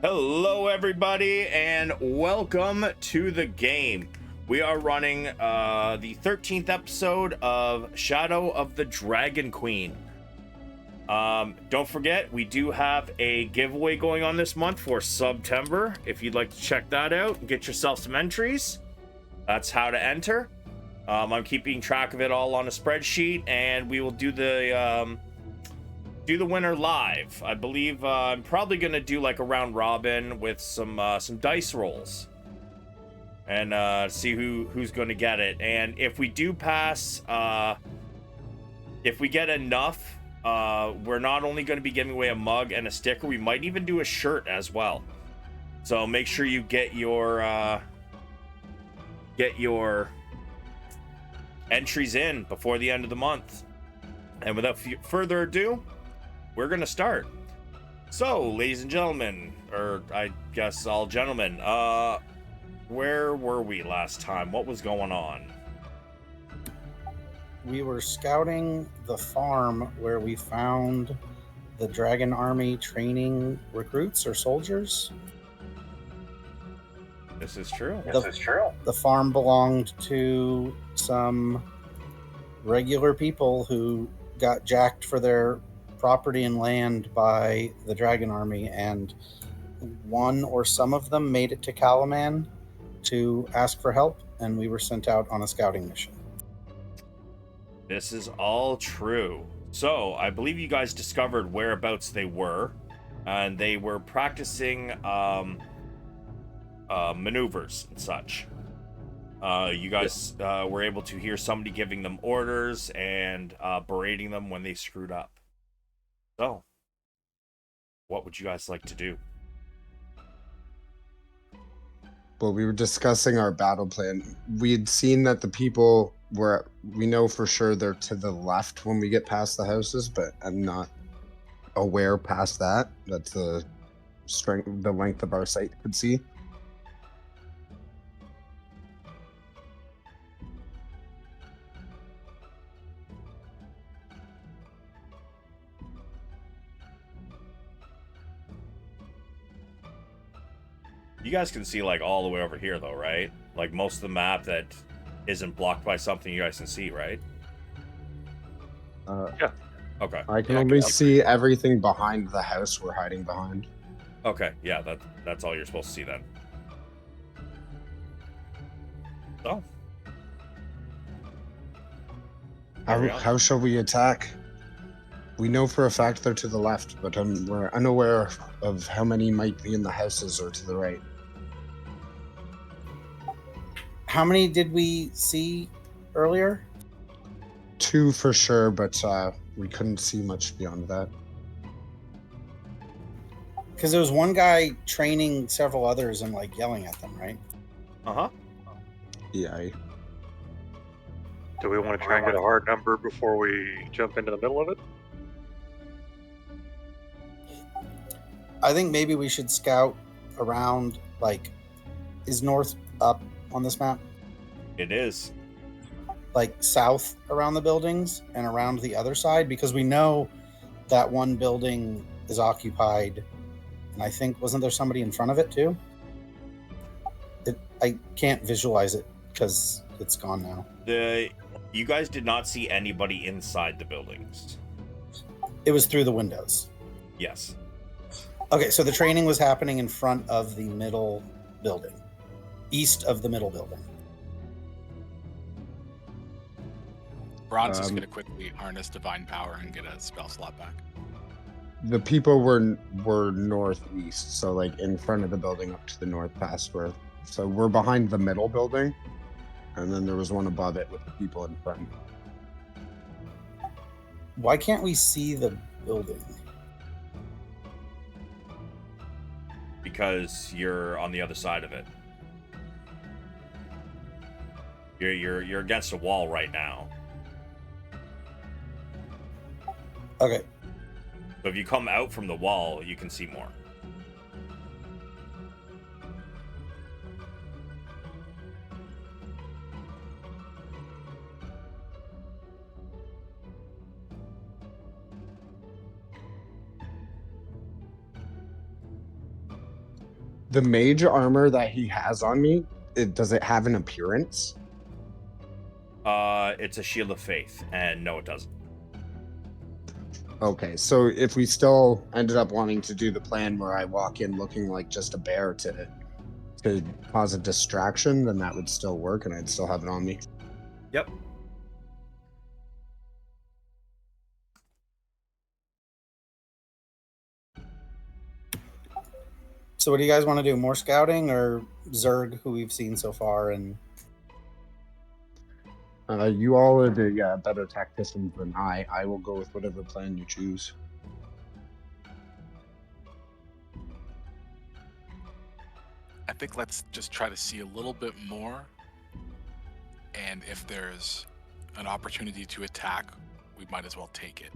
Hello, everybody, and welcome to the game. We are running the 13th episode of Shadow of the Dragon Queen. Don't forget, we do have a giveaway going on this month for September. If you'd like to check that out and get yourself some entries, that's how to enter. I'm keeping track of it all on a spreadsheet, and we will do the winner live. I believe I'm probably gonna do like a round robin with some dice rolls and see who's gonna get it. And if we do pass, if we get enough, we're not only gonna be giving away a mug and a sticker, we might even do a shirt as well. So make sure you get your entries in before the end of the month. And without further ado, we're gonna start. So, ladies and gentlemen, or I guess all gentlemen, where were we last time? What was going on? We were scouting the farm where we found the Dragon Army training recruits or soldiers. This is true. The farm belonged to some regular people who got jacked for their property and land by the Dragon Army, and one or some of them made it to Kalaman to ask for help, and we were sent out on a scouting mission. This is all true. So, I believe you guys discovered whereabouts they were, and they were practicing maneuvers and such. You guys were able to hear somebody giving them orders and berating them when they screwed up. So, what would you guys like to do? Well, we were discussing our battle plan. We had seen that the people we know for sure they're to the left when we get past the houses, but I'm not aware past that. That's the length of our sight could see. You guys can see like all the way over here though, right? Like most of the map that isn't blocked by something you guys can see, right? Yeah. Okay. I can only see everything behind the house we're hiding behind. Okay, yeah, that's all you're supposed to see then. So. How shall we attack? We know for a fact they're to the left, but we're unaware of how many might be in the houses or to the right. How many did we see earlier? 2 for sure, but we couldn't see much beyond that. Because there was one guy training several others and like yelling at them, right? Uh-huh. Yeah. Do we want to try and get a hard number before we jump into the middle of it? I think maybe we should scout around, like, is north up on this map? It is. Like south around the buildings and around the other side, because we know that one building is occupied, and I think, wasn't there somebody in front of it too? I can't visualize it because it's gone now. You guys did not see anybody inside the buildings. It was through the windows. Yes. Okay, so the training was happening in front of the middle building, east of the middle building. Bronn's just going to quickly harness divine power and get a spell slot back. The people were northeast, so like in front of the building up to the north past where. So we're behind the middle building, and then there was one above it with the people in front. Why can't we see the building? Because you're on the other side of it. You're against a wall right now. Okay. So if you come out from the wall, you can see more. The mage armor that he has on me, does it have an appearance? It's a shield of faith, and no, it doesn't. Okay, so if we still ended up wanting to do the plan where I walk in looking like just a bear to cause a distraction, then that would still work, and I'd still have it on me. Yep. So what do you guys want to do? More scouting or Zerg, who we've seen so far? And You all are the better tacticians than I. I will go with whatever plan you choose. I think let's just try to see a little bit more. And if there's an opportunity to attack, we might as well take it.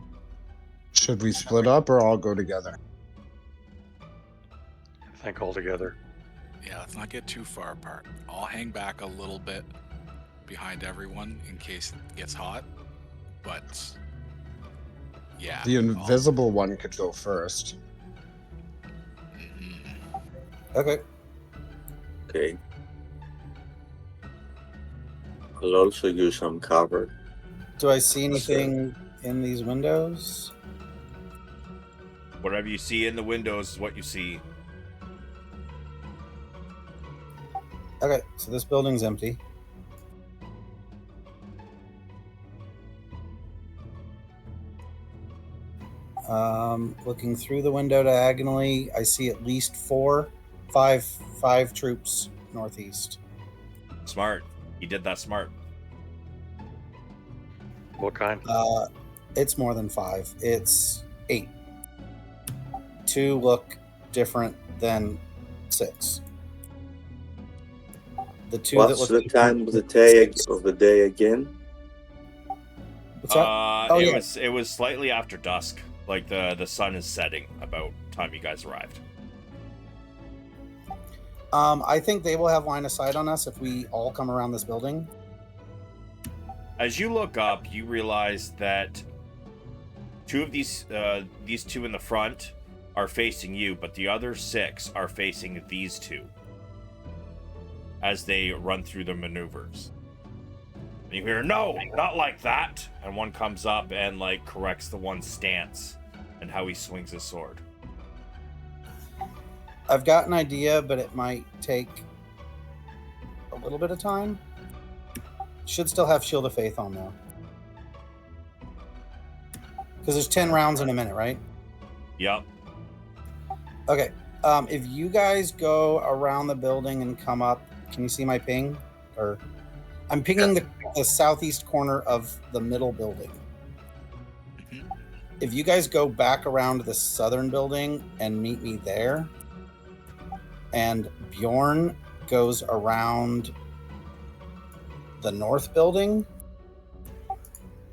Should we split up or all go together? I think all together. Yeah, let's not get too far apart. I'll hang back a little bit behind everyone in case it gets hot. But yeah. The invisible one could go first. okay, Okay. I'll also use some cover. do I see anything in these windows? Whatever you see in the windows is what you see. Okay, so this building's empty. Looking through the window diagonally, I see at least five troops northeast. Smart. He did that smart. What kind? It's more than 5. It's 8. 2 look different than 6. The 2 that What's look the time of the day again? What's that? It yeah. it was slightly after dusk. Like the sun is setting about time you guys arrived. I think they will have line of sight on us if we all come around this building. As you look up, you realize that 2 of these 2 in the front are facing you, but the other 6 are facing these 2 as they run through the maneuvers. And you hear, "No, not like that!" And one comes up and like corrects the one's stance and how he swings his sword. I've got an idea, but it might take a little bit of time. Should still have Shield of Faith on though. Because there's 10 rounds in a minute, right? Yep. Okay. If you guys go around the building and come up, can you see my ping? Or I'm pinging the southeast corner of the middle building. If you guys go back around to the southern building and meet me there, and Bjorn goes around the north building,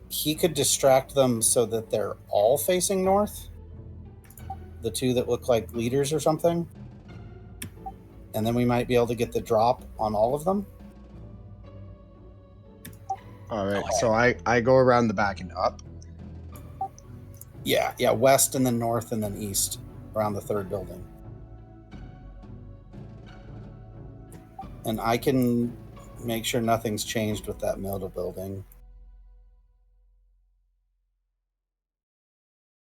he could distract them so that they're all facing north. The 2 that look like leaders or something. And then we might be able to get the drop on all of them. All right, so I go around the back and up. Yeah, west and then north and then east around the third building. And I can make sure nothing's changed with that middle building.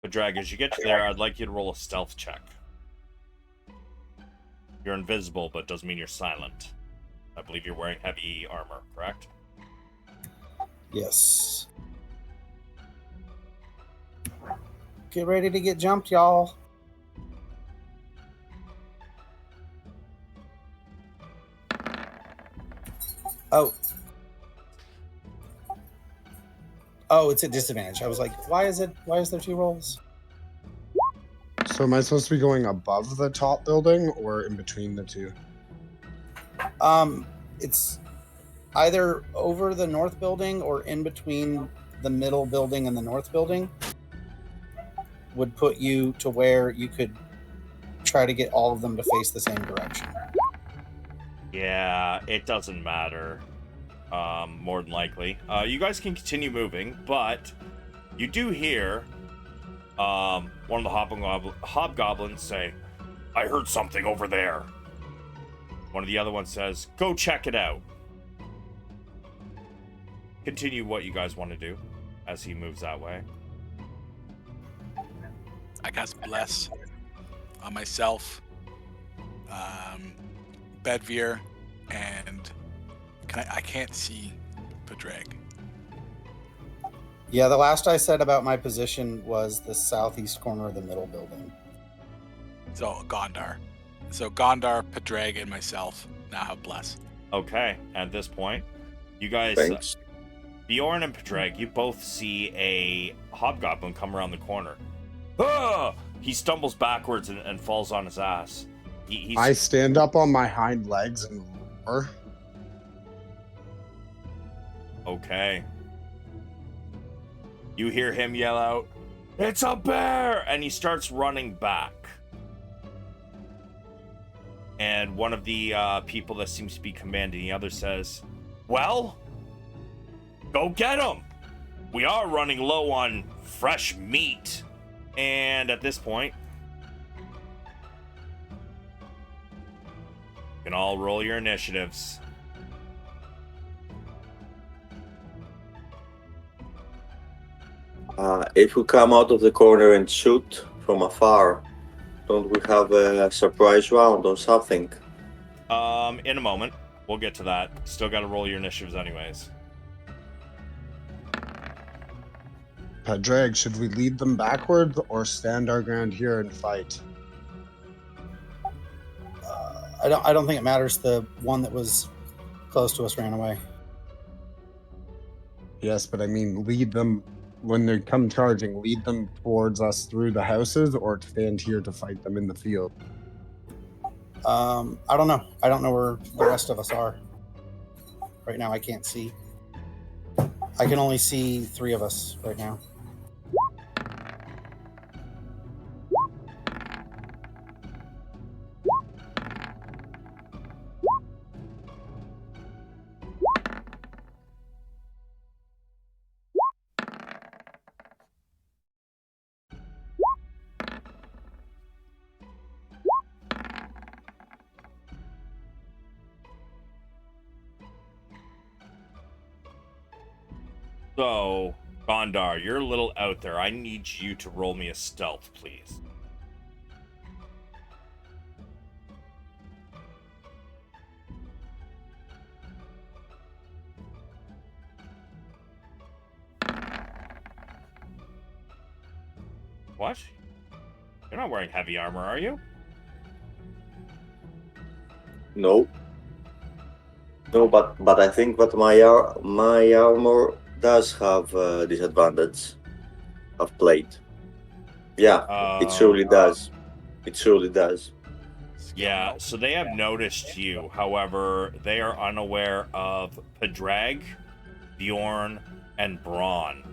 Padraig, as you get to there, I'd like you to roll a stealth check. You're invisible, but doesn't mean you're silent. I believe you're wearing heavy armor, correct? Yes. Get ready to get jumped, y'all. Oh, it's at disadvantage. I was like, why is there 2 rolls? So am I supposed to be going above the top building or in between the 2? It's either over the north building or in between the middle building and the north building. Would put you to where you could try to get all of them to face the same direction. Yeah, it doesn't matter. More than likely. You guys can continue moving, but you do hear one of the hobgoblins say, "I heard something over there." One of the other ones says, go check it out. Continue what you guys want to do as he moves that way. I cast Bless on myself, Bedvyr, and I can't see Padraig. Yeah, the last I said about my position was the southeast corner of the middle building. So Gondar. So Gondar, Padraig, and myself now have Bless. Okay, at this point, you guys, Thanks. Bjorn and Padraig, you both see a hobgoblin come around the corner. Ah! He stumbles backwards and falls on his ass. I stand up on my hind legs and roar. Okay. You hear him yell out, "It's a bear!" And he starts running back. And one of the people that seems to be commanding the other says, well, go get him. We are running low on fresh meat. And at this point, you can all roll your initiatives. If we come out of the corner and shoot from afar, don't we have a surprise round or something? In a moment. We'll get to that. Still got to roll your initiatives anyways. Padraig, should we lead them backwards or stand our ground here and fight? I don't think it matters. The one that was close to us ran away. Yes, but I mean, lead them when they come charging. Lead them towards us through the houses, or stand here to fight them in the field. I don't know. I don't know where the rest of us are. Right now, I can't see. I can only see 3 of us right now. So, Gondar, you're a little out there. I need you to roll me a stealth, please. What? You're not wearing heavy armor, are you? No. No, but I think that my armor does have disadvantage of plate. Yeah, it surely does. It surely does. Yeah, so they have noticed you. However, they are unaware of Padraig, Bjorn, and Bronn.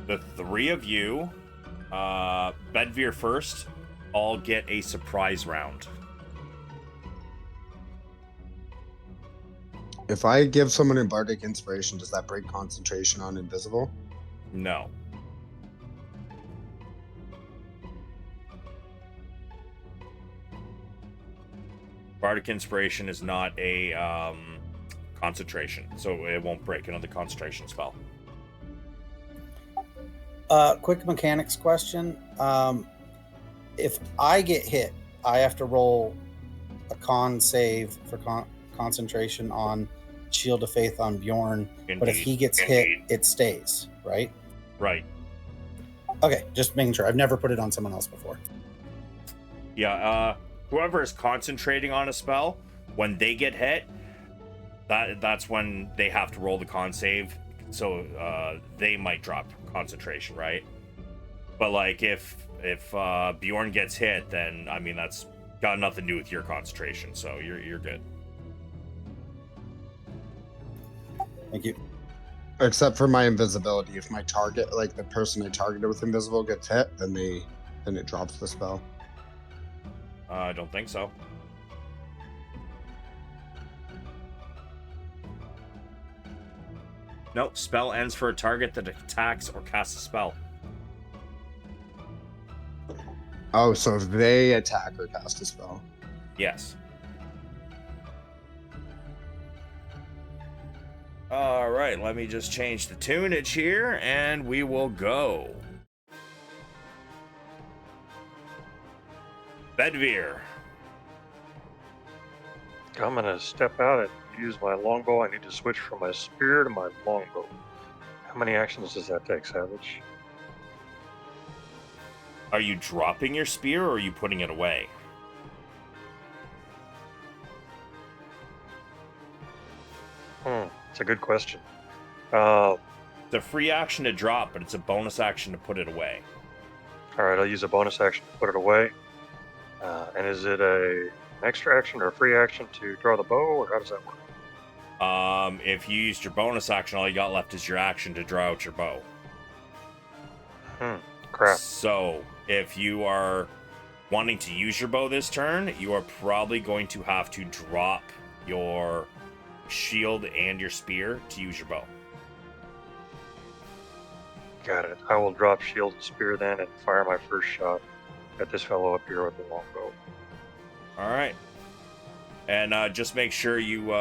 The 3 of you, Bedvyr first, all get a surprise round. If I give someone a bardic inspiration, does that break concentration on invisible? No. Bardic Inspiration is not a concentration, so it won't break another concentration spell. Quick mechanics question. If I get hit, I have to roll a con save for concentration on Shield of Faith on Bjorn. Indeed. But if he gets hit, it stays, right? Right. Okay, just making sure. I've never put it on someone else before. Yeah, whoever is concentrating on a spell, when they get hit, that's when they have to roll the con save. So they might drop concentration, right? But like if Bjorn gets hit, then I mean that's got nothing to do with your concentration, so you're good. Thank you. Except for my invisibility. If my target, like the person I targeted with invisible, gets hit, then it drops the spell. I don't think so. Nope, spell ends for a target that attacks or casts a spell. Oh, so if they attack or cast a spell. Yes. All right, let me just change the tunage here, and we will go. Bedvyr. I'm gonna step out and use my longbow. I need to switch from my spear to my longbow. How many actions does that take, Savage? Are you dropping your spear or are you putting it away? It's a good question. It's a free action to drop, but it's a bonus action to put it away. All right, I'll use a bonus action to put it away. And is it an extra action or a free action to draw the bow, or how does that work? If you used your bonus action, all you got left is your action to draw out your bow. Crap. So, if you are wanting to use your bow this turn, you are probably going to have to drop your shield and your spear to use your bow. Got it. I will drop shield and spear then and fire my first shot at this fellow up here with the longbow. All right. And just make sure you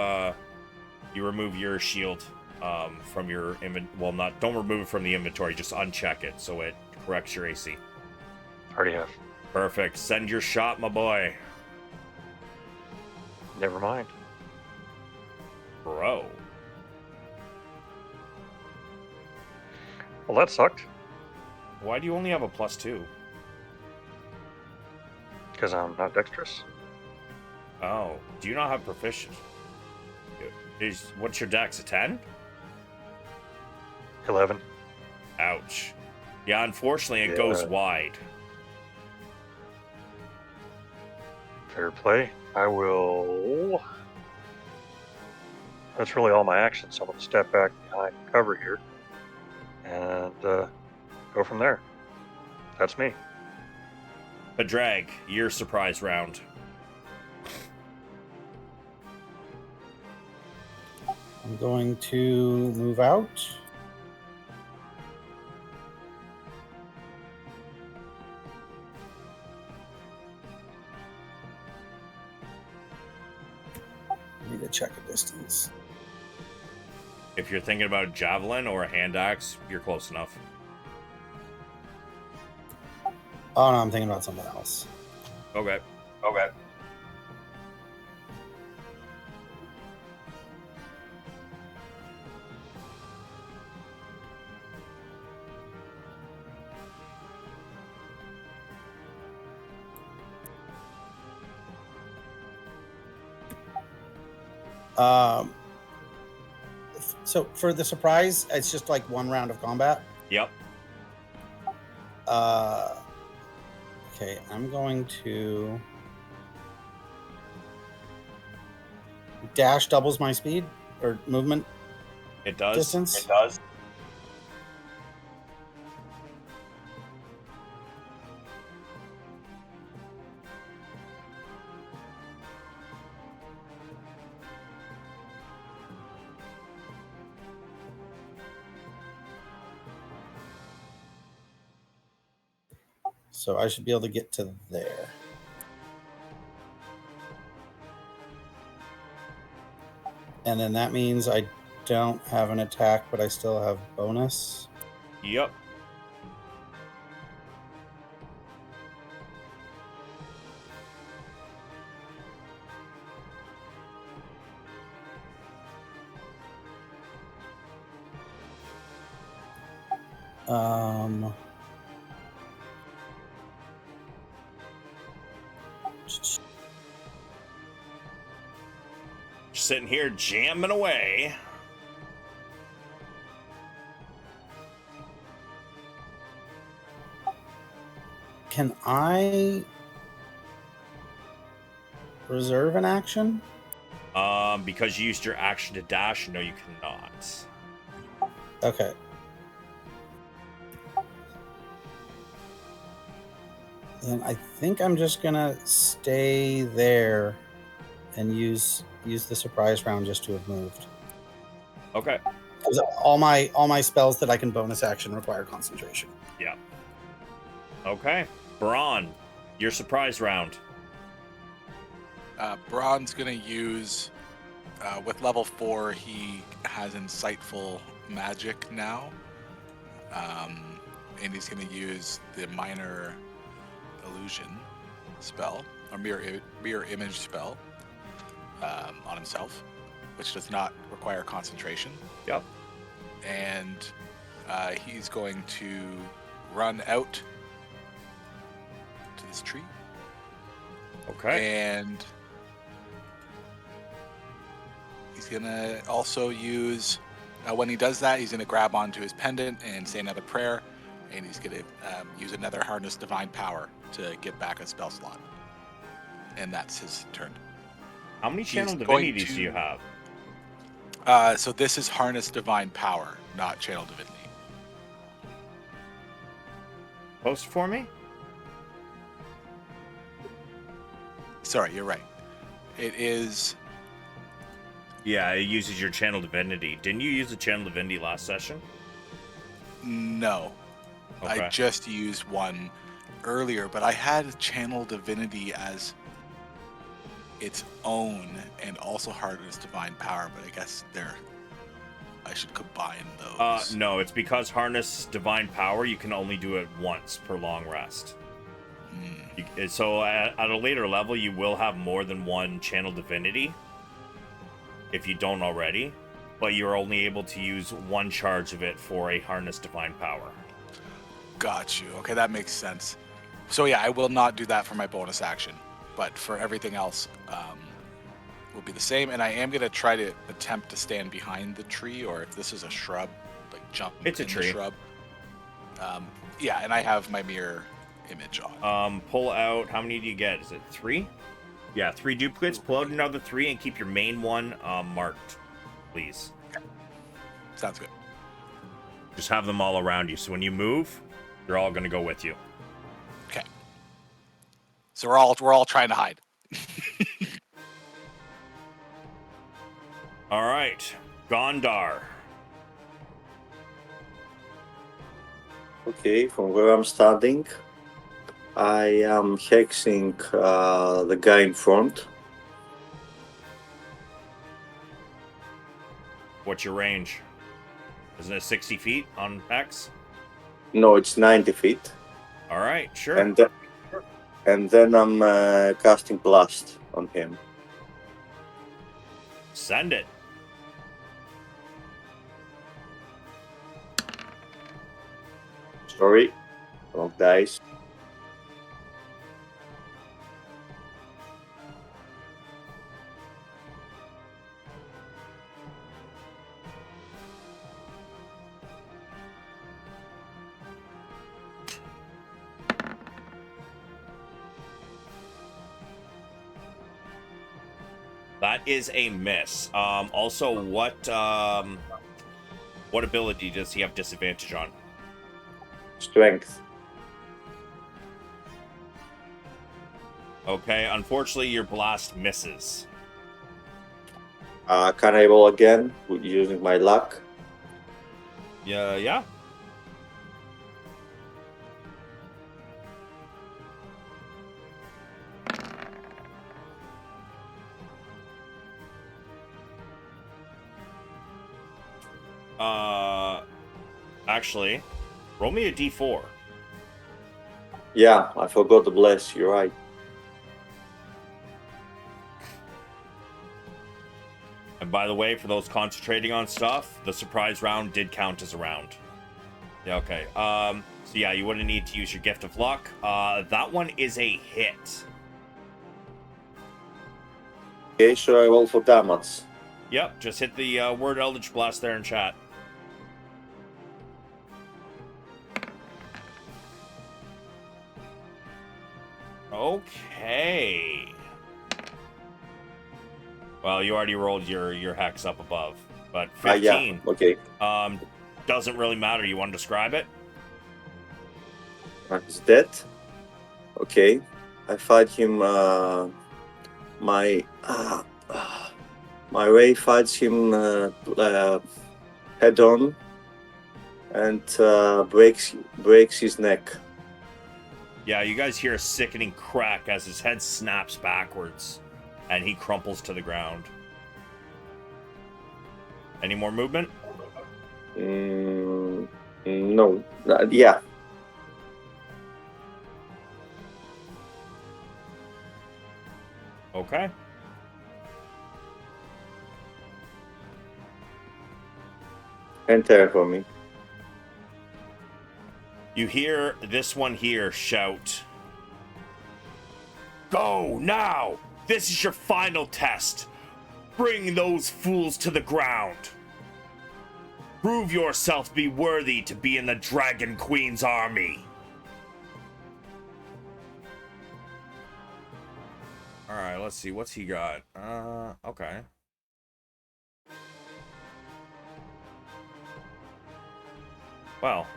remove your shield from your inventory. Don't remove it from the inventory. Just uncheck it so it corrects your AC. Already have. Perfect. Send your shot, my boy. Never mind. Bro. Well, that sucked. Why do you only have a +2? Because I'm not dexterous. Oh, do you not have proficient? What's your dex, a 10? 11. Ouch. Yeah, unfortunately, it goes wide. Fair play. I will... That's really all my actions, so I'm going to step back behind cover here and go from there. That's me. Padraig, your surprise round. I'm going to move out. I need to check a distance. If you're thinking about a javelin or a hand axe, you're close enough. Oh no, I'm thinking about something else. Okay. So for the surprise, it's just like one round of combat. Yep. Okay, I'm going to dash doubles my speed or movement It does. distance. It does. So I should be able to get to there. And then that means I don't have an attack, but I still have bonus. Yep. Sitting here jamming away. Can I reserve an action? Because you used your action to dash, no, you cannot. Okay. Then I think I'm just gonna stay there and use the surprise round just to have moved. Okay. Because all my spells that I can bonus action require concentration. Yeah. Okay. Bronn, your surprise round. Bronn's gonna use With level 4, he has insightful magic now, and he's going to use the minor illusion spell or mirror image spell on himself, which does not require concentration. Yep. And he's going to run out to this tree. Okay. And he's going to also use, when he does that, he's going to grab onto his pendant and say another prayer. And he's going to use another Harness Divine Power to get back a spell slot. And that's his turn. How many He's channel going divinities do you have? So this is Harness Divine Power, not Channel Divinity. Post for me? Sorry, you're right. It is... Yeah, it uses your channel divinity. Didn't you use the channel divinity last session? No. Okay. I just used one earlier, but I had Channel Divinity as its own and also Harness Divine Power, but I guess I should combine those. No, it's because Harness Divine Power, you can only do it once per long rest. So at a later level, you will have more than one channel divinity, if you don't already, but you're only able to use one charge of it for a Harness Divine Power. Got you. Okay, that makes sense. So yeah, I will not do that for my bonus action, but for everything else, will be the same. And I am going to try to attempt to stand behind the tree, or if this is a shrub, like jump It's a in tree. the shrub. Yeah, and I have my mirror image on. Pull out, how many do you get? Is it 3? Yeah, 3 duplicates. Pull out another 3 and keep your main one marked, please. Sounds good. Just have them all around you, so when you move, they're all going to go with you. Okay. So we're all trying to hide. All right, Gondar. Okay, from where I'm standing, I am hexing the guy in front. What's your range? Isn't it 60 feet on X? No, it's 90 feet. All right, sure. And then I'm casting Blast on him. Send it. Sorry, wrong dice. That is a miss. Also, what ability does he have disadvantage on? Strength. Okay, unfortunately, your blast misses. Can I roll again using my luck? Yeah. Actually, roll me a d4. Yeah, I forgot to bless. You're right. And by the way, for those concentrating on stuff, the surprise round did count as a round. Yeah, okay. So yeah, you wouldn't need to use your gift of luck. That one is a hit. Okay, so I roll for damage. Yep, just hit the word Eldritch Blast there in chat. Okay. Well, you already rolled your hex up above, but 15. Yeah, okay. Doesn't really matter. You want to describe it? He's dead. Okay. I fight him. My ray fights him head on and breaks his neck. Yeah, you guys hear a sickening crack as his head snaps backwards and he crumples to the ground. Any more movement? No. Yeah. Okay. Enter for me. You hear this one here shout, "Go now! This is your final test. Bring those fools to the ground. Prove yourself to be worthy to be in the Dragon Queen's army." All right, let's see. What's he got? Okay. Well.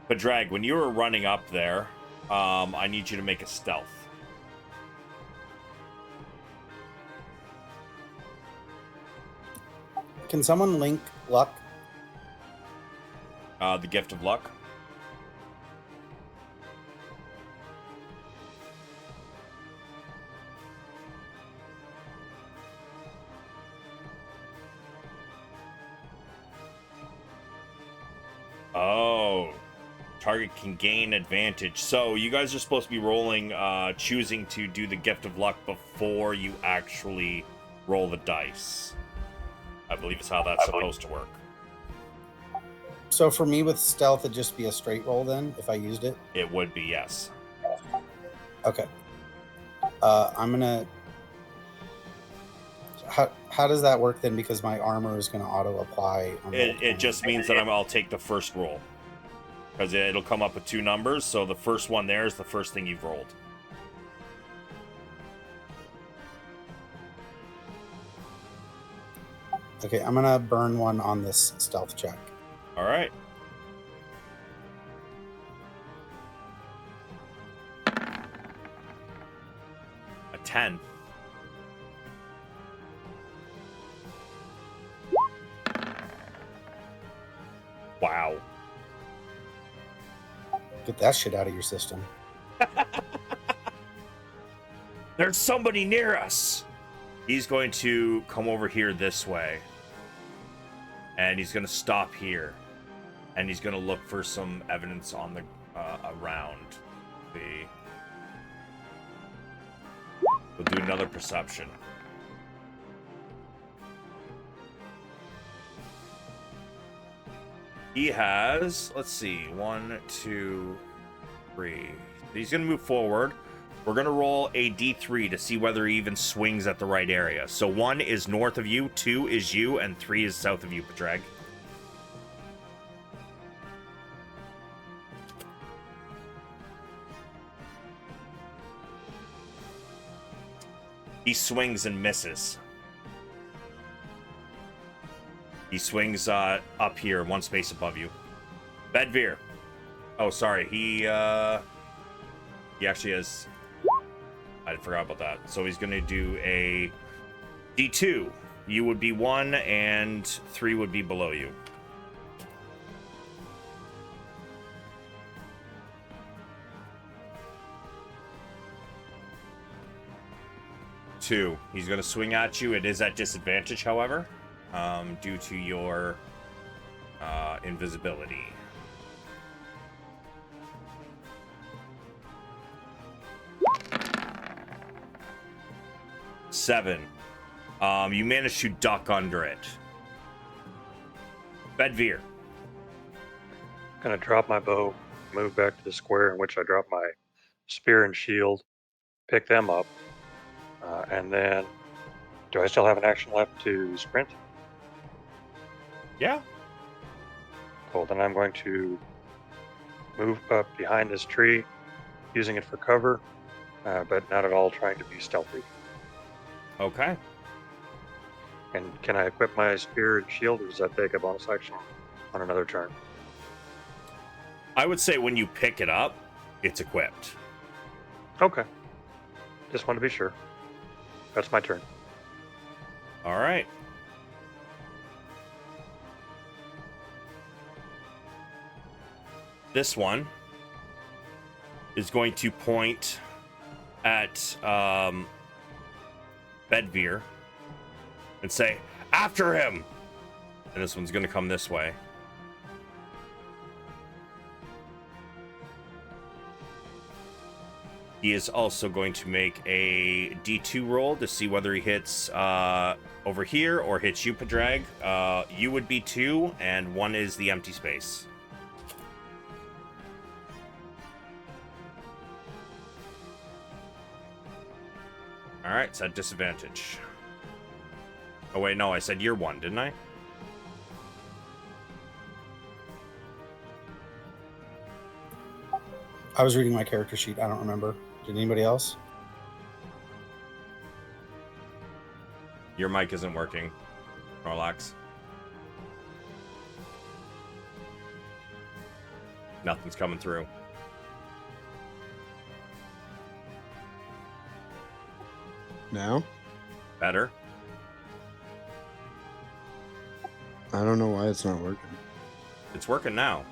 Padraig, when you were running up there, I need you to make a stealth. Can someone link luck? The gift of luck. Oh, target can gain advantage. So you guys are supposed to be rolling, choosing to do the gift of luck before you actually roll the dice. I believe is how that's supposed to work. So for me with stealth, it'd just be a straight roll then if I used it? It would be, yes. Okay. I'm gonna... How does that work then? Because my armor is going to auto-apply. It just means that I'll take the first roll. Because it'll come up with two numbers, so the first one there is the first thing you've rolled. Okay, I'm going to burn one on this stealth check. All right. A 10. Wow. Get that shit out of your system. There's somebody near us. He's going to come over here this way. And he's going to stop here. And he's going to look for some evidence on the around the... We'll do another perception. He has, let's see, 1, 2, 3. He's going to move forward. We're going to roll a d3 to see whether he even swings at the right area. So 1 is north of you, 2 is you, and 3 is south of you, Padraig. He swings and misses. He swings up here, one space above you. Bedvyr. Oh, sorry. He actually has... I forgot about that. So he's going to do a D2. You would be 1, and 3 would be below you. Two. He's going to swing at you. It is at disadvantage, however, due to your invisibility. Seven. You managed to duck under it. Bedvyr. Gonna drop my bow, move back to the square in which I dropped my spear and shield, pick them up, and then do I still have an action left to sprint? Yeah. Cool. Then I'm going to move up behind this tree, using it for cover, but not at all trying to be stealthy. Okay. And can I equip my spear and shield, or does that take a bonus action on another turn? I would say when you pick it up, it's equipped. Okay. Just want to be sure. That's my turn. All right. This one is going to point at Bedvyr and say, "After him!" And this one's going to come this way. He is also going to make a D2 roll to see whether he hits over here or hits you, Padraig. You would be 2, and 1 is the empty space. All right, it's at disadvantage. Oh, wait, no, I said you're 1, didn't I? I was reading my character sheet. I don't remember. Did anybody else? Your mic isn't working, Relax. Nothing's coming through. Now? Better? I don't know why it's not working. It's working now.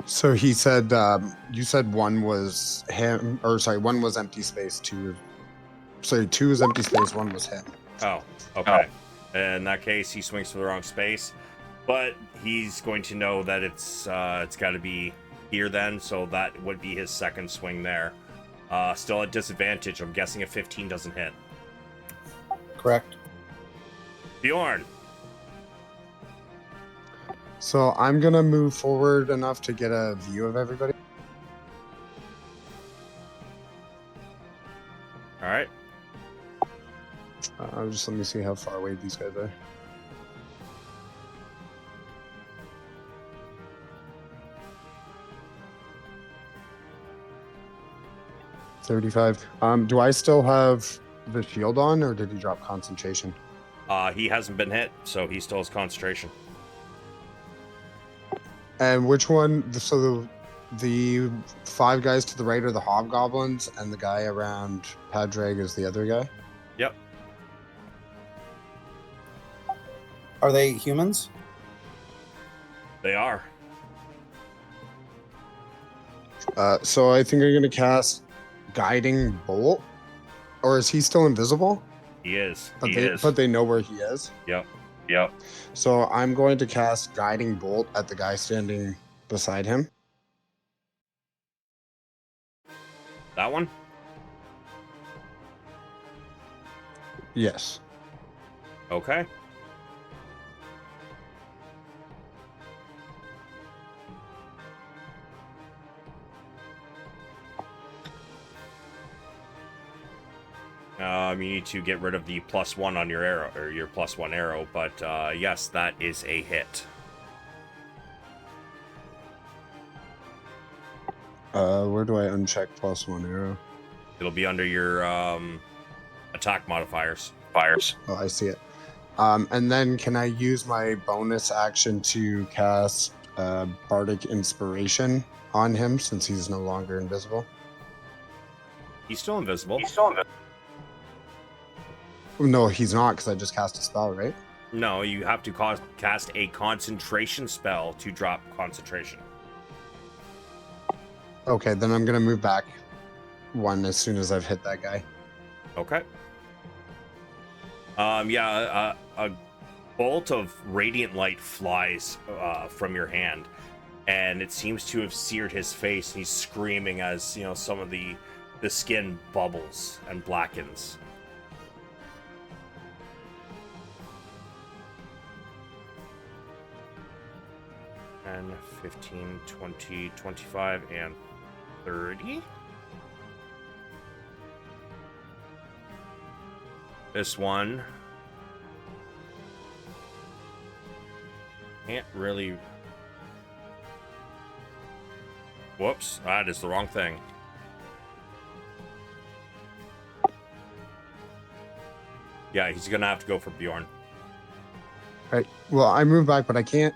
So he said, you said 1 was him, or sorry, 1 was empty space, 2. Sorry, 2 was empty space, 1 was him. Oh, okay. In that case, he swings to the wrong space, but he's going to know that it's got to be here then, so that would be his second swing there. Still at disadvantage. I'm guessing a 15 doesn't hit. Correct. Bjorn. So I'm gonna move forward enough to get a view of everybody. All right. Just let me see how far away these guys are. $35. Do I still have the shield on, or did he drop concentration? He hasn't been hit, so he still has concentration. And which one? So the 5 guys to the right are the hobgoblins, and the guy around Padraig is the other guy? Yep. Are they humans? They are. So I think I'm going to cast Guiding Bolt. Or is he still invisible? He is. But they know where he is? Yep. So I'm going to cast Guiding Bolt at the guy standing beside him. That one? Yes. Okay. You need to get rid of the +1 on your arrow, or your +1 arrow, but yes, that is a hit. Where do I uncheck +1 arrow? It'll be under your attack modifiers. Oh, I see it. And then can I use my bonus action to cast Bardic Inspiration on him since he's no longer invisible? He's still invisible. No, he's not, because I just cast a spell, right? No, you have to cast a concentration spell to drop concentration. Okay, then I'm going to move back 1 as soon as I've hit that guy. Okay. A bolt of radiant light flies from your hand, and it seems to have seared his face. He's screaming as some of the skin bubbles and blackens. And 15, 20, 25, and 30. This one can't really... Whoops, that is the wrong thing. Yeah, he's gonna have to go for Bjorn. Right. Well, I moved back, but I can't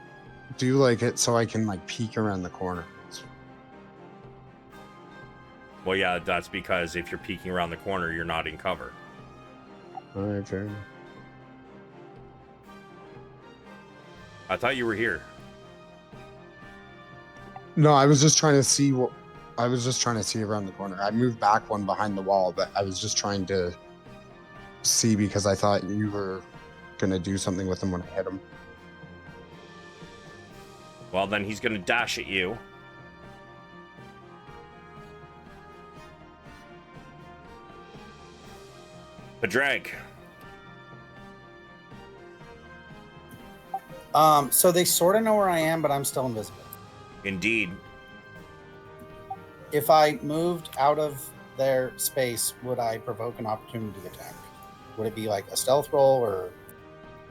do it so I can peek around the corner. Well, yeah, that's because if you're peeking around the corner, you're not in cover. All right, fair I thought you were here. No, I was just trying to see what. I was just trying to see around the corner. I moved back one behind the wall, but I was just trying to see because I thought you were gonna do something with him when I hit him. Well, then he's gonna dash at you. Padraig. So they sort of know where I am, but I'm still invisible. Indeed. If I moved out of their space, would I provoke an opportunity attack? Would it be like a stealth roll or?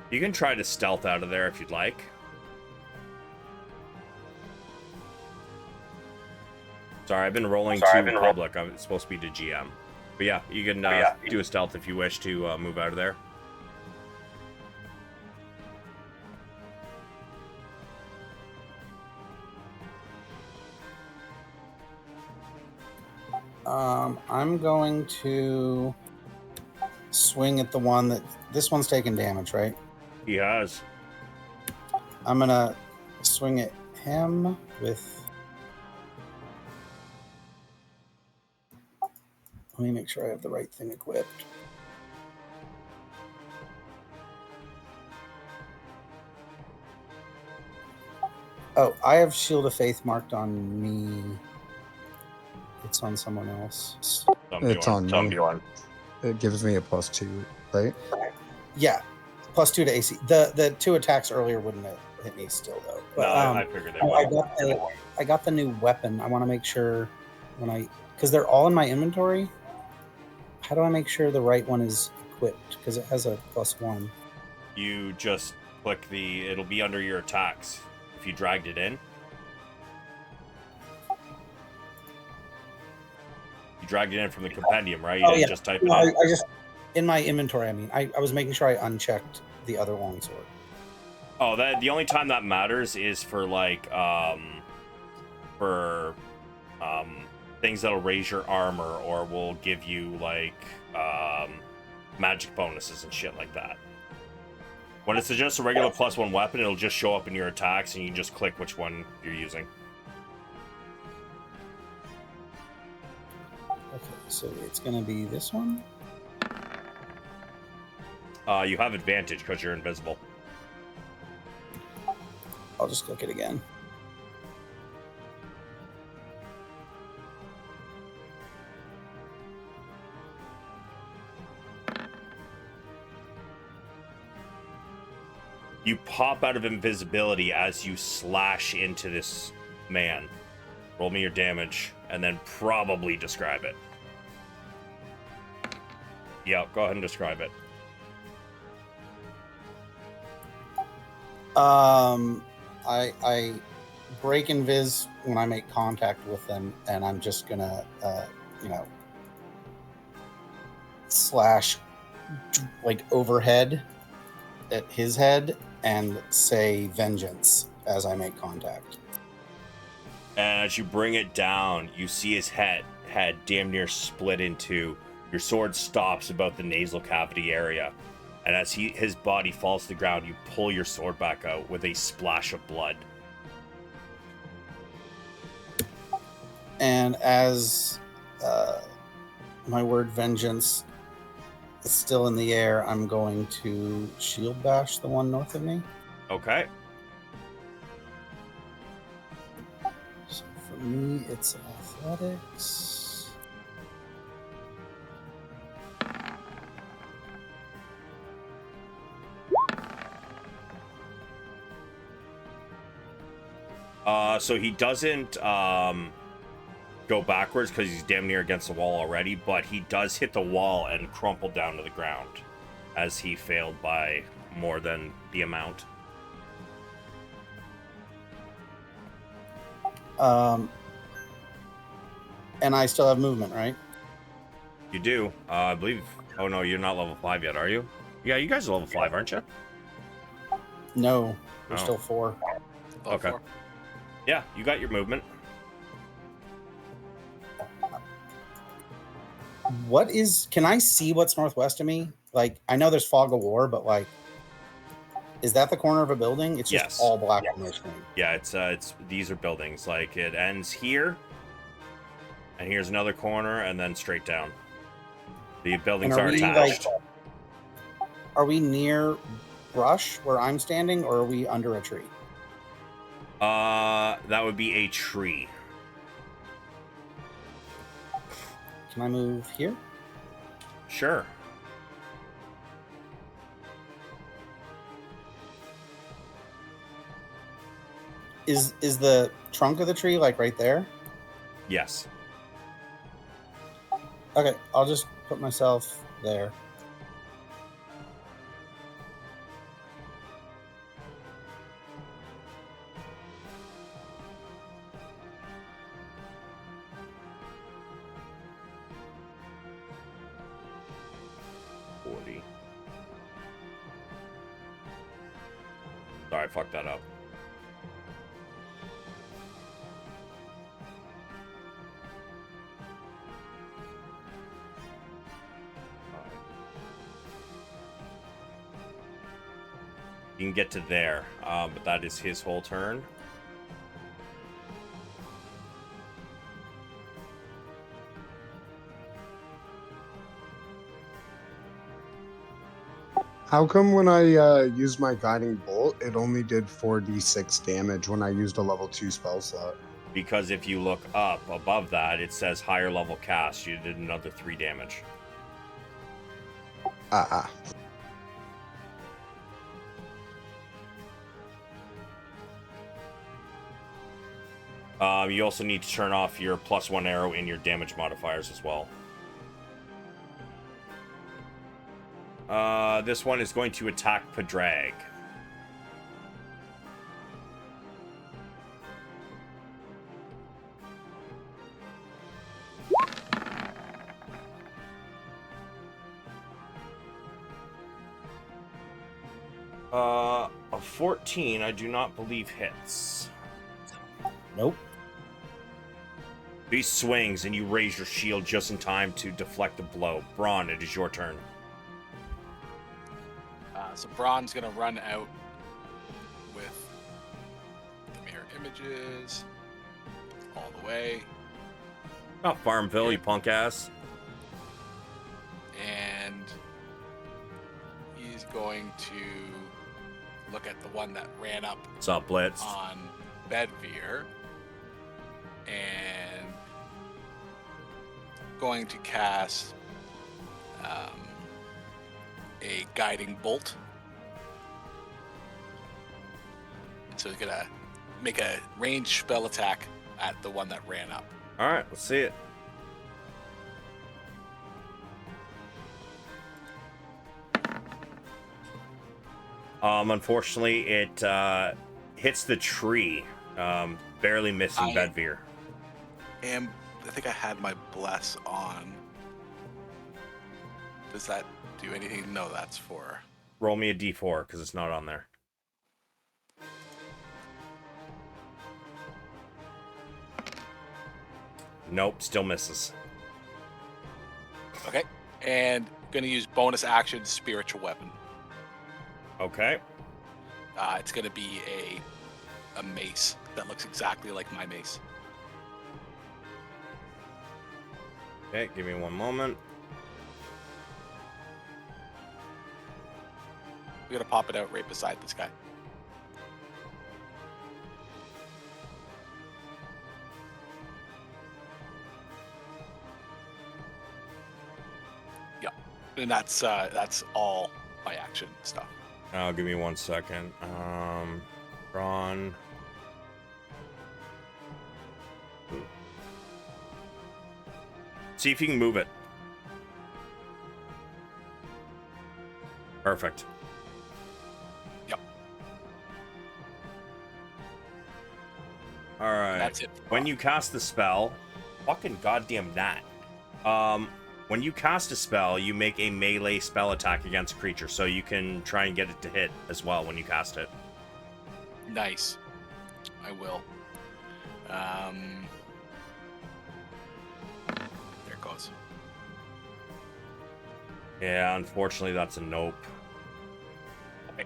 You can try to stealth out of there if you'd like. Sorry, I've been rolling to public. I'm supposed to be to GM. But yeah, you can do a stealth if you wish to move out of there. I'm going to swing at the one that this one's taking damage, right? He has. I'm gonna swing at him with. Let me make sure I have the right thing equipped. Oh, I have Shield of Faith marked on me. It's on someone else. It's on me. It gives me a +2, right? Yeah, +2 to AC. The 2 attacks earlier wouldn't have hit me still though. But, I figured they would. I got the new weapon. I want to make sure because they're all in my inventory. How do I make sure the right one is equipped? Because it has a +1. You just click it'll be under your attacks if you dragged it in. You dragged it in from the compendium, right? You didn't just type it in. I just in my inventory. I mean, I was making sure I unchecked the other longsword. Oh, the only time that matters is for things that'll raise your armor or will give you magic bonuses and shit like that. When it's just a regular +1 weapon, it'll just show up in your attacks and you can just click which one you're using. Okay, so it's gonna be this one. You have advantage because you're invisible. I'll just click it again. You pop out of invisibility as you slash into this man. Roll me your damage, and then probably describe it. Yeah, go ahead and describe it. I break invis when I make contact with them, and I'm just gonna, slash overhead at his head and say vengeance as I make contact. And as you bring it down, you see his head damn near split in two. Your sword stops about the nasal cavity area. And as his body falls to the ground, you pull your sword back out with a splash of blood. And as my word vengeance is still in the air, I'm going to shield bash the one north of me. Okay. So for me, it's athletics. So he doesn't go backwards because he's damn near against the wall already, but he does hit the wall and crumple down to the ground as he failed by more than the amount. And I still have movement, right? You do. I believe... Oh, no, you're not level 5 yet, are you? Yeah, you guys are level 5, aren't you? No, we're Oh. still 4. Okay. 4. Yeah, you got your movement. Can I see what's northwest of me? I know there's fog of war, but Is that the corner of a building? It's just Yes. all black on my screen. Yeah, it's these are buildings. Like it ends here, and here's another corner, and then straight down. The buildings And are are we, attached. Are we near brush where I'm standing, or are we under a tree? That would be a tree. Can I move here? Sure. Is the trunk of the tree like right there? Yes. Okay, I'll just put myself there. Sorry, I fucked that up. You can get to there, but that is his whole turn. How come when I used my guiding bolt, it only did 4d6 damage when I used a level 2 spell slot? Because if you look up above that, it says higher level cast. You did another 3 damage. You also need to turn off your +1 arrow in your damage modifiers as well. This one is going to attack Padraig. A 14, I do not believe hits. Nope. He swings, and you raise your shield just in time to deflect the blow. Bronn, it is your turn. So Bronn's gonna run out with the mirror images all the way, Not Farmville, you punk ass. and he's going to look at the one that ran up What's up, Blitz? on Bedvyr, and going to cast a guiding bolt. So he's gonna make a ranged spell attack at the one that ran up. Alright, let's see it. Unfortunately, it hits the tree, barely missing Bedvyr. And I think I had my bless on. Does that do anything? No, that's for. Roll me a d4, because it's not on there. Nope, still misses. Okay. And gonna use bonus action spiritual weapon. Okay. It's gonna be a mace that looks exactly like my mace. Okay, give me one moment. We're gonna pop it out right beside this guy. Yeah, and that's all my action stuff. Oh, give me 1 second. Bronn. Ooh. See if you can move it. Perfect. Yep. All right. That's it. When you cast the spell, fucking goddamn gnat. When you cast a spell, you make a melee spell attack against a creature, so you can try and get it to hit as well when you cast it. Nice. I will. There it goes. Yeah, unfortunately, that's a nope. Okay.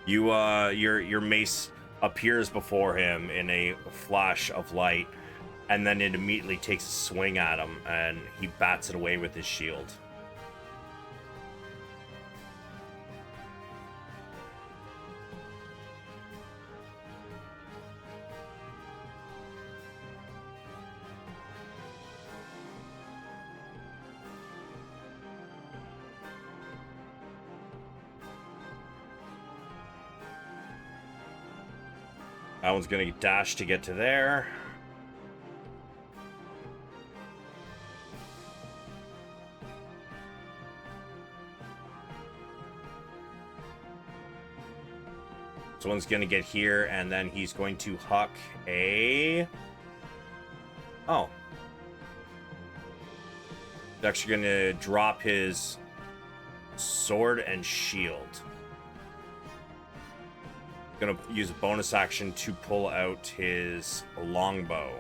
Your mace appears before him in a flash of light, and then it immediately takes a swing at him, and he bats it away with his shield. That one's gonna dash to get to there. This one's gonna get here, and then he's going to huck a... Oh. He's actually gonna drop his sword and shield. Gonna use a bonus action to pull out his longbow.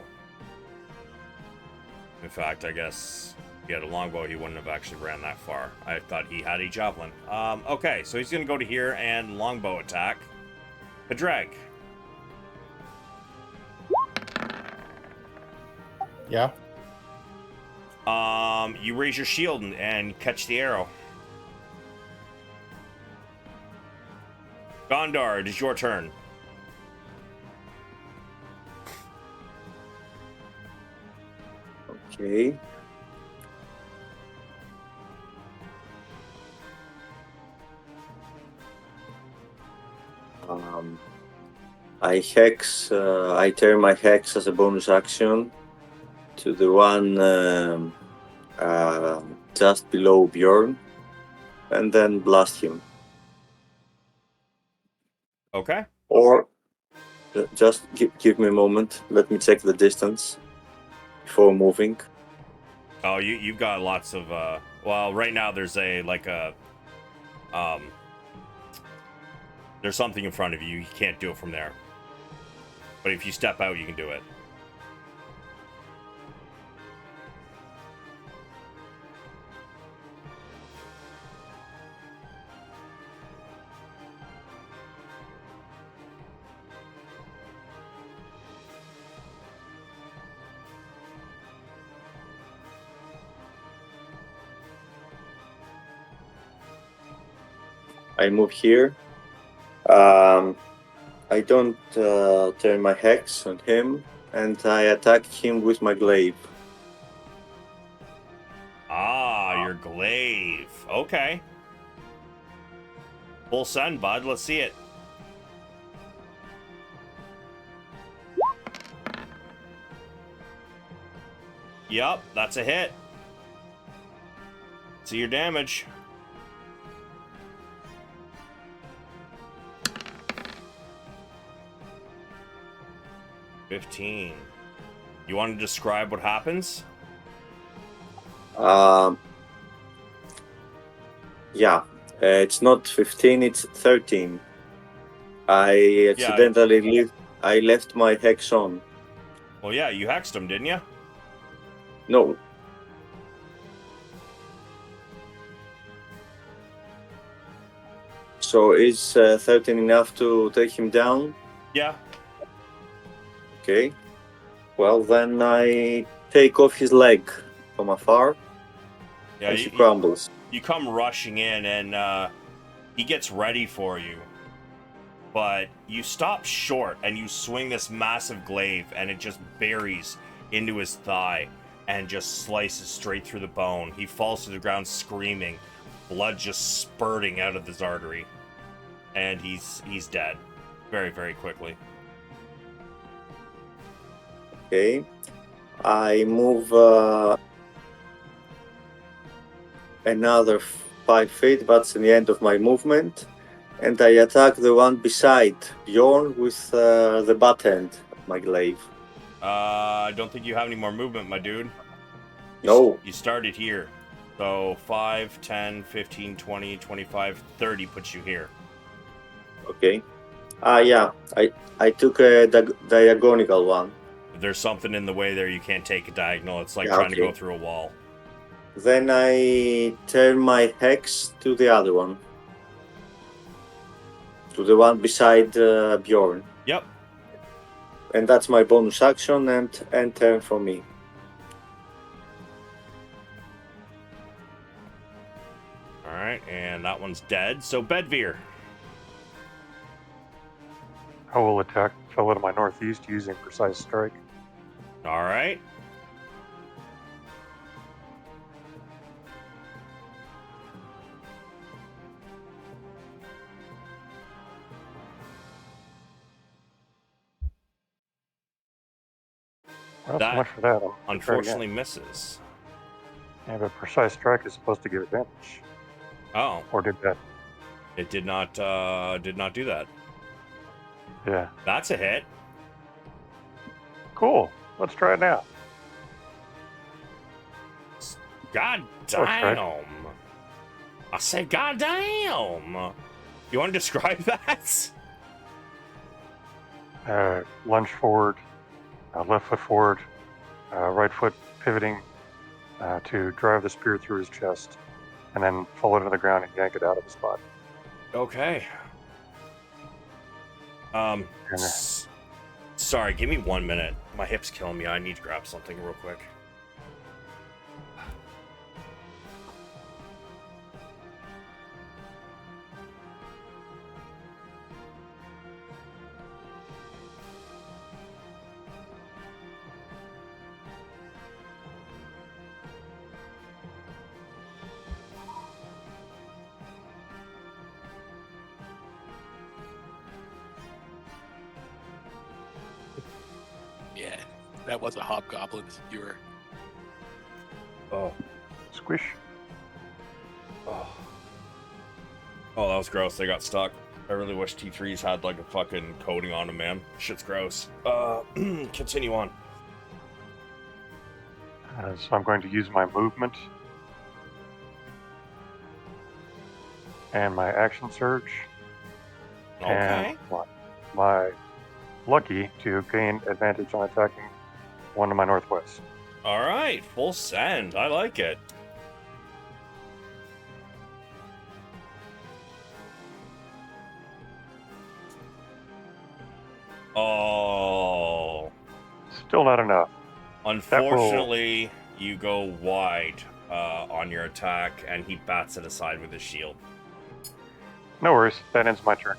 In fact, I guess if he had a longbow, he wouldn't have actually ran that far. I thought he had a javelin. Okay, so he's gonna go to here and longbow attack. Padraig. Yeah. You raise your shield and catch the arrow. Gondar, it is your turn. Okay. I turn my hex as a bonus action to the one just below Bjorn, and then blast him. Okay. Or just give me a moment. Let me check the distance before moving. Oh, you've got lots of well, right now there's there's something in front of you. You can't do it from there. But if you step out, you can do it. I move here. I don't turn my hex on him, and I attack him with my glaive. Ah, your glaive. Okay. Full send, bud. Let's see it. Yup, that's a hit. See your damage. $15. You want to describe what happens? Yeah, it's not 15, it's 13. I accidentally I left my hex on. Well, yeah, you hexed him, didn't you? No. So is 13 enough to take him down? Yeah. Okay. Well, then I take off his leg from afar. Yeah, and he crumbles. You come rushing in, and he gets ready for you. But you stop short, and you swing this massive glaive, and it just buries into his thigh and just slices straight through the bone. He falls to the ground screaming, blood just spurting out of his artery. And he's dead very, very quickly. Okay. I move another 5 feet. That's the end of my movement. And I attack the one beside Bjorn with the butt end of my glaive. I don't think you have any more movement, my dude. No. You started here. So 5, 10, 15, 20, 25, 30 puts you here. Okay. Yeah. I took a diagonal one. If there's something in the way there, you can't take a diagonal. It's like trying to go through a wall. Then I turn my hex to the other one. To the one beside Bjorn. Yep. And that's my bonus action and turn for me. All right, and that one's dead. So Bedvyr. I will attack the fellow to my northeast using precise strike. All right. Well, That so much for that. I'm gonna try it unfortunately again. misses. Yeah, but precise strike is supposed to give advantage. Oh, Or did that? it did not do that. Yeah. That's a hit. Cool. Let's try it now. God Oh, strike. damn. I said god damn. You want to describe that? Lunge forward, left foot forward, right foot pivoting to drive the spear through his chest, and then fall it to the ground and yank it out of his body. Okay. And, Sorry, give me 1 minute. My hip's killing me. I need to grab something real quick. Yeah, that was a hobgoblin. You were. Oh. squish. Oh, that was gross. They got stuck. I really wish T3s had like a fucking coating on them, man. Shit's gross. Continue on. So I'm going to use my movement and my action surge Okay. and my lucky to gain advantage on attacking one to my northwest. All right. Full send. I like it. Oh. Still not enough. Unfortunately, you go wide on your attack, and he bats it aside with his shield. No worries. That ends my turn.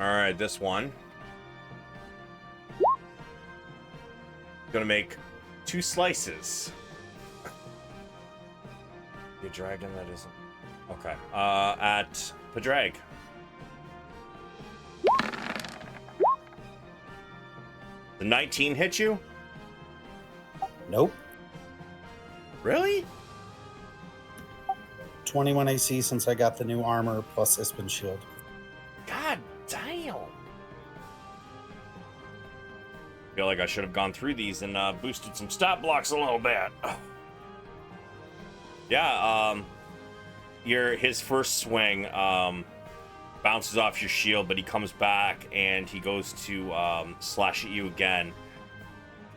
All right, this one. Gonna make 2 slices. The dragon that isn't. Okay. At Padraig. The 19 hit you? Nope. Really? 21 AC since I got the new armor plus Ispin shield. God damn. Feel like I should have gone through these and boosted some stat blocks a little bit. Yeah, his first swing bounces off your shield, but he comes back and he goes to slash at you again.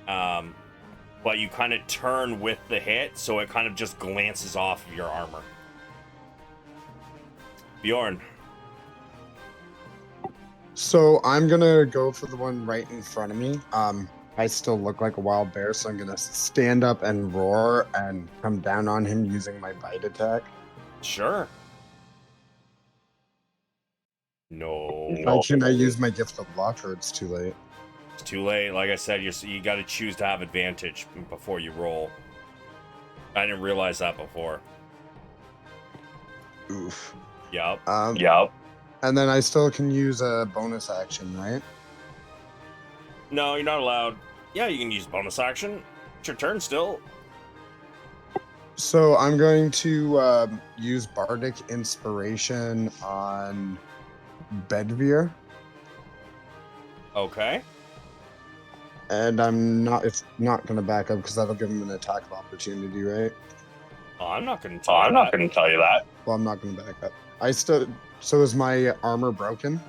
But you kind of turn with the hit, so it kind of just glances off of your armor. Bjorn. So I'm gonna go for the one right in front of me. I still look like a wild bear, so I'm gonna stand up and roar and come down on him using my bite attack. Sure. No. Can I use my gift of luck, or it's too late? It's too late. Like I said, you got to choose to have advantage before you roll. I didn't realize that before. Oof. Yep. Yep. And then I still can use a bonus action, right? No, you're not allowed. Yeah, you can use bonus action. It's your turn still. So I'm going to use Bardic Inspiration on Bedvyr. Okay. And I'm not going to back up because that'll give him an attack of opportunity, right? Oh, I'm not going to tell you that. Well, I'm not going to back up. So is my armor broken?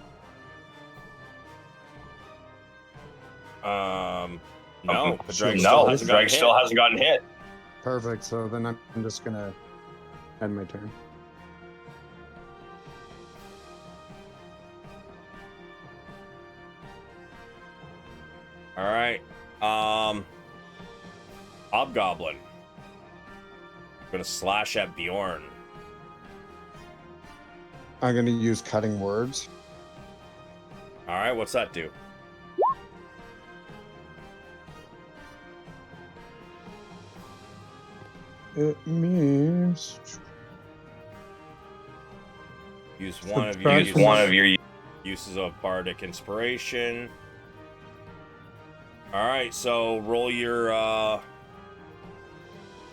No, Padraig still hasn't gotten hit. Perfect. So then I'm just gonna end my turn. All right. Hobgoblin. Gonna slash at Bjorn. I'm gonna use cutting words. All right, what's that do? It means Use one of your uses of bardic inspiration. All right, so roll your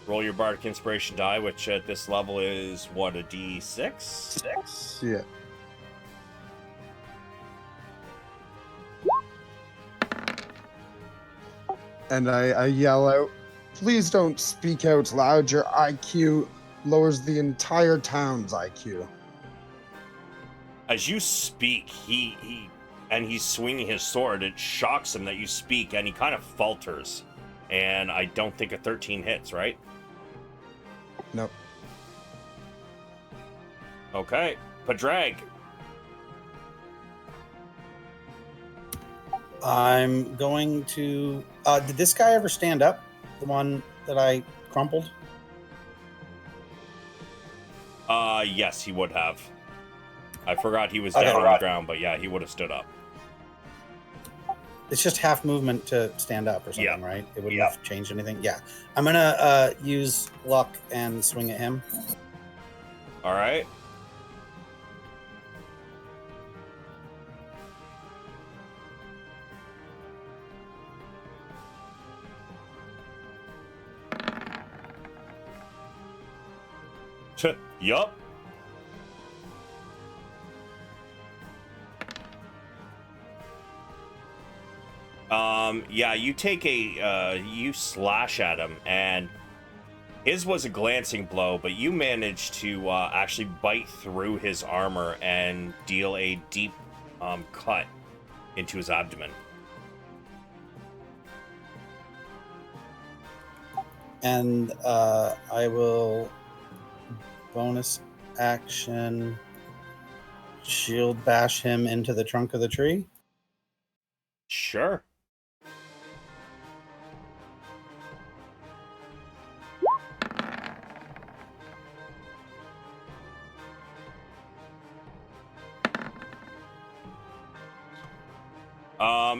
bardic inspiration die, which at this level is what, a d6? 6. Yeah. And I yell out, "Please don't speak out loud. Your IQ lowers the entire town's IQ." As you speak, he's swinging his sword. It shocks him that you speak, and he kind of falters. And I don't think a 13 hits, right? Nope. Okay, Padraig. I'm going to. Did this guy ever stand up? The one that I crumpled? Yes, he would have. I forgot he was down on the ground, but yeah, he would have stood up. It's just half movement to stand up or something, Yeah. right? It wouldn't have changed anything. Yeah. I'm going to use luck and swing at him. All right. Yup. Yeah, you take you slash at him, and his was a glancing blow, but you managed to actually bite through his armor and deal a deep cut into his abdomen. And I will bonus action shield bash him into the trunk of the tree. Sure.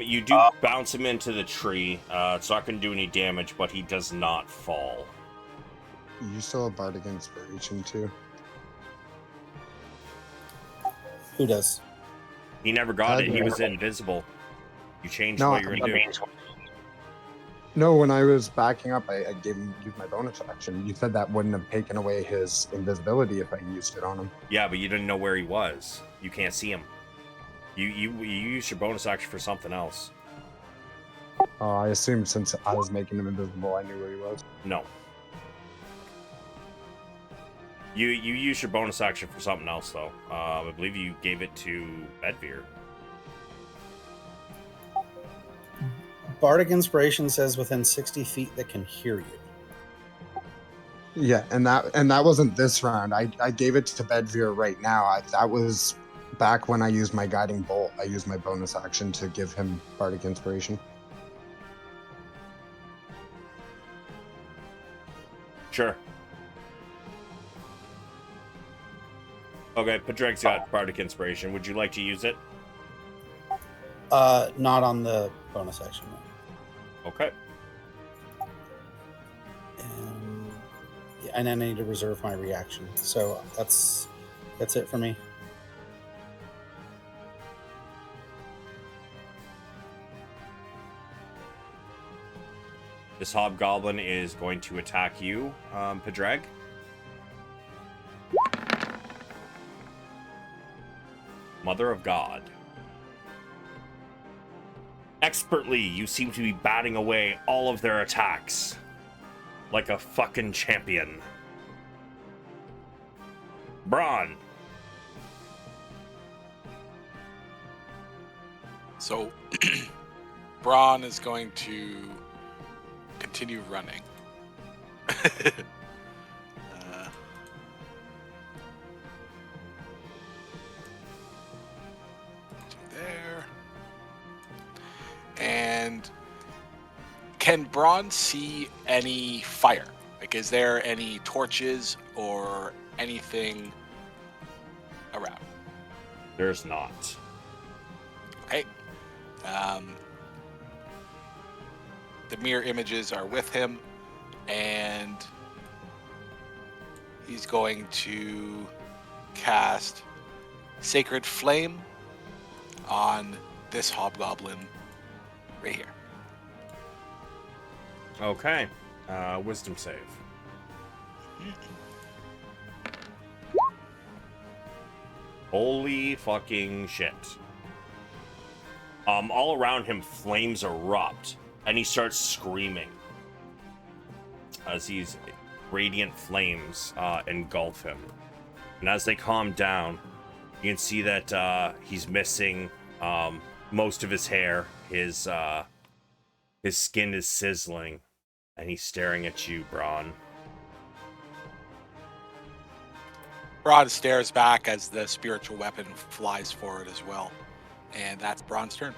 You do bounce him into the tree. It's not going to do any damage, but he does not fall. You still have bardic inspiration too. Who does? He never got it. He Padraig. was invisible. You changed No, what you were going to do. No, when I was backing up, I used my bonus action. You said that wouldn't have taken away his invisibility if I used it on him. Yeah, but you didn't know where he was. You can't see him. You used your bonus action for something else. I assumed since I was making him invisible, I knew where he was. No. You used your bonus action for something else, though. I believe you gave it to Bedvyr. Bardic Inspiration says within 60 feet that can hear you. Yeah, and that wasn't this round. I gave it to Bedvyr right now. That was back when I used my guiding bolt. I used my bonus action to give him bardic inspiration. Sure. Okay, Padraig's got bardic inspiration. Would you like to use it? Not on the bonus action. No. Okay. And then I need to reserve my reaction. So that's it for me. This hobgoblin is going to attack you, Padraig. Mother of God. Expertly, you seem to be batting away all of their attacks. Like a fucking champion. Bronn. So, Bronn is going to continue running. There. And can Bronn see any fire? Like, is there any torches or anything around? There's not. Okay. The mirror images are with him, and he's going to cast Sacred Flame on this hobgoblin right here. Okay. Wisdom save. Holy fucking shit. All around him, flames erupt, and he starts screaming as these radiant flames engulf him. And as they calm down, you can see that he's missing most of his hair. His skin is sizzling, and he's staring at you, Bronn. Bronn stares back as the spiritual weapon flies forward as well. And that's Bronn's turn.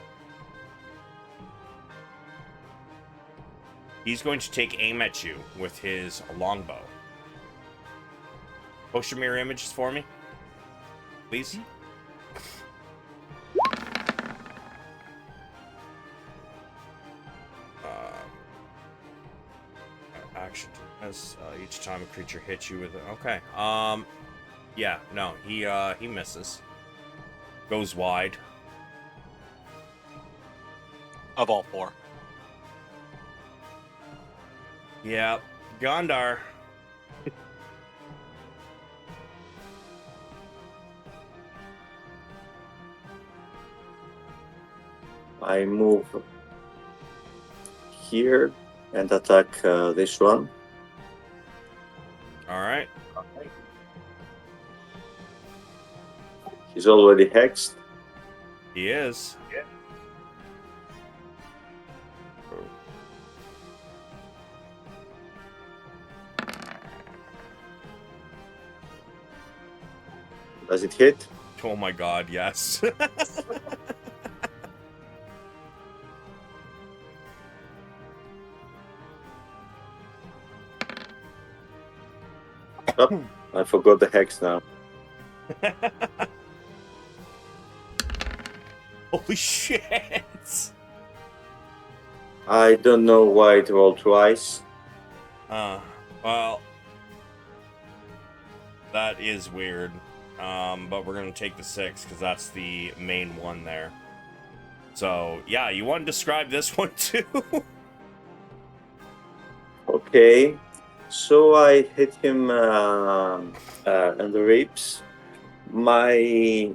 He's going to take aim at you with his longbow. Post your mirror images for me, please. Action as each time a creature hits you with it. Okay. Yeah. No. He misses. Goes wide. Of all four. Yeah. Gondar. I move here and attack this one. All right. He's already hexed. He is. Yeah. Does it hit? Oh my god, yes. Oh, I forgot the hex now. Holy shit. I don't know why it rolled twice. Well, that is weird. But we're gonna take the 6 because that's the main one there. So yeah, you want to describe this one too? Okay, so I hit him in the ribs. My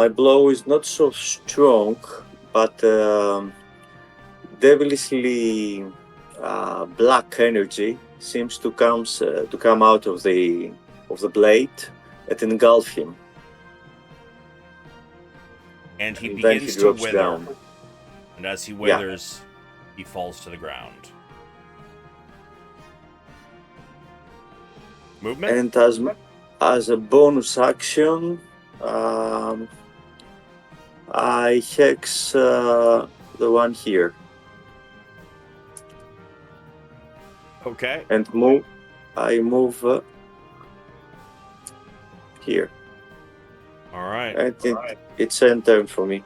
blow is not so strong, but devilishly black energy seems to come out of the blade and engulf him. And he And then begins he to drops wither. down. And as he withers, he falls to the ground. Movement? And as a bonus action, I hex the one here Okay. and move. I move here. All right. I think it's end turn for me.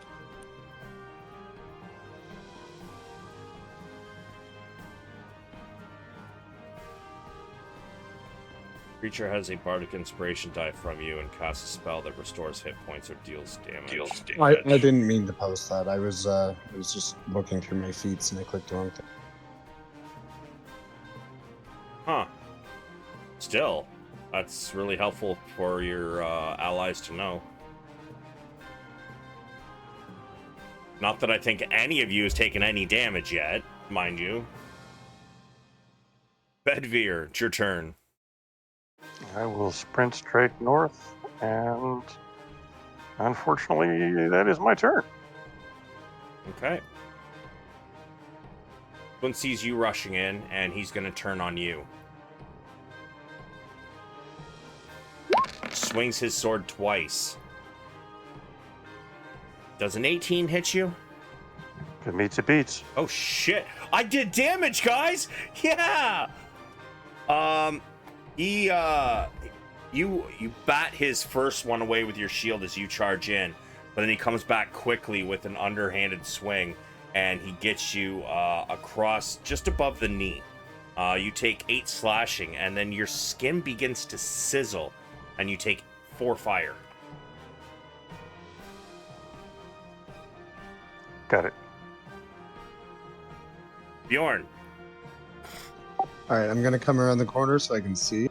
Creature has a bardic inspiration die from you and casts a spell that restores hit points or deals damage. I didn't mean to post that. I was just looking through my feats and I clicked the wrong thing. Huh. Still, that's really helpful for your allies to know. Not that I think any of you has taken any damage yet, mind you. Bedvyr, it's your turn. I will sprint straight north, and unfortunately, that is my turn. Okay. One sees you rushing in, and he's going to turn on you. swings his sword twice. Does an 18 hit you? If it meets, it beats. Oh shit! I did damage, guys. Yeah. You bat his first one away with your shield as you charge in, but then he comes back quickly with an underhanded swing, and he gets you across just above the knee. You take 8 slashing, and then your skin begins to sizzle, and you take 4 fire. Got it. Bjorn. All right, I'm gonna come around the corner so I can see.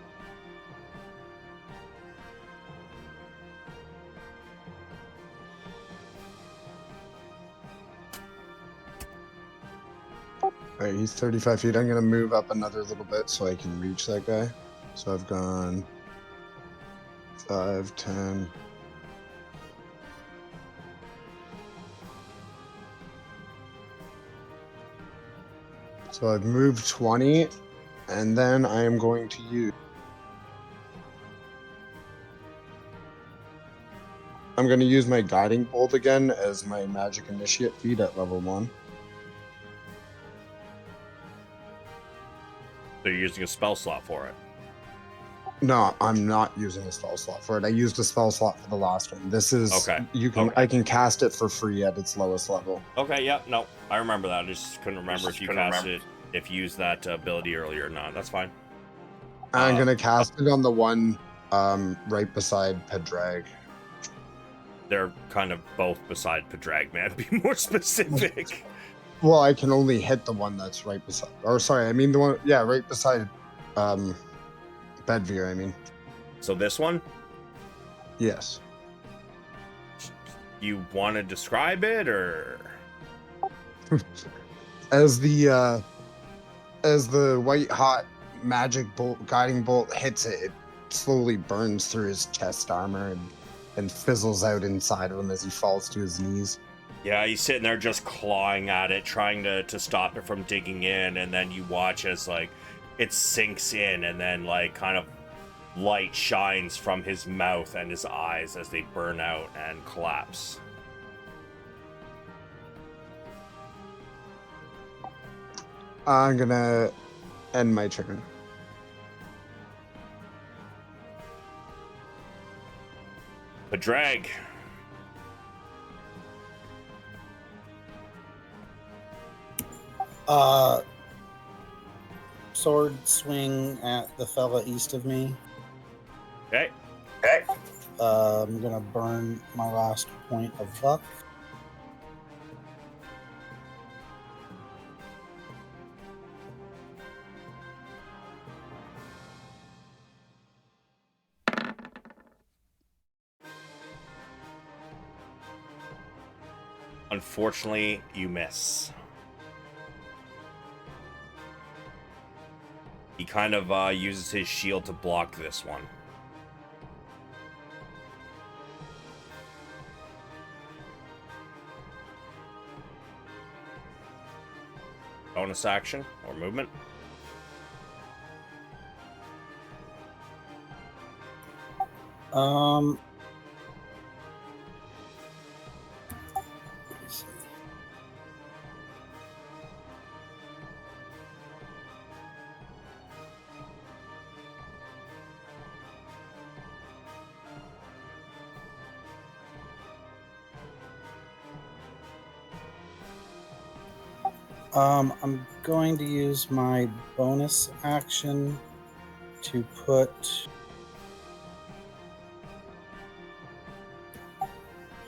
All right, he's 35 feet. I'm gonna move up another little bit so I can reach that guy. So I've gone 5, 10. So I've moved 20, and then I am going to use... I'm going to use my Guiding Bolt again as my Magic Initiate feat at level 1. So you're using a spell slot for it. No, I'm not using a spell slot for it. I used a spell slot for the last one. This is... Okay. I can cast it for free at its lowest level. Okay, yeah, no, I remember that. I just couldn't remember if you cast it, if you used that ability earlier or not. That's fine. I'm going to cast it on the one right beside Padraig. They're kind of both beside Padraig, man. Be more specific. Well, I can only hit the one that's right beside... Or, sorry, I mean the one... Yeah, right beside Bedvyr, I mean. So this one? Yes. You want to describe it, or... As the white hot magic bolt, guiding bolt hits it, it slowly burns through his chest armor and fizzles out inside of him as he falls to his knees. Yeah, he's sitting there just clawing at it, trying to stop it from digging in, and then you watch as, like, it sinks in, and then, like, kind of light shines from his mouth and his eyes as they burn out and collapse. I'm gonna end my turn. Padraig. Sword swing at the fella east of me. Okay. I'm gonna burn my last point of luck. Unfortunately, you miss. He kind of uses his shield to block this one. Bonus action or movement? Let me see. I'm going to use my bonus action to put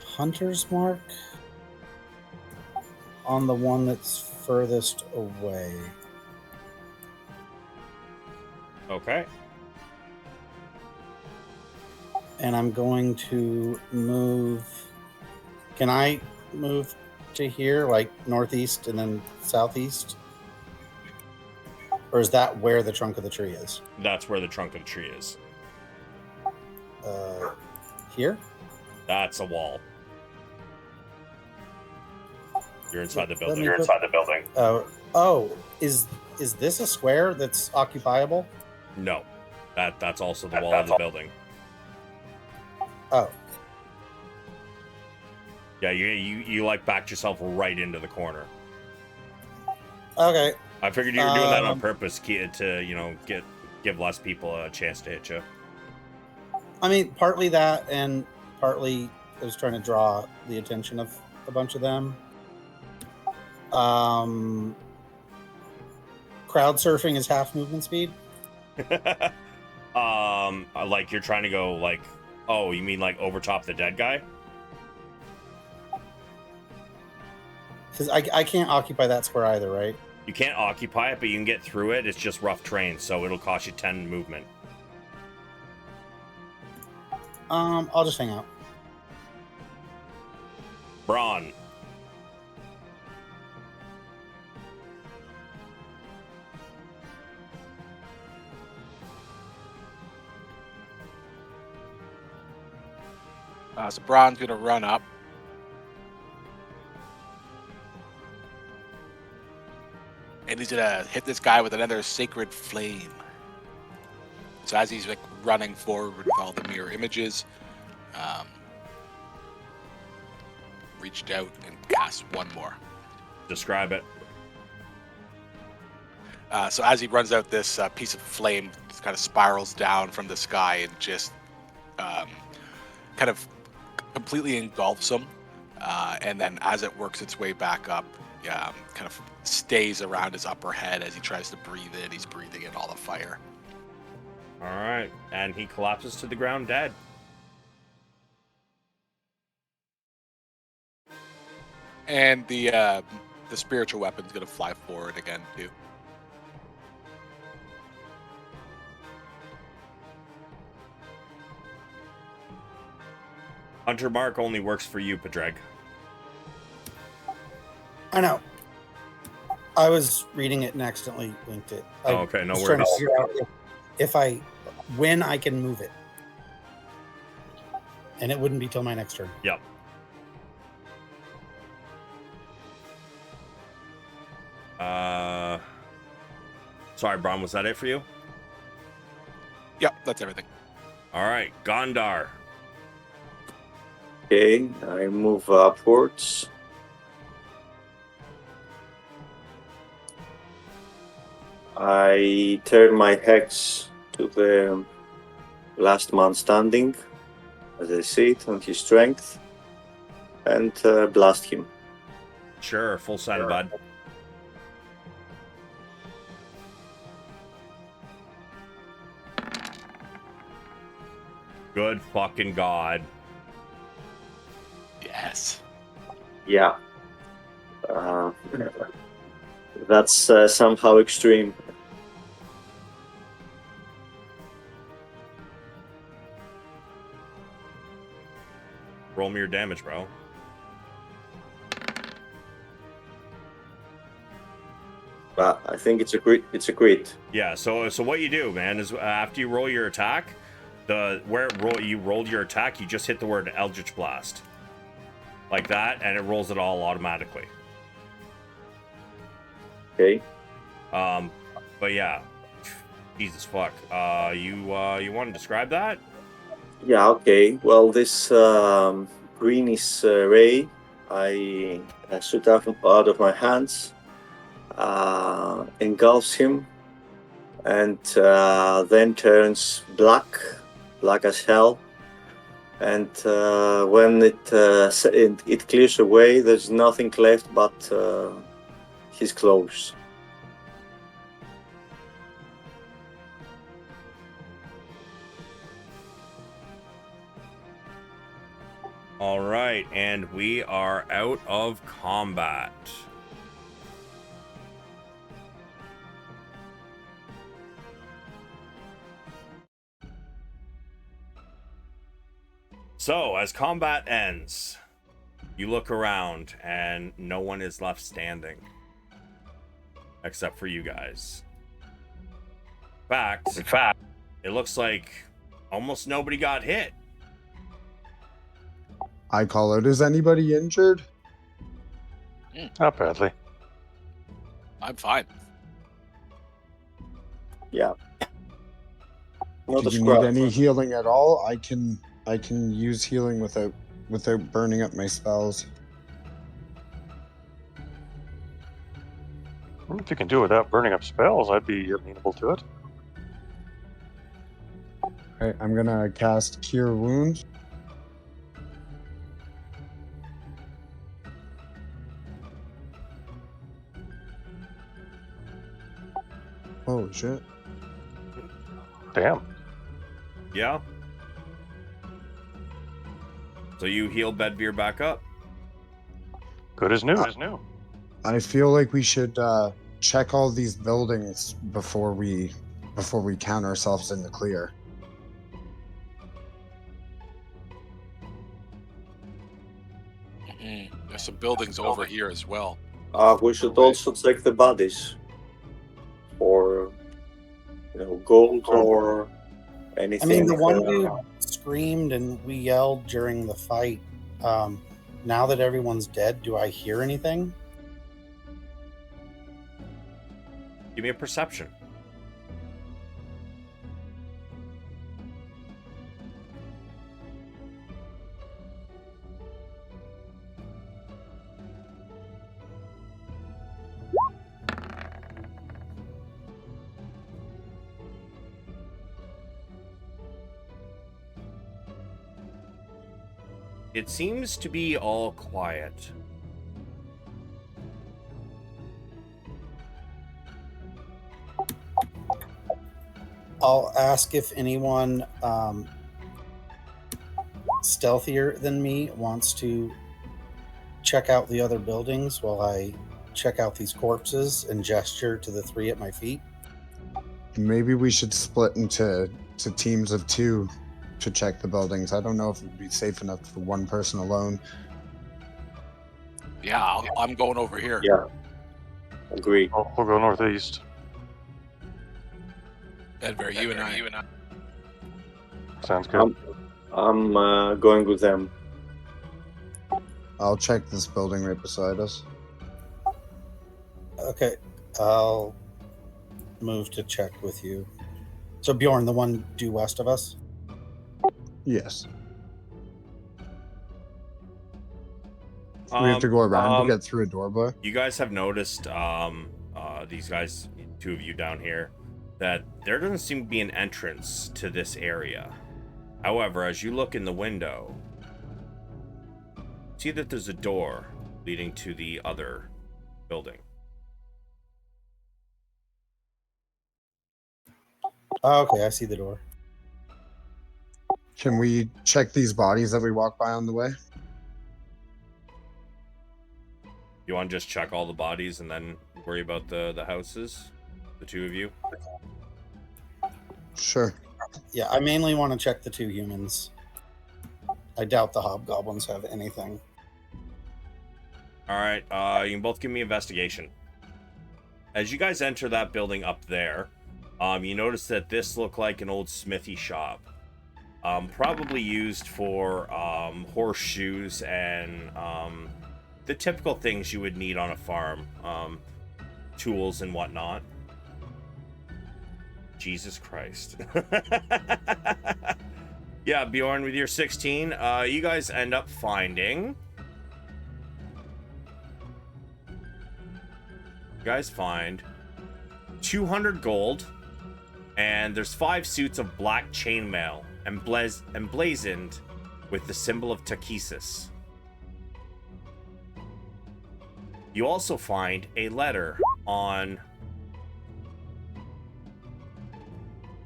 Hunter's Mark on the one that's furthest away. Okay. And I'm going to move. Can I move to here, like northeast and then southeast? Or is that where the trunk of the tree is? That's where the trunk of the tree is. Here? That's a wall. You're inside the Let building. me You're put- inside the building. Oh, is this a square that's occupiable? No. That's also the wall of the building. Oh, Yeah, you like backed yourself right into the corner. okay. I figured you were doing that on Um, purpose to give less people a chance to hit you. I mean, partly that, and partly I was trying to draw the attention of a bunch of them. Crowd surfing is half movement speed. Like you're trying to go like, oh, you mean like overtop the dead guy? Because I can't occupy that square either, right? You can't occupy it, but you can get through it. It's just rough terrain, so it'll cost you 10 movement. I'll just hang out. Bronn. So Bronn's going to run up. And he's going to hit this guy with another sacred flame. So as he's like running forward with all the mirror images, reached out and cast one more. Describe it. So as he runs out, this piece of flame kind of spirals down from the sky and just kind of completely engulfs him. And then as it works its way back up, kind of stays around his upper head as he tries to breathe in. He's breathing in all the fire. All right, and he collapses to the ground dead. And the spiritual weapon's going to fly forward again too. Hunter Mark only works for you, Padraig. I know. I was reading it and accidentally linked it. Oh, okay, no was trying to worries. figure out when I can move it, and it wouldn't be till my next turn. Yep. Sorry, Bronn, was that it for you? Yep, that's everything. All right, Gondar. Okay, I move upwards. I turn my hex to the last man standing, as I see it, on his strength, and blast him. Sure, full send, bud. Good fucking God. Yes. Yeah. That's somehow extreme. Roll me your damage, bro. But I think it's a crit. It's a crit. Yeah, so what you do, man, is after you roll your attack, you rolled your attack, you just hit the word Eldritch Blast. Like that, and it rolls it all automatically. Okay. But yeah. Jesus fuck. You want to describe that? Yeah. Okay. Well, this greenish ray, I shoot out of my hands, engulfs him, and then turns black as hell. And when it clears away, there's nothing left but his clothes. All right, and we are out of combat. So, as combat ends, you look around and no one is left standing. Except for you guys. In fact, it looks like almost nobody got hit. I call out, is anybody injured? Not badly. I'm fine. Yeah. Not a Do you scrap. need any healing at all? I can I can use healing without burning up my spells. If you can do it without burning up spells, I'd be amenable to it. Alright, I'm gonna cast Cure Wounds. Oh shit. Damn. Yeah. So you heal Bedvyr back up. Good as new. I feel like we should check all these buildings before we count ourselves in the clear. There's some buildings over here as well. We should also check the bodies for, gold or anything. I mean, the one dude screamed and we yelled during the fight. Now that everyone's dead, do I hear anything? Give me a perception. It seems to be all quiet. I'll ask if anyone stealthier than me wants to check out the other buildings while I check out these corpses and gesture to the three at my feet. Maybe we should split into teams of 2 to check the buildings. I don't know if it would be safe enough for one person alone. Yeah, I'm going over here. Yeah, agree. We'll go northeast. Bedvyr, you and I. Sounds good. I'm going with them. I'll check this building right beside us. Okay, I'll move to check with you. So Bjorn, the one due west of us? Yes. We have to go around to get through a doorway. You guys have noticed, these guys, 2 of you down here, that there doesn't seem to be an entrance to this area. However, as you look in the window, see that there's a door leading to the other building. Okay, I see the door. Can we check these bodies that we walk by on the way? You want to just check all the bodies and then worry about the houses? The 2 of you? Sure. Yeah, I mainly want to check the 2 humans. I doubt the hobgoblins have anything. All right, you can both give me investigation. As you guys enter that building up there, you notice that this looked like an old smithy shop. Probably used for horseshoes and the typical things you would need on a farm. Tools and whatnot. Jesus Christ. Yeah, Bjorn, with your 16, you guys end up finding... You guys find 200 gold, and there's 5 suits of black chainmail emblazoned with the symbol of Takesis. You also find a letter on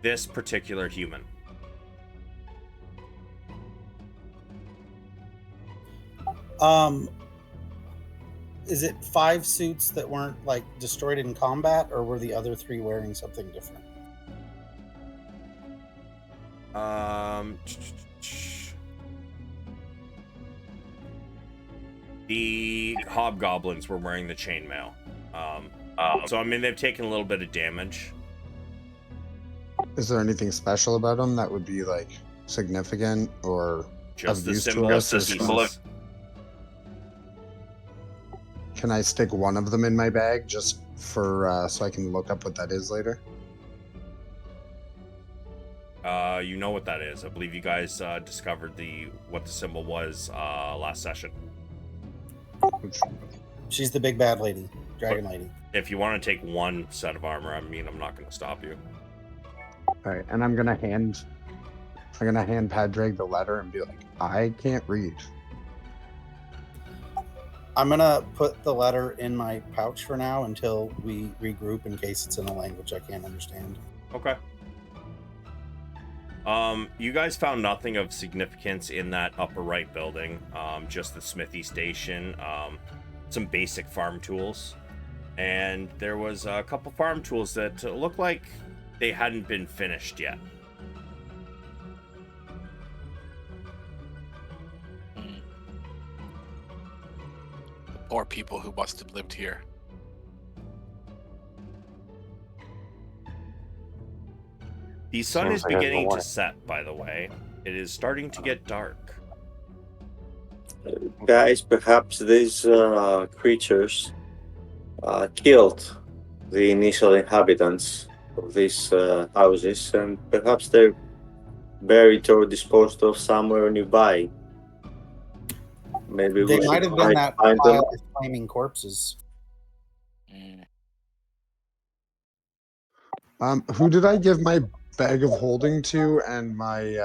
this particular human. Is it 5 suits that weren't like destroyed in combat, or were the other 3 wearing something different? The hobgoblins were wearing the chainmail. So I mean, they've taken a little bit of damage. Is there anything special about them that would be like significant or Just of the use to symbol. us? Just the symbol. Can I stick one of them in my bag just for so I can look up what that is later? You know what that is. I believe you guys discovered what the symbol was last session. She's the big bad lady, dragon lady. If you want to take one set of armor, I mean, I'm not going to stop you. All right, and I'm gonna hand Padraig the letter and be like, I can't read. I'm gonna put the letter in my pouch for now until we regroup in case it's in a language I can't understand. Okay. You guys found nothing of significance in that upper right building. Just the smithy station, some basic farm tools, and there was a couple farm tools that looked like they hadn't been finished yet. Poor people who must have lived here. The sun Seems is like I have beginning no to way. set, by the way. It is starting to get dark. Guys, perhaps these creatures killed the initial inhabitants of these houses, and perhaps they're buried or disposed of somewhere nearby. Maybe They we might should have try been to that find them. pile of flaming corpses. Who did I give my bag of holding to and my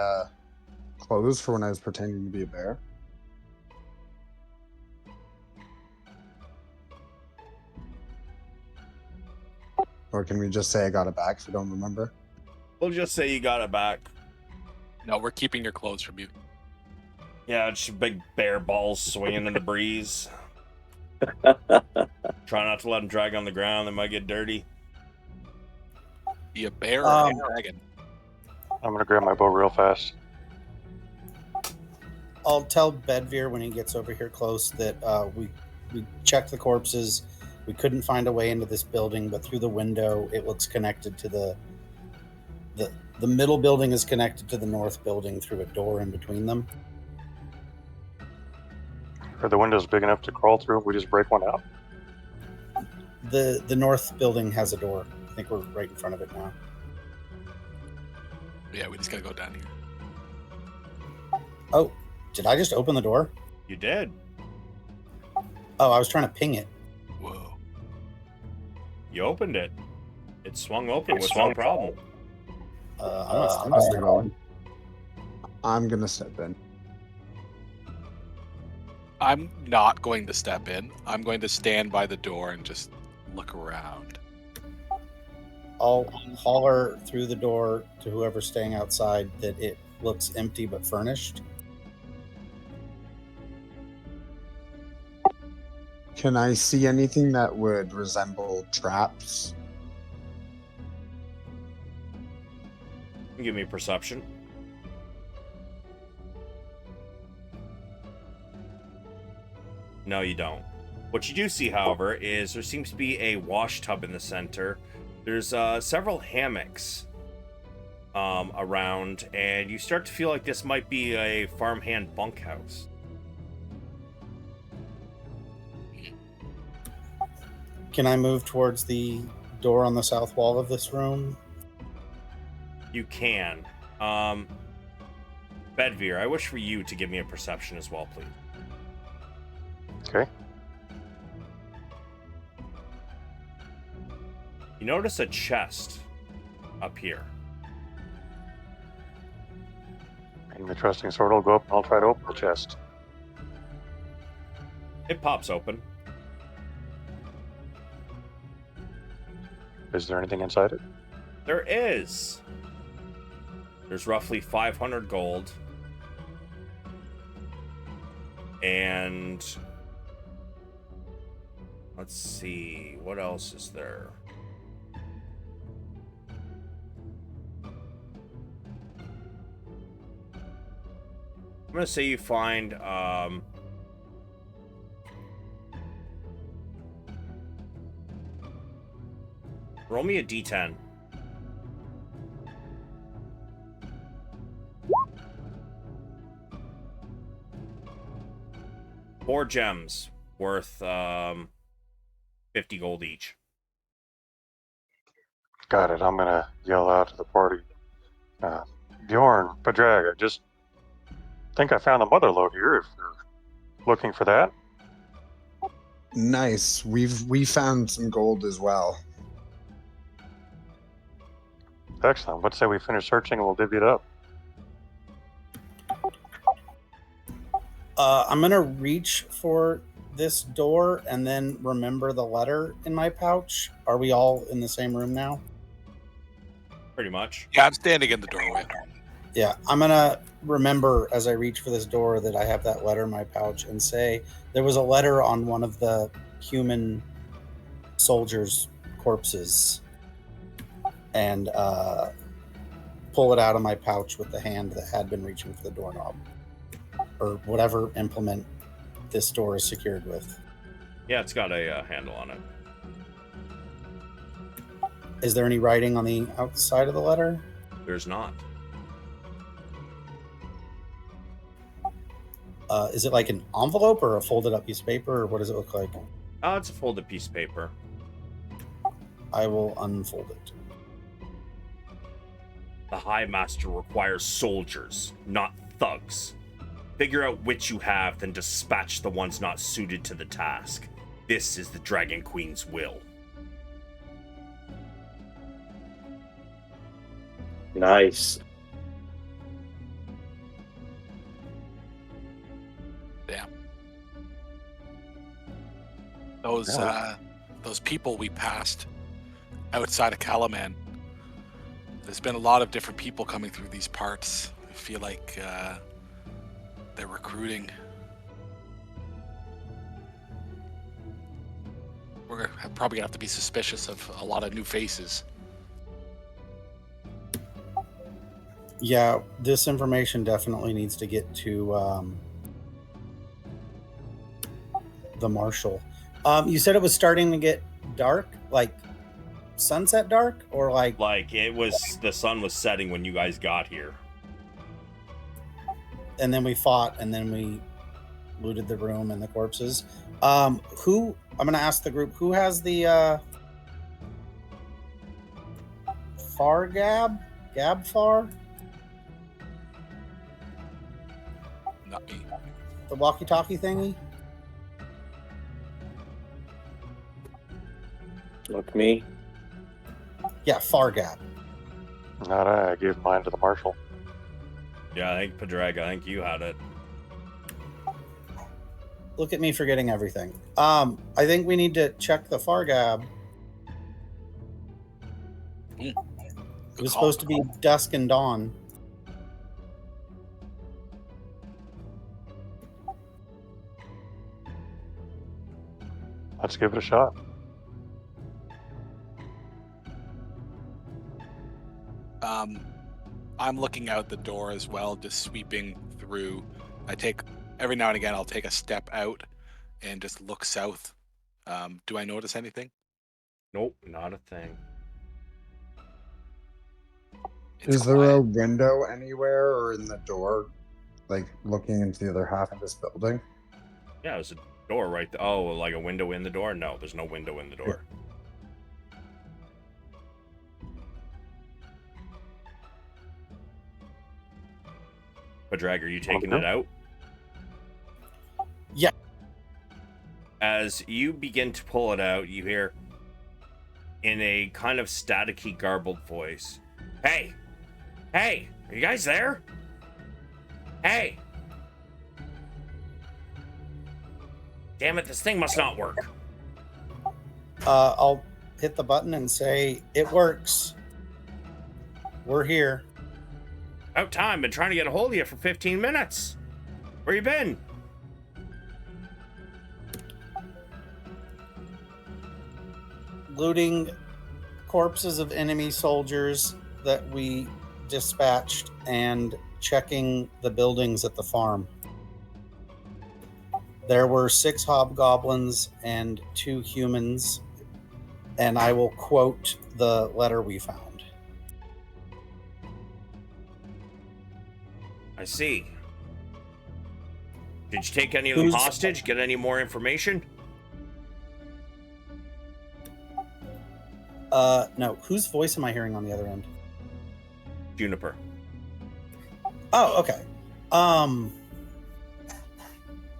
clothes for when I was pretending to be a bear? Or can we just say I got it back if you don't remember? We'll just say you got it back. No, we're keeping your clothes from you. Yeah, just big bear balls swinging in the breeze. Try not to let them drag on the ground. They might get dirty. Be a bear or a dragon. I'm gonna grab my bow real fast. I'll tell Bedvyr when he gets over here close that we checked the corpses. We couldn't find a way into this building, but through the window, it looks connected to the middle building is connected to the north building through a door in between them. Are the windows big enough to crawl through? We just break one out. The north building has a door. I think we're right in front of it now. Yeah, we just gotta go down here. Oh, did I just open the door? You did. Oh, I was trying to ping it. Whoa. You opened it. It swung open with no problem. I'm gonna step in. I'm not going to step in. I'm going to stand by the door and just look around. I'll holler through the door to whoever's staying outside that it looks empty but furnished. Can I see anything that would resemble traps? Give me perception. No, you don't. What you do see, however, is there seems to be a wash tub in the center. There's several hammocks around, and you start to feel like this might be a farmhand bunkhouse. Can I move towards the door on the south wall of this room? You can. Bedvyr, I wish for you to give me a perception as well, please. Okay. You notice a chest up here. And the trusting sword will go up and I'll try to open the chest. It pops open. Is there anything inside it? There is. There's roughly 500 gold. And let's see, what else is there? I'm gonna say you find roll me a d10. Four gems worth 50 gold each. Got it. I'm gonna yell out to the party. Bjorn, Padraig, I just think I found the mother lode here if you're looking for that. Nice. We found some gold as well. Excellent. Let's say we finish searching and we'll divvy it up. I'm gonna reach for this door and then remember the letter in my pouch. Are we all in the same room now? Pretty much. Yeah, I'm standing in the doorway. Yeah, I'm gonna remember as I reach for this door that I have that letter in my pouch and say there was a letter on one of the human soldiers' corpses, and pull it out of my pouch with the hand that had been reaching for the doorknob or whatever implement this door is secured with. Yeah, it's got a handle on it. Is there any writing on the outside of the letter? There's not. Is it like an envelope or a folded up piece of paper, or what does it look like? Oh, it's a folded piece of paper. I will unfold it. The High Master requires soldiers, not thugs. Figure out which you have, then dispatch the ones not suited to the task. This is the Dragon Queen's will. Nice. Damn. Those people we passed outside of Kalaman. There's been a lot of different people coming through these parts. I feel like they're recruiting. We're probably gonna have to be suspicious of a lot of new faces. Yeah, this information definitely needs to get to the marshal. You said it was starting to get dark, like sunset dark, or like The sun was setting when you guys got here. and then we fought, and then we looted the room and the corpses. Who? I'm gonna ask the group. Who has the Gabfar? Not me. The walkie-talkie thingy? Not me. Yeah, Fargab. Not I gave mine to the marshal. Yeah, I think Padraig, I think you had it. Look at me forgetting everything. I think we need to check the Fargab. It was supposed to be dusk and dawn. Let's give it a shot. I'm looking out the door as well, just sweeping through. Every now and again, I'll take a step out and just look south. Do I notice anything? Nope, not a thing. Is there a window anywhere or in the door, like looking into the other half of this building? Yeah, there's a door right there. Oh, like a window in the door? No, there's no window in the door. Padraig, are you taking it out? Yeah. As you begin to pull it out, you hear in a kind of staticky, garbled voice, Hey! Hey! Are you guys there? Hey! Damn it, this thing must not work. I'll hit the button and say, it works. We're here. About time. Been trying to get a hold of you for 15 minutes. Where you been? Looting corpses of enemy soldiers that we dispatched and checking the buildings at the farm. There were 6 hobgoblins and 2 humans, and I will quote the letter we found. I see. Did you take any of them hostage? Get any more information? No. Whose voice am I hearing on the other end? Juniper. Oh, okay.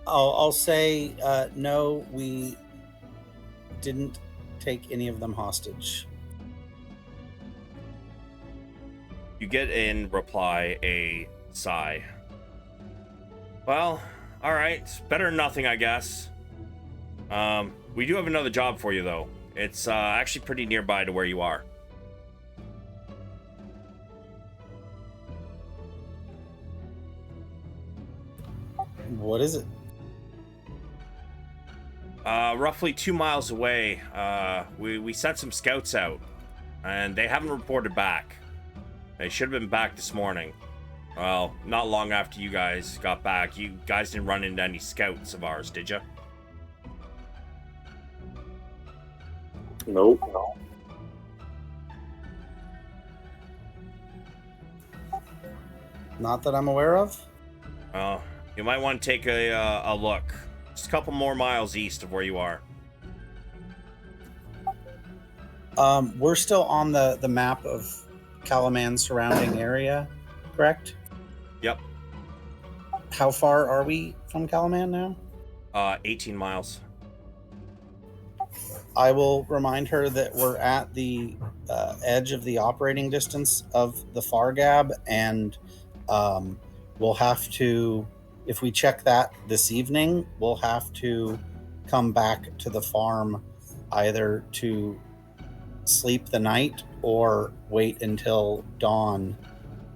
I'll say no. We didn't take any of them hostage. You get in reply a sigh. Well, all right. Better than nothing, I guess. We do have another job for you, though. It's actually pretty nearby to where you are. What is it? Roughly 2 miles away. We sent some scouts out, and they haven't reported back. They should have been back this morning. Well, not long after you guys got back. You guys didn't run into any scouts of ours, did you? Nope. Not that I'm aware of. Well, you might want to take a look. Just a couple more miles east of where you are. We're still on the map of Kalaman surrounding area, correct? Yep. How far are we from Kalaman now? 18 miles. I will remind her that we're at the edge of the operating distance of the Fargab, and we'll have to, if we check that this evening, we'll have to come back to the farm either to sleep the night or wait until dawn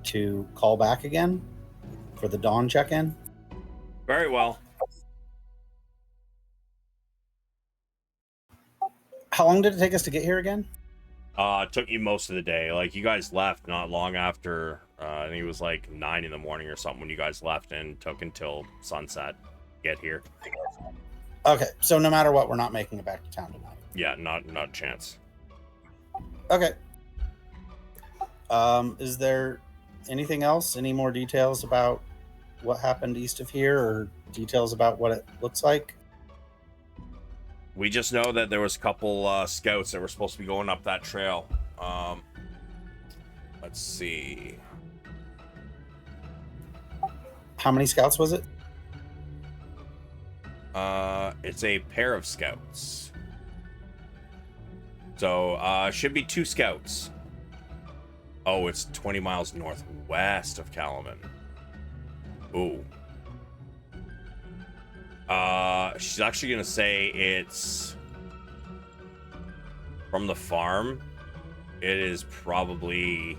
to call back again for the dawn check-in. Very well. How long did it take us to get here again? It took you most of the day. Like, you guys left not long after, I think it was like 9 in the morning or something when you guys left, and took until sunset to get here. Okay, so no matter what, we're not making it back to town tonight. Yeah, not a chance. Okay. Is there anything else? Any more details about what happened east of here, or details about what it looks like? We just know that there was a couple scouts that were supposed to be going up that trail. Let's see. How many scouts was it? It's a pair of scouts. So, should be 2 scouts. Oh, it's 20 miles northwest of Kalaman. Ooh. She's actually gonna say it's from the farm. It is probably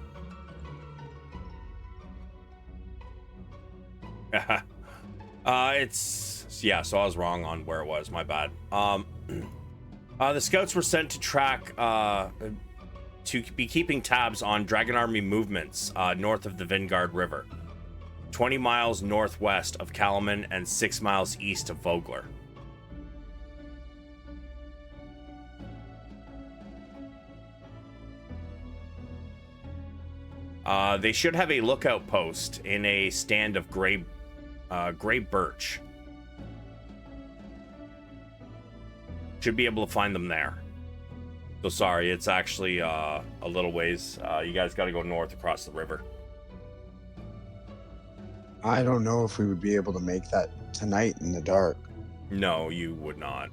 it's yeah, so I was wrong on where it was, my bad. The scouts were sent to track to be keeping tabs on Dragon Army movements north of the Vingard River, 20 miles northwest of Kalaman and 6 miles east of Vogler. They should have a lookout post in a stand of gray birch. Should be able to find them there. So sorry, it's actually a little ways. You guys got to go north across the river. I don't know if we would be able to make that tonight in the dark. No, you would not.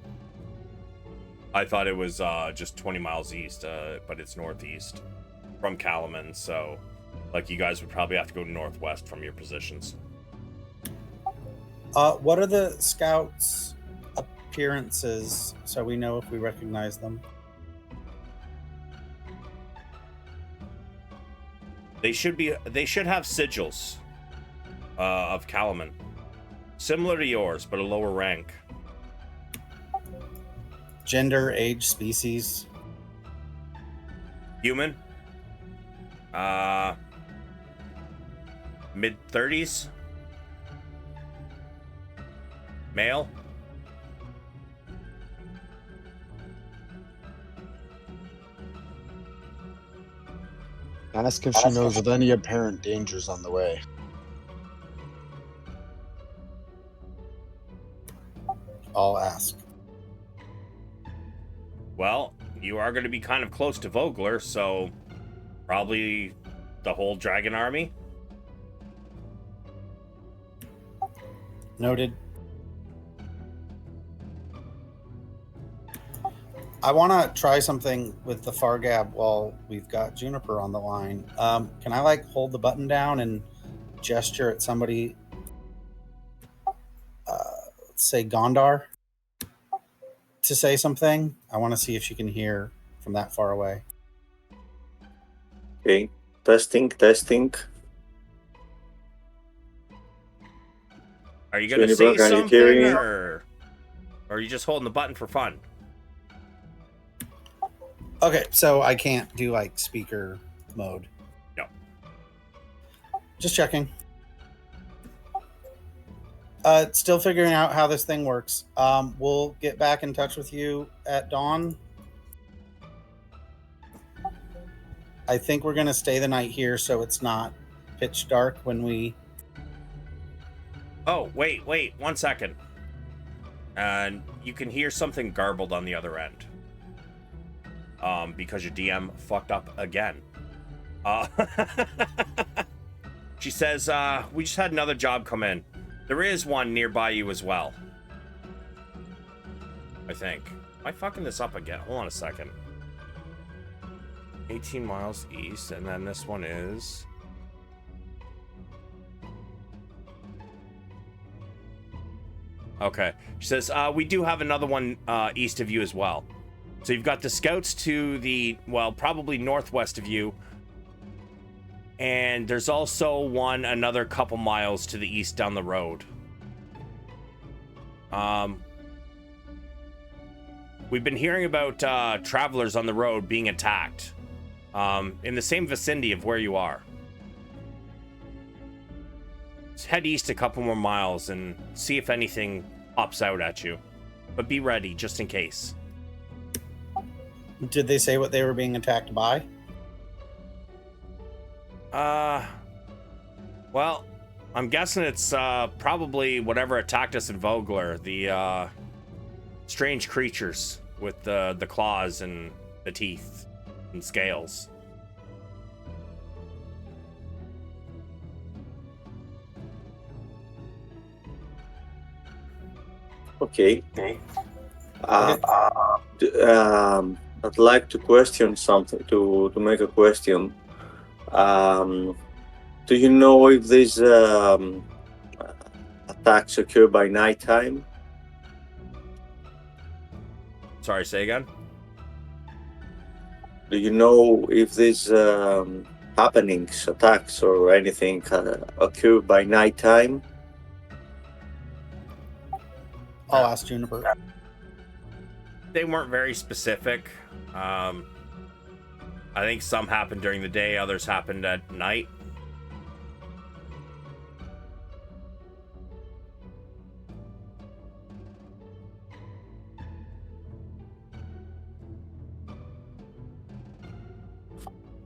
I thought it was just 20 miles east, but it's northeast from Kalaman, so like you guys would probably have to go northwest from your positions. What are the scouts' appearances, so we know if we recognize them? They should have sigils of Kalaman, similar to yours, but a lower rank. Gender, age, species? Human. Mid-30s. Male. Ask if she knows of any apparent dangers on the way. I'll ask. Well, you are going to be kind of close to Vogler, so probably the whole dragon army. Noted. I want to try something with the Fargab while we've got Juniper on the line. Can I like hold the button down and gesture at somebody? Let's say Gondar to say something. I want to see if she can hear from that far away. Okay, testing. Are you gonna Juniper, say can you something, hear me? or are you just holding the button for fun? Okay, so I can't do like speaker mode. No. Just checking. Still figuring out how this thing works. We'll get back in touch with you at dawn. I think we're going to stay the night here so it's not pitch dark when we... Oh, wait, 1 second. And you can hear something garbled on the other end. Because your DM fucked up again. She says, we just had another job come in. There is one nearby you as well. I think. Am I fucking this up again? Hold on a second. 18 miles east, and then this one is... Okay. She says, we do have another one east of you as well. So you've got the scouts to the, well, probably northwest of you. And there's also one another couple miles to the east down the road. We've been hearing about travelers on the road being attacked. In the same vicinity of where you are. Let's head east a couple more miles and see if anything pops out at you. But be ready, just in case. Did they say what they were being attacked by? Well, I'm guessing it's probably whatever attacked us in Vogler. The strange creatures with the claws and the teeth and scales. Okay. I'd like to question something, to make a question. Do you know if these attacks occur by nighttime? Sorry, say again? Do you know if these happenings, attacks, or anything occur by nighttime? I'll ask Juniper. They weren't very specific. I think some happened during the day, others happened at night.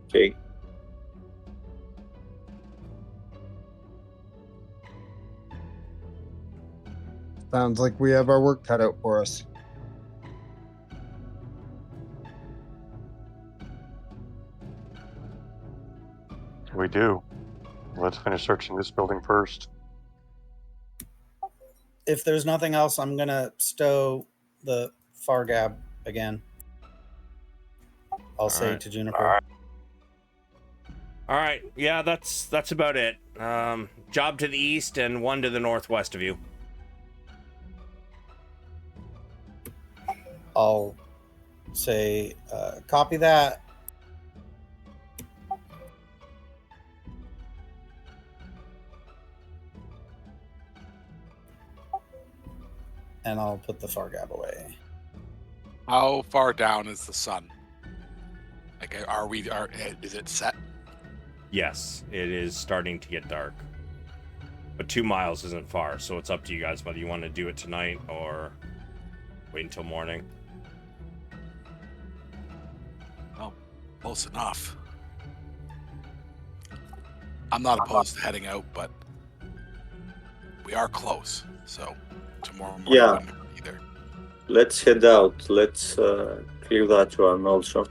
Okay. Sounds like we have our work cut out for us. We do. Let's finish searching this building first. If there's nothing else, I'm going to stow the Fargab again. I'll say right. to Juniper. All right, yeah, that's about it. Job to the east and one to the northwest of you. I'll say, copy that. And I'll put the Fargab away. How far down is the sun? Like, is it set? Yes, it is starting to get dark. But 2 miles isn't far, so it's up to you guys whether you want to do it tonight or wait until morning. Oh, close enough. I'm not opposed to heading out, but we are close, so tomorrow morning Yeah. wouldn't hurt either. Let's head out. Let's clear that one also.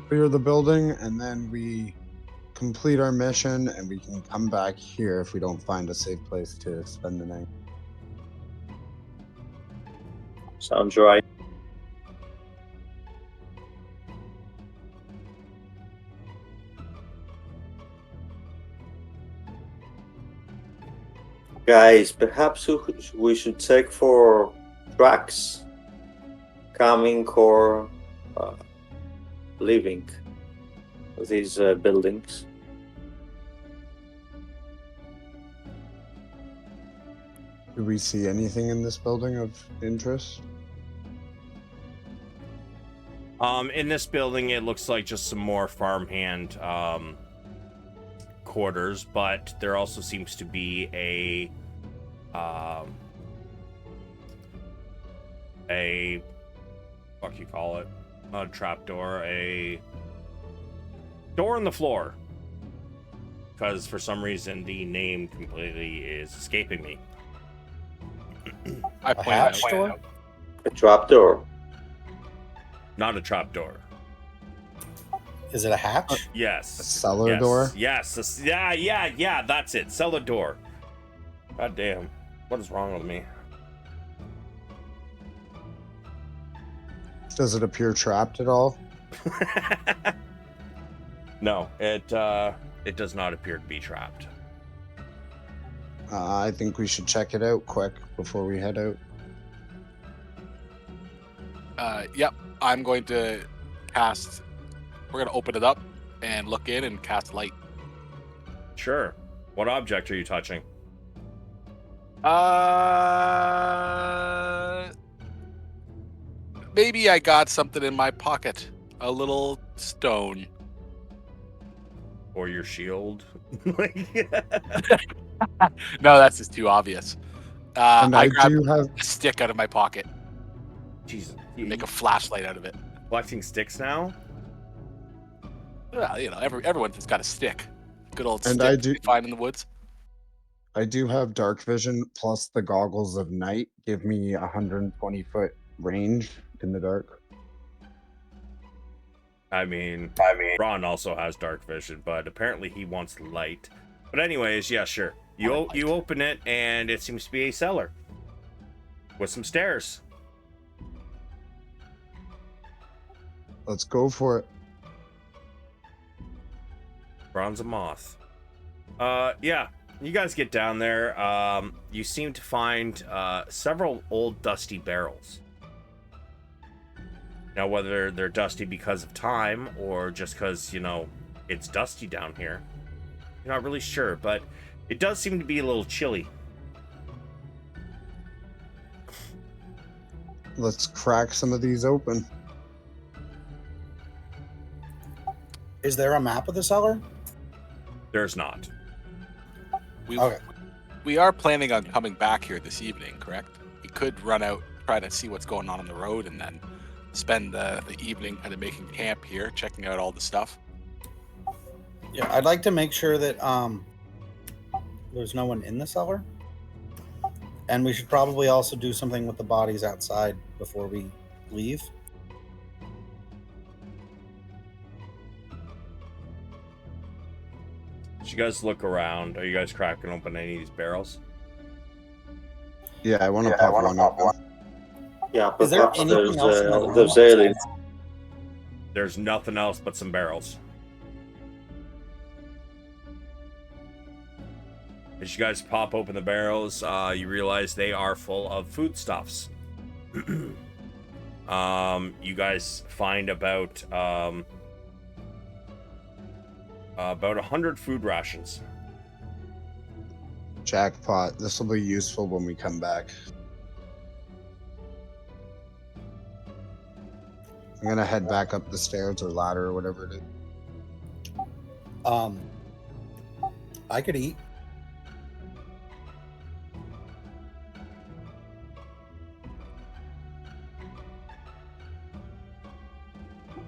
Clear the building, and then we complete our mission, and we can come back here if we don't find a safe place to spend the night. Sounds right. Guys, perhaps we should check for tracks coming or leaving these buildings. Do we see anything in this building of interest? In this building, it looks like just some more farmhand quarters, but there also seems to be a what you call it? Not a trapdoor, a door in the floor. Because for some reason the name completely is escaping me. I A point hatch out. door? A trapdoor. Not a trapdoor. Is it a hatch? Yes. A cellar yes. door? Yes. Yeah. That's it. Cellar door. God damn. What is wrong with me? Does it appear trapped at all? No, it does not appear to be trapped. I think we should check it out quick before we head out. Yep, I'm going to cast. We're going to open it up and look in and cast light. Sure. What object are you touching? Maybe I got something in my pocket. A little stone. Or your shield? No, that's just too obvious. And I grabbed do have. a stick out of my pocket. Jesus. Make a flashlight out of it. Collecting sticks now? Well, you know, everyone's got a stick. Good old And stick I that do- they find in the woods. I do have dark vision plus the goggles of night give me 120-foot range in the dark. I mean, Bronn also has dark vision, but apparently he wants light. But anyways, yeah, sure. You open it, and it seems to be a cellar with some stairs. Let's go for it. Bronn's a moth. Yeah. You guys get down there. You seem to find several old dusty barrels. Now, whether they're dusty because of time or just because, you know, it's dusty down here, you're not really sure, but it does seem to be a little chilly. Let's crack some of these open. Is there a map of the cellar? There's not. Okay. We are planning on coming back here this evening, correct? We could run out, try to see what's going on the road, and then spend the evening kind of making camp here, checking out all the stuff. Yeah, I'd like to make sure that there's no one in the cellar. And we should probably also do something with the bodies outside before we leave. As you guys look around, are you guys cracking open any of these barrels? Yeah, I want to pop one open. Yeah, Is there perhaps anything else in the room there's outside? aliens. There's nothing else but some barrels. As you guys pop open the barrels, you realize they are full of foodstuffs. You guys find about 100 food rations. Jackpot. This will be useful when we come back. I'm gonna head back up the stairs or ladder or whatever it is. I could eat.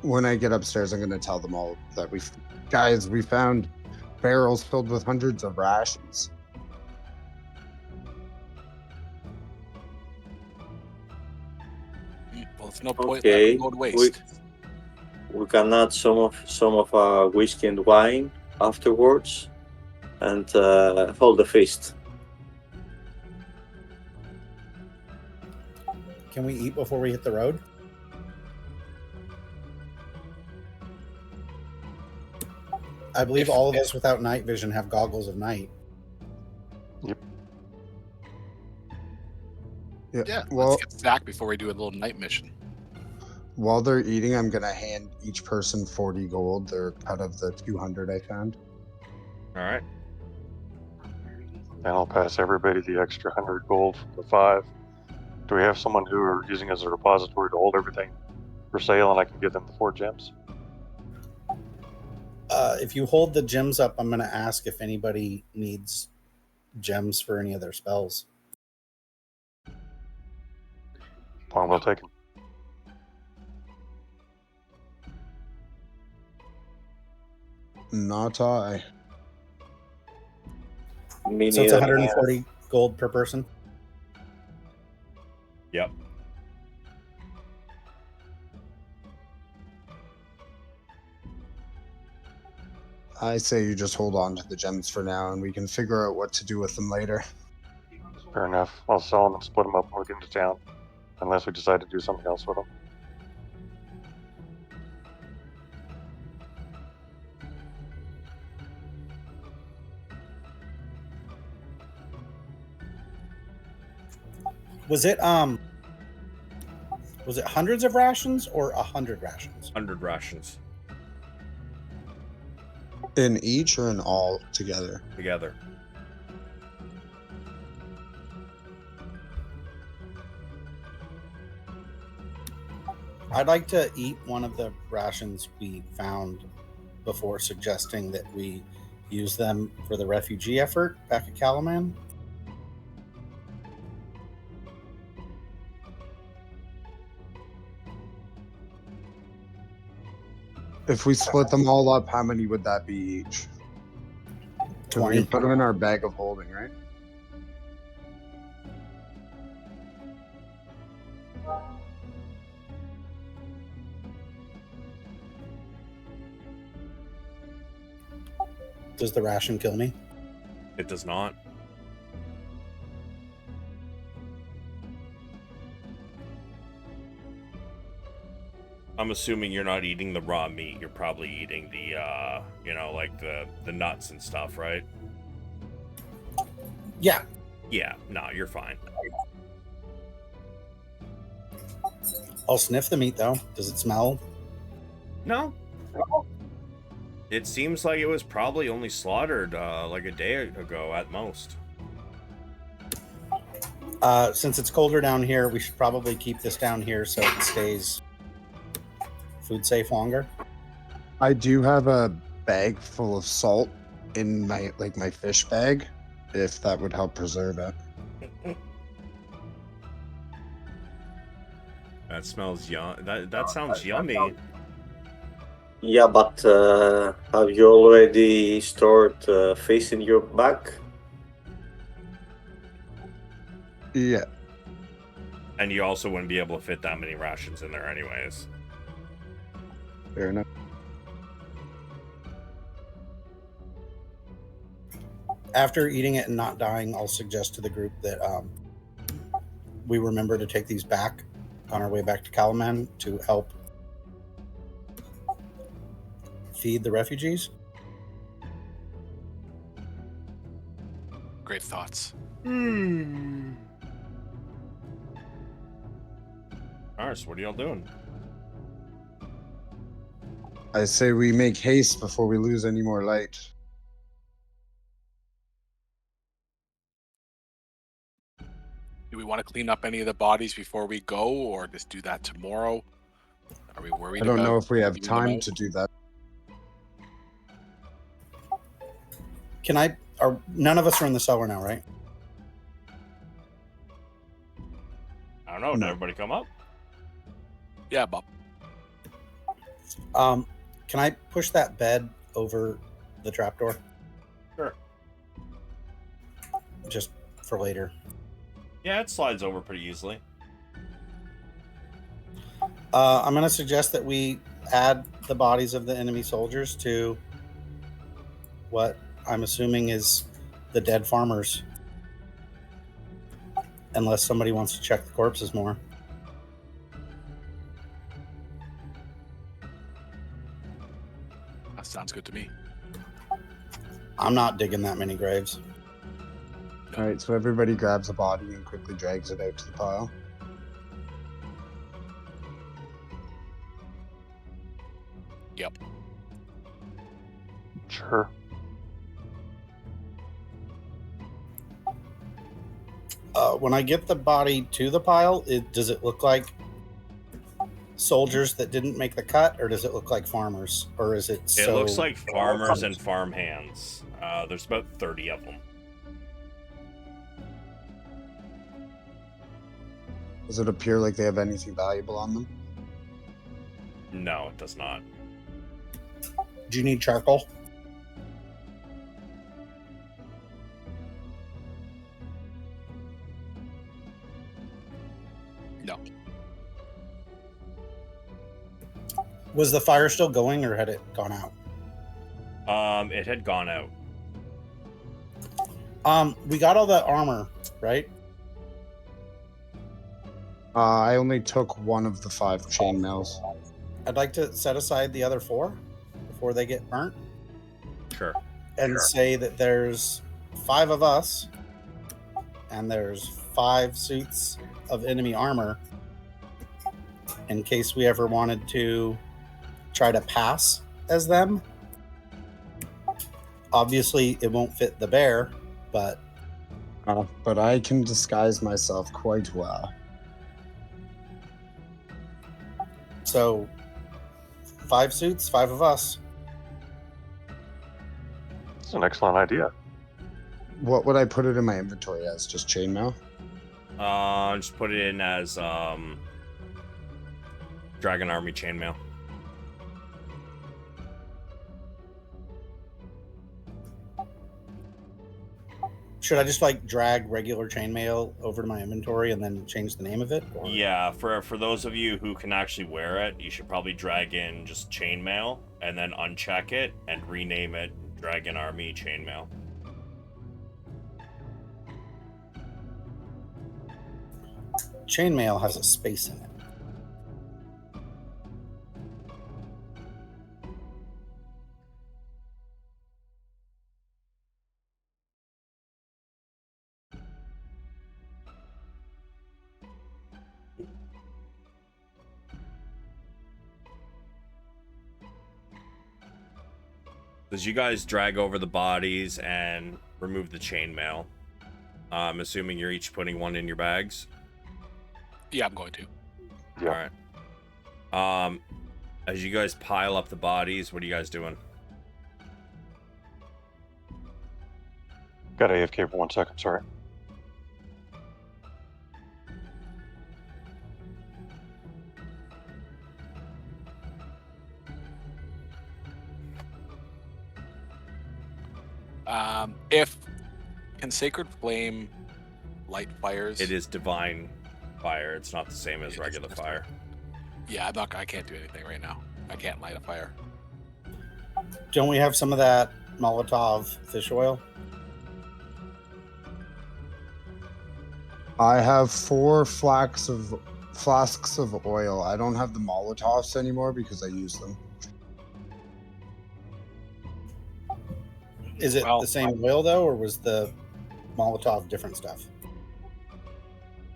When I get upstairs, I'm gonna tell them all that we found barrels filled with hundreds of rations. Well, it's no point Okay, letting it go to waste. we can add some of whiskey and wine afterwards and hold a feast. Can we eat before we hit the road? I believe all of us without night vision have goggles of night. Yeah, Well, let's get snack before we do a little night mission. while they're eating, I'm gonna hand each person 40 gold. They're cut of the 200 I found. All right. And I'll pass everybody the extra 100 gold from the 5. Do we have someone who are using as a repository to hold everything for sale, and I can give them the 4 gems? If you hold the gems up, I'm going to ask if anybody needs gems for any of their spells. Point well taken. Not I. Me So it's neither. 140 gold per person. Yep. I say you just hold on to the gems for now, and we can figure out what to do with them later. Fair enough. I'll sell them and split them up when we get into town, unless we decide to do something else with them. Was it hundreds of rations or 100 rations? 100 rations In each or in all together? together. I'd like to eat one of the rations we found before suggesting that we use them for the refugee effort back at Kalaman. If we split them all up, how many would that be each? 'Cause we 20. can put them in our bag of holding, right? Does the ration kill me? It does not. I'm assuming you're not eating the raw meat. You're probably eating the, like the nuts and stuff, right? Yeah. Yeah. No, you're fine. I'll sniff the meat though. Does it smell? No. It seems like it was probably only slaughtered like a day ago at most. Since it's colder down here, we should probably keep this down here so it stays food safe longer. I do have a bag full of salt in my fish bag, if that would help preserve it. That smells yum. That sounds yummy. Yeah, but have you already stored fish in your bag? Yeah. And you also wouldn't be able to fit that many rations in there anyways. Fair enough. After eating it and not dying, I'll suggest to the group that we remember to take these back on our way back to Kalaman to help feed the refugees. Great thoughts. Alright, so what are y'all doing? I say we make haste before we lose any more light. Do we want to clean up any of the bodies before we go, or just do that tomorrow? Are we worried I don't about know if we have leaving them time out? to do that. None of us are in the cellar now, right? I don't know. Did No. everybody come up? Yeah, Bob. Can I push that bed over the trapdoor? Sure. Just for later. Yeah, it slides over pretty easily. I'm going to suggest that we add the bodies of the enemy soldiers to what I'm assuming is the dead farmers. Unless somebody wants to check the corpses more. That sounds good to me. I'm not digging that many graves. All right, so everybody grabs a body and quickly drags it out to the pile. Yep. Sure. When I get the body to the pile, does it look like soldiers that didn't make the cut, or does it look like farmers, or is it? It looks like farmers and farm hands. There's about 30 of them. Does it appear like they have anything valuable on them? No, it does not. Do you need charcoal? No. Was the fire still going, or had it gone out? It had gone out. We got all that armor, right? I only took one of the 5 chainmails. I'd like to set aside the other 4 before they get burnt, Sure. and say that there's 5 of us, and there's 5 suits of enemy armor, in case we ever wanted to try to pass as them. Obviously, it won't fit the bear, but But I can disguise myself quite well. so 5 suits, 5 of us. It's an excellent idea. What would I put it in my inventory as? Just chainmail? Just put it in as Dragon Army chainmail. Should I just like drag regular chainmail over to my inventory and then change the name of it? Or? Yeah, for those of you who can actually wear it, you should probably drag in just chainmail and then uncheck it and rename it Dragon Army chainmail. Chainmail has a space in it. As you guys drag over the bodies and remove the chainmail, I'm assuming you're each putting one in your bags. Yeah, I'm going to. Yeah. All right. As you guys pile up the bodies, what are you guys doing? Got AFK for 1 second, sorry. If can Sacred Flame light fires? It is divine fire. It's not the same as regular fire. Yeah, I can't do anything right now. I can't light a fire. Don't we have some of that Molotov fish oil? I have 4 flasks of oil. I don't have the Molotovs anymore because I use them. Is it the same oil though, or was the Molotov different stuff?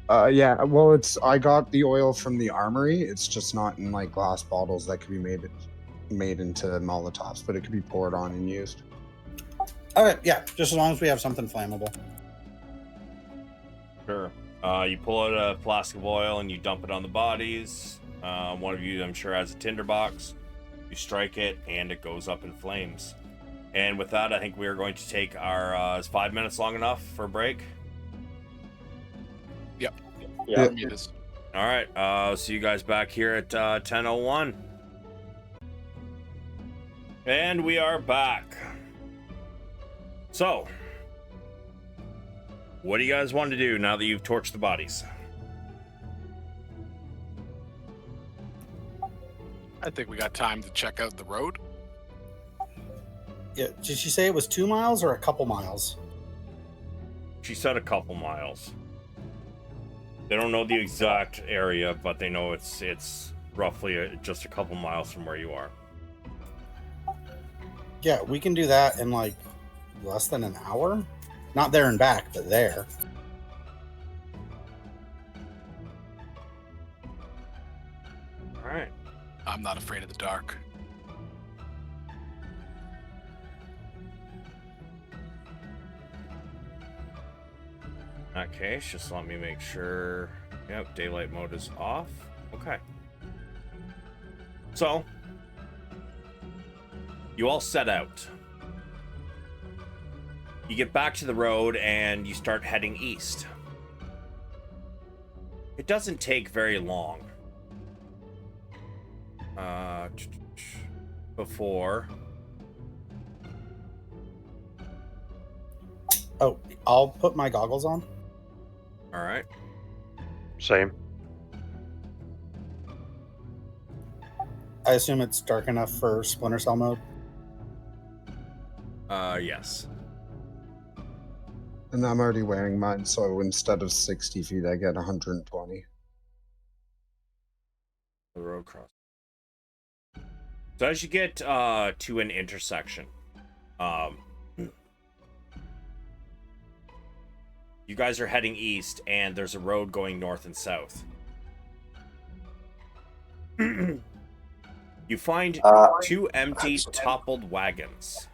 Yeah, well, I got the oil from the armory. It's just not in like glass bottles that could be made into Molotovs, but it could be poured on and used. Okay, yeah, just as long as we have something flammable. Sure. You pull out a flask of oil and you dump it on the bodies. One of you, I'm sure, has a tinderbox. You strike it and it goes up in flames. And with that, I think we are going to take our... is 5 minutes long enough for a break? Yep. Yeah. It is. All right. I'll see you guys back here at 10:01. And we are back. So, what do you guys want to do now that you've torched the bodies? I think we got time to check out the road. Yeah, did she say it was 2 miles or a couple miles? She said a couple miles. They don't know the exact area, but they know it's roughly just a couple miles from where you are. Yeah, we can do that in like less than an hour. Not there and back, but there. All right. I'm not afraid of the dark. In that case, just let me make sure. Yep, daylight mode is off. Okay. So, you all set out. You get back to the road and you start heading east. It doesn't take very long before. Oh, I'll put my goggles on. All right. Same. I assume it's dark enough for Splinter Cell mode. Yes. And I'm already wearing mine, so instead of 60 feet, I get 120. The road cross. So as you get to an intersection, you guys are heading east, and there's a road going north and south. You find two empty, toppled wagons.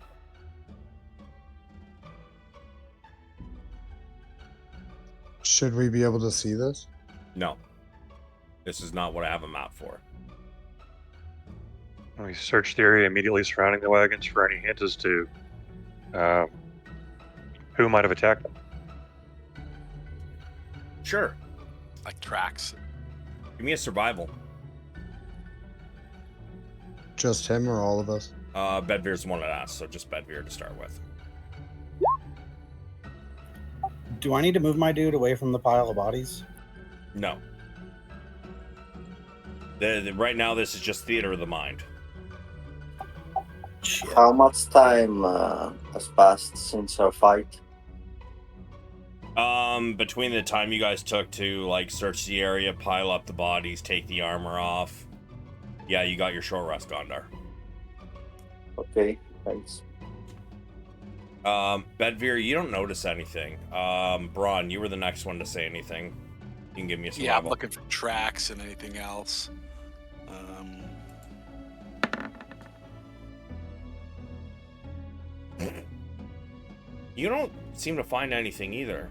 Should we be able to see this? No. This is not what I have a map for. We searched the area immediately surrounding the wagons for any hint as to who might have attacked them. Sure. Like tracks. Give me a survival. Just him or all of us? Bedvyr's the one that asked, so just Bedvyr to start with. Do I need to move my dude away from the pile of bodies? No. Right now, this is just theater of the mind. Shit. How much time has passed since our fight? Between the time you guys took to like search the area, pile up the bodies, take the armor off, yeah, you got your short rest, Gondar. Okay, thanks. Bedvyr, you don't notice anything. Bronn, you were the next one to say anything. You can give me a survival. Yeah, I'm looking for tracks and anything else. You don't seem to find anything either.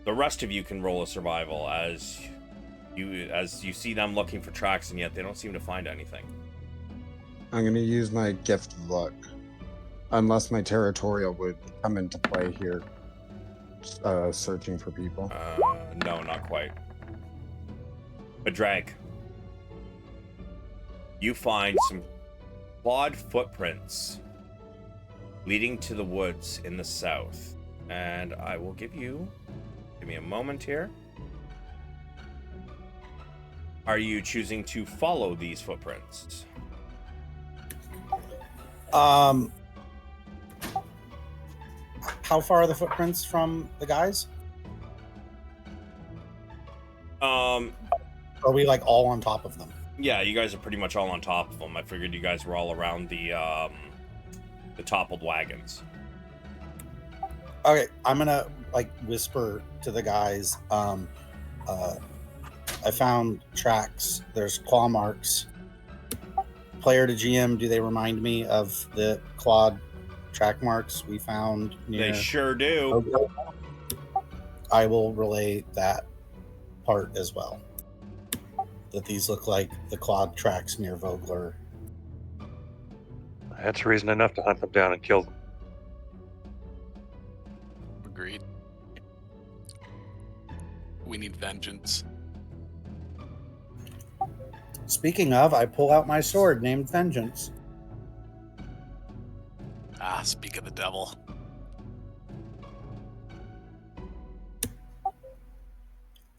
The rest of you can roll a survival as you see them looking for tracks, and yet they don't seem to find anything. I'm going to use my gift of luck. Unless my territorial would come into play here, searching for people. No, not quite. Padraig, you find some clawed footprints leading to the woods in the south. And I will give me a moment here. Are you choosing to follow these footprints? How far are the footprints from the guys? Are we like all on top of them? Yeah, you guys are pretty much all on top of them. I figured you guys were all around the toppled wagons. Okay, I'm gonna like whisper to the guys. I found tracks. There's claw marks. Player to GM, do they remind me of the clawed track marks we found near? They sure do. I will relay that part as well. That these look like the clawed tracks near Vogler. That's reason enough to hunt them down and kill them. Agreed. We need vengeance. Speaking of, I pull out my sword named Vengeance. Ah, speak of the devil.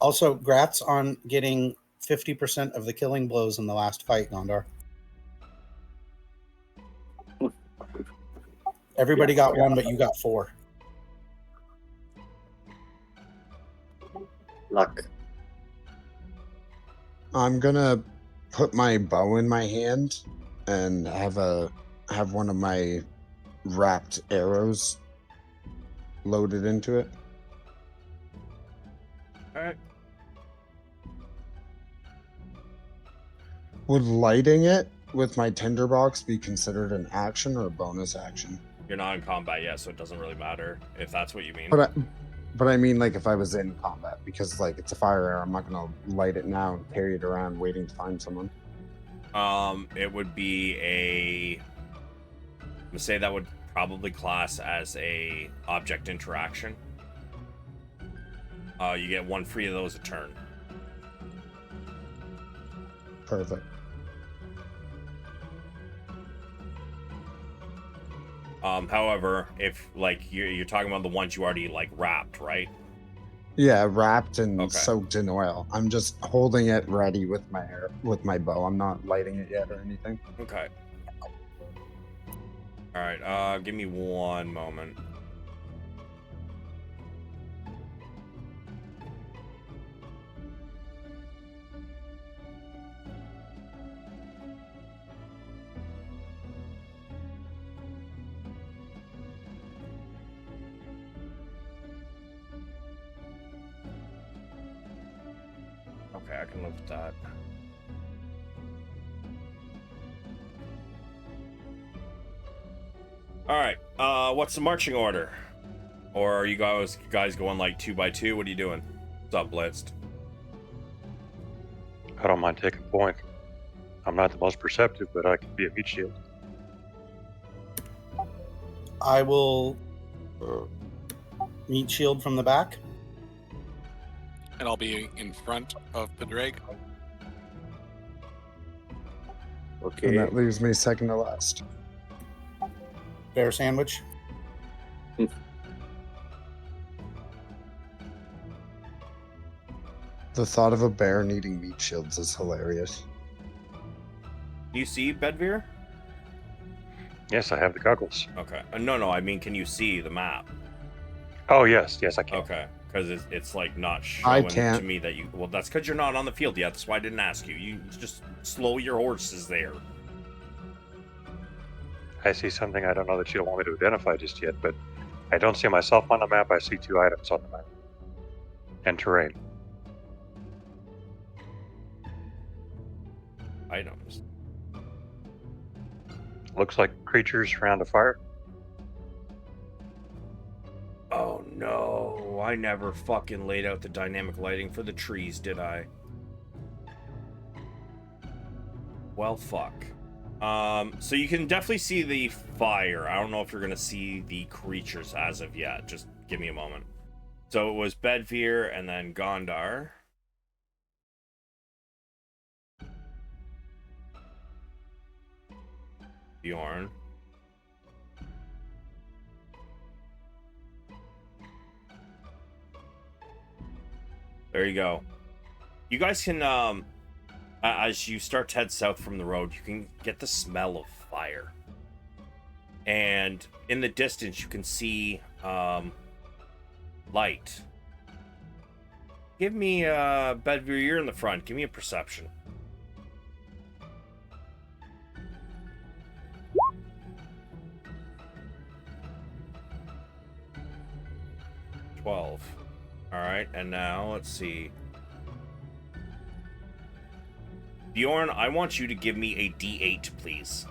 Also, grats on getting 50% of the killing blows in the last fight, Gondar. Everybody got one, but you got 4. Luck. I'm gonna put my bow in my hand and have one of my wrapped arrows loaded into it. All right. Would lighting it with my tinderbox be considered an action or a bonus action? You're not in combat yet, so it doesn't really matter if that's what you mean. But I mean, like, if I was in combat, because like it's a fire arrow, I'm not gonna light it now and carry it around waiting to find someone. It would be I'm gonna say that would probably class as a object interaction. You get 1 free of those a turn. Perfect. However, if like you're talking about the ones you already like wrapped, right? Yeah, wrapped and Okay. soaked in oil. I'm just holding it ready with my bow. I'm not lighting it yet or anything. Okay. All right. Give me 1 moment. Okay, I can live with that. All right. What's the marching order? Or are you guys going like 2 by 2? What are you doing? What's up, Blitzed? I don't mind taking point. I'm not the most perceptive, but I can be a meat shield. I will meet shield from the back. And I'll be in front of Padraig. Okay. And that leaves me second to last. Bear sandwich. The thought of a bear needing meat shields is hilarious. Do you see Bedvyr? Yes, I have the goggles. Okay. No, I mean, can you see the map? Oh, yes, I can. Okay. Because it's like not I showing can't. to me that you. Well, that's because you're not on the field yet. That's why I didn't ask you. You just slow your horses there. I see something I don't know that you don't want me to identify just yet, but I don't see myself on the map. I see 2 items on the map. And terrain. Items. Looks like creatures around a fire. Oh no! I never fucking laid out the dynamic lighting for the trees, did I? Well, fuck. So you can definitely see the fire. I don't know if you're gonna see the creatures as of yet. Just give me a moment. So it was Bedvyr and then Gondar. Bjorn. There you go. You guys can, as you start to head south from the road, you can get the smell of fire. And in the distance, you can see, light. Give me, Bedvyr, you're in the front. Give me a perception. All right, and now let's see. Bjorn, I want you to give me a D8, please.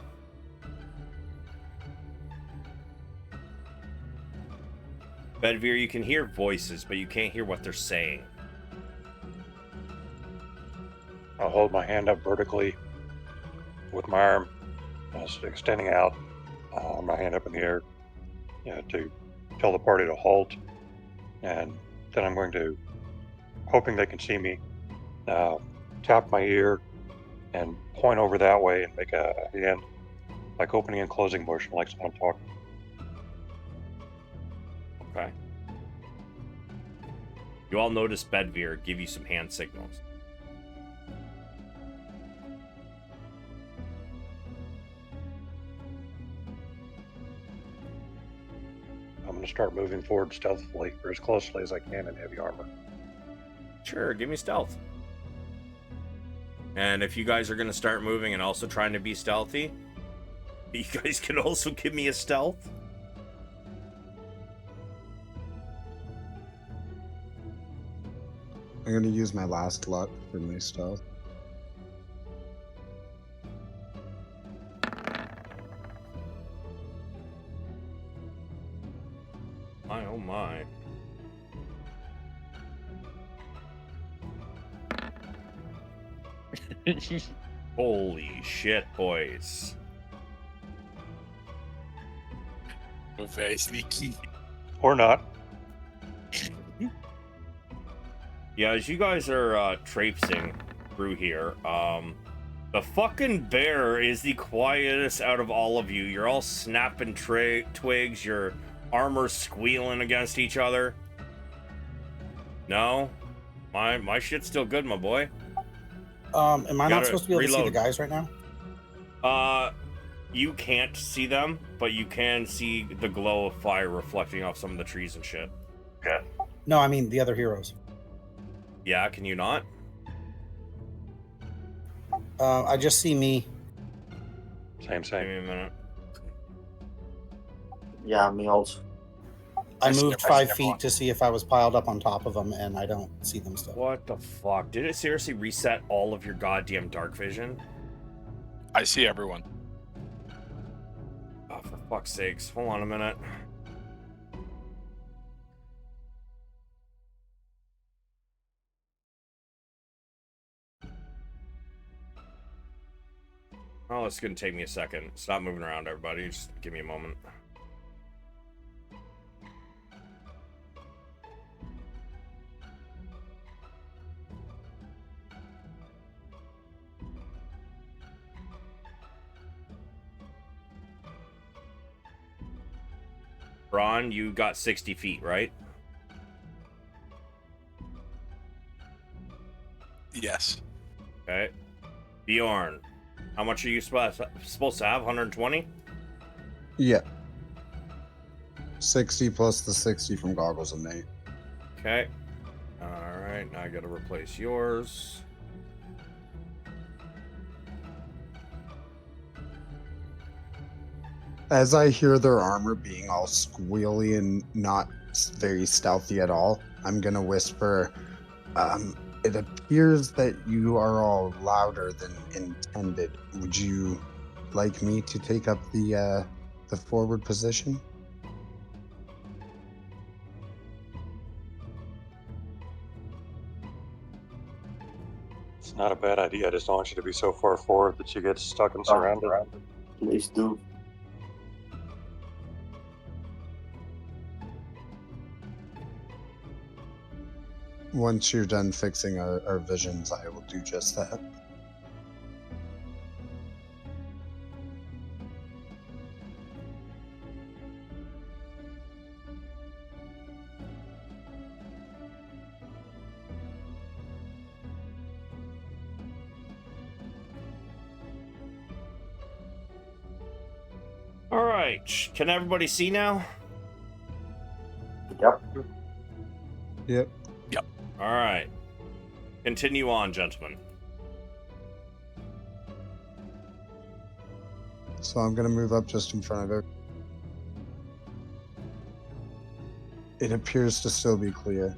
Bedvyr, you can hear voices, but you can't hear what they're saying. I'll hold my hand up vertically with my arm extending out, my hand up in the air, to tell the party to halt. And then I'm going to, hoping they can see me, tap my ear and point over that way and make a hand, like opening and closing motion, like someone talking. Okay. You all notice Bedvyr give you some hand signals. to start moving forward stealthily, or as closely as I can in heavy armor. Sure, give me stealth. And if you guys are going to start moving and also trying to be stealthy, you guys can also give me a stealth. I'm gonna use my last luck for my stealth. My oh my. Holy shit, boys. We're very sneaky. Or not. Yeah, as you guys are traipsing through here, the fucking bear is the quietest out of all of you. You're all snapping twigs, your armor's squealing against each other. No? My shit's still good, my boy. Am I not Gotta supposed to be able to see the reload. guys right now? You can't see them, but you can see the glow of fire reflecting off some of the trees and shit. Okay. No, I mean the other heroes. Yeah, can you not? I just see me. Same. Give me a minute. Yeah, me also. I see moved everyone. 5 feet to see if I was piled up on top of them, and I don't see them still. What the fuck? Did it seriously reset all of your goddamn dark vision? I see everyone. Oh, for fuck's sakes. Hold on a minute. Oh, it's gonna take me a second. Stop moving around, everybody. Just give me a moment. Bronn, you got 60 feet, right? Yes. Okay. Bjorn, how much are you supposed to have? 120? Yeah. 60 plus the 60 from goggles and Nate. Okay. Alright, now I gotta replace yours. As I hear their armor being all squealy and not very stealthy at all, I'm gonna whisper, it appears that you are all louder than intended. Would you like me to take up the forward position? It's not a bad idea. I just don't want you to be so far forward that you get stuck and surrounded. Please do. Once you're done fixing our visions, I will do just that. Alright, can everybody see now? Yep. Yep. Alright. Continue on, gentlemen. So I'm gonna move up just in front of her. It appears to still be clear.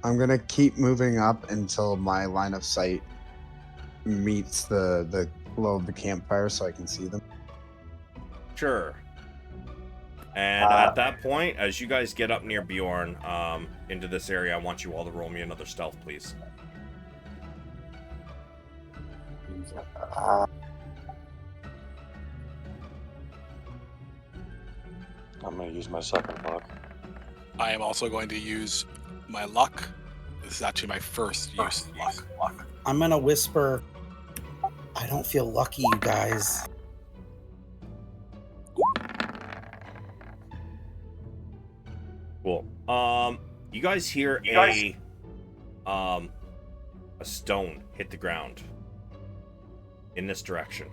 I'm gonna keep moving up until my line of sight meets the glow of the campfire so I can see them. Sure. And at that point, as you guys get up near Bjorn, into this area, I want you all to roll me another stealth, please. I'm going to use my second luck. I am also going to use my luck. This is actually my first use of luck. I'm gonna whisper. I don't feel lucky, you guys. Cool. You guys hear a stone hit the ground in this direction.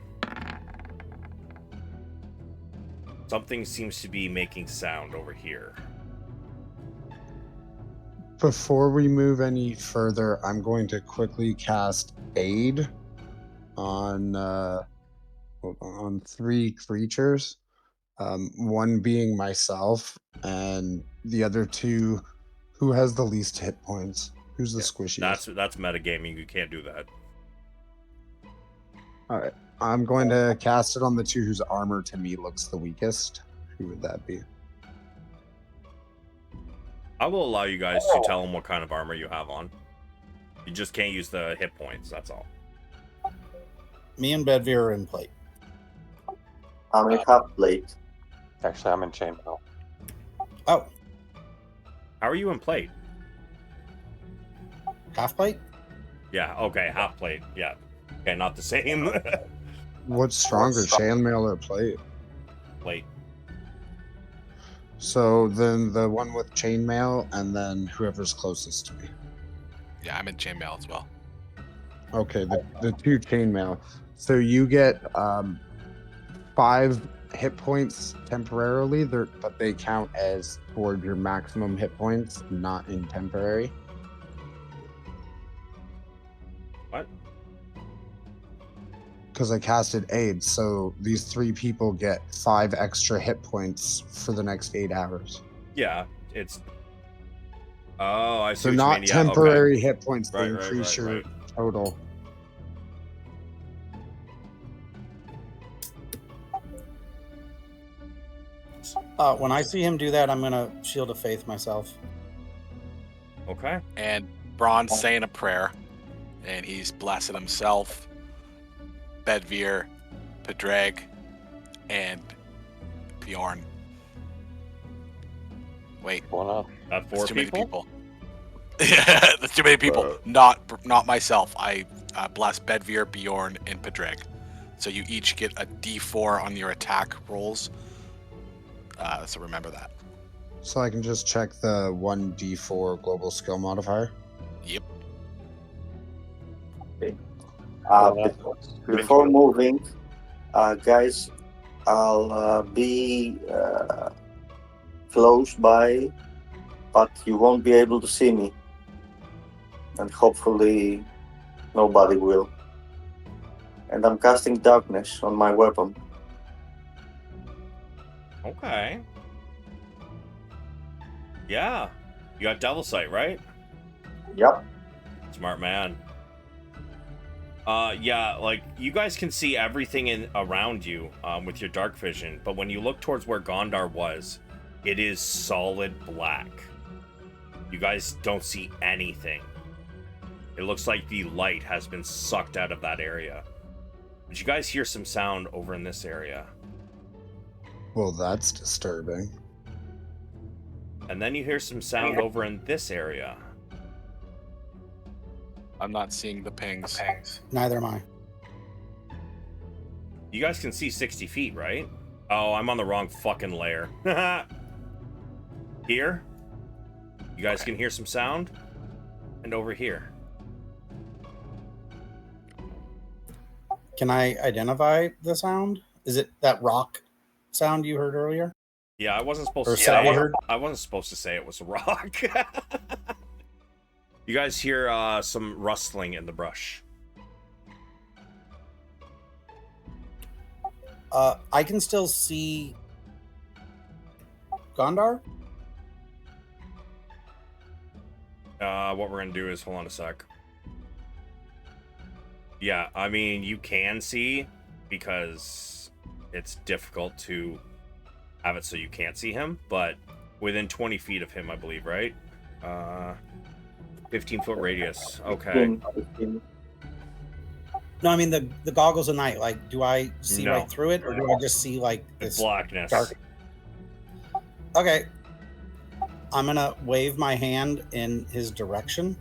Something seems to be making sound over here. Before we move any further, I'm going to quickly cast Aid on 3 creatures. One being myself, and the other 2. Who has the least hit points? Who's the squishiest? That's metagaming. You can't do that. All right. I'm going to cast it on the 2 whose armor to me looks the weakest. Who would that be? I will allow you guys to tell them what kind of armor you have on. You just can't use the hit points. That's all. Me and Bedvyr are in plate. I'm in half plate. Actually, I'm in chainmail. Oh, How are you in plate? half plate? Yeah, okay, half plate. Yeah. Okay, not the same. What's stronger, chainmail or plate? Plate. So then the one with chainmail, and then whoever's closest to me. Yeah, I'm in chainmail as well. Okay, the 2 chainmail. So you get 5 hit points temporarily, but they count as toward your maximum hit points, not in temporary. What? Because I casted Aid, so these 3 people get 5 extra hit points for the next 8 hours. Yeah, it's. Oh, I see. So what you not mean. Yeah, temporary hit points, they Right, increase your total. When I see him do that, I'm gonna Shield of Faith myself. Okay. And Bronn's saying a prayer, and he's blessing himself, Bedvyr, Padraig, and Bjorn. Wait, Going up. That's 4 that's too many people? people. Yeah, that's too many people. Not myself. I bless Bedvyr, Bjorn, and Padraig. So you each get a D4 on your attack rolls. So remember that. So I can just check the 1d4 global skill modifier. Yep. Okay. Going up. Before moving, guys, I'll be close by, but you won't be able to see me. And hopefully nobody will. And I'm casting darkness on my weapon. Okay. Yeah. You got Devil Sight, right? Yep. Smart man. Yeah, like, you guys can see everything in around you with your dark vision, but when you look towards where Gondar was, it is solid black. You guys don't see anything. It looks like the light has been sucked out of that area. But you guys hear some sound over in this area. Well, that's disturbing. And then you hear some sound over in this area. I'm not seeing the pings. Neither am I. You guys can see 60 feet, right? Oh, I'm on the wrong fucking layer. Here. You guys can hear some sound. And over here. Can I identify the sound? Is it that rock sound you heard earlier? Yeah, I wasn't supposed Or to sound say you heard? I wasn't supposed to say it was a rock. You guys hear some rustling in the brush. I can still see Gondar. What we're gonna do is hold on a sec. Yeah, I mean you can see because it's difficult to have it so you can't see him, but within 20 feet of him, I believe, right? 15-foot radius. Okay. 15. No, I mean the goggles of night. Like, do I see No. right through it, or do I just see like It's this blackness. dark? Okay, I'm gonna wave my hand in his direction,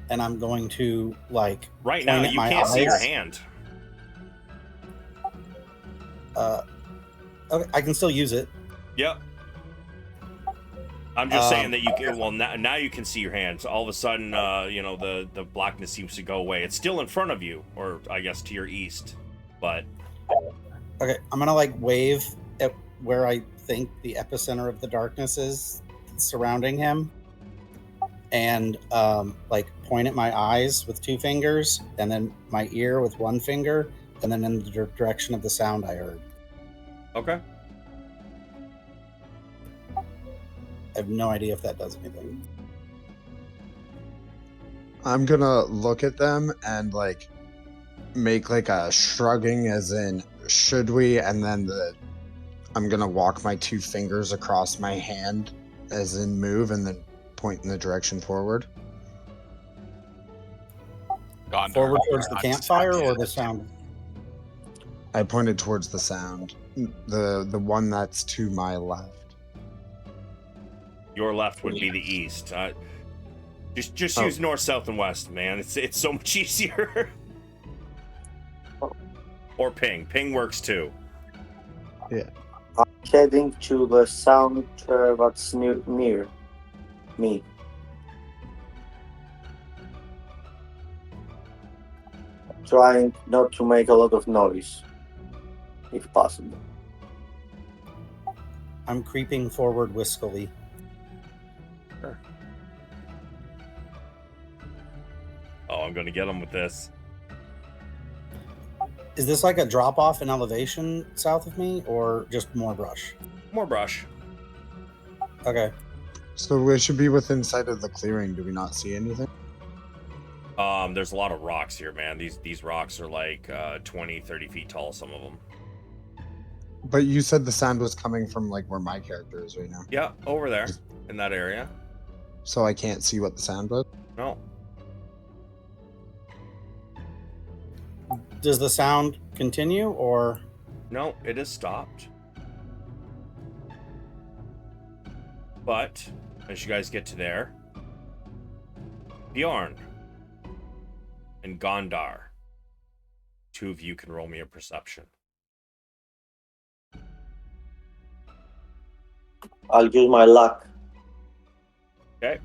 and I'm going to like Right point now, at you my can't see your eyes. hand. Okay, I can still use it. Yep. I'm just saying that you can. Well, now you can see your hands. All of a sudden, you know, the blackness seems to go away. It's still in front of you, or I guess to your east, but Okay, I'm gonna like wave at where I think the epicenter of the darkness is surrounding him, and like point at my eyes with 2 fingers, and then my ear with 1 finger, and then in the direction of the sound I heard. Okay. I have no idea if that does anything. I'm gonna look at them and like make like a shrugging, as in should we, and then I'm gonna walk my 2 fingers across my hand, as in move, and then point in the direction forward. Gondar, Forward towards the not campfire or yet. the sound? I pointed towards the sound, the one that's to my left. Your left would be the east. Just Oh. use north, south, and west, man. It's so much easier. Or ping. Ping works too. Yeah. I'm heading to the sound that's near me. Trying not to make a lot of noise, if possible. I'm creeping forward wiskily. Oh, I'm gonna get him with this. Is this like a drop off in elevation south of me, or just more brush? More brush. Okay. So we should be within sight of the clearing. Do we not see anything? There's a lot of rocks here, man. These rocks are like 20, 30 feet tall, some of them. But you said the sound was coming from like where my character is right now. Yeah, over there in that area. So I can't see what the sound was? No. Does the sound continue, or? No, it has stopped. But as you guys get to there, Bjorn and Gondar, 2 of you can roll me a perception. I'll use my luck. Okay.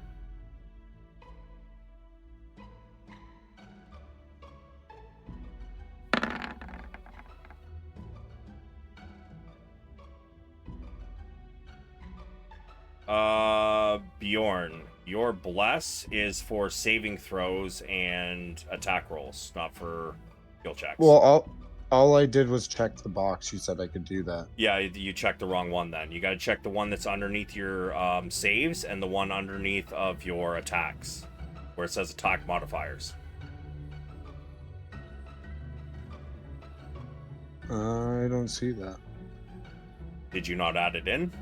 Bjorn, your bless is for saving throws and attack rolls, not for skill checks. Well, all I did was check the box. You said I could do that. Yeah, you checked the wrong one then. You got to check the one that's underneath your saves and the one underneath of your attacks, where it says attack modifiers. I don't see that. Did you not add it in?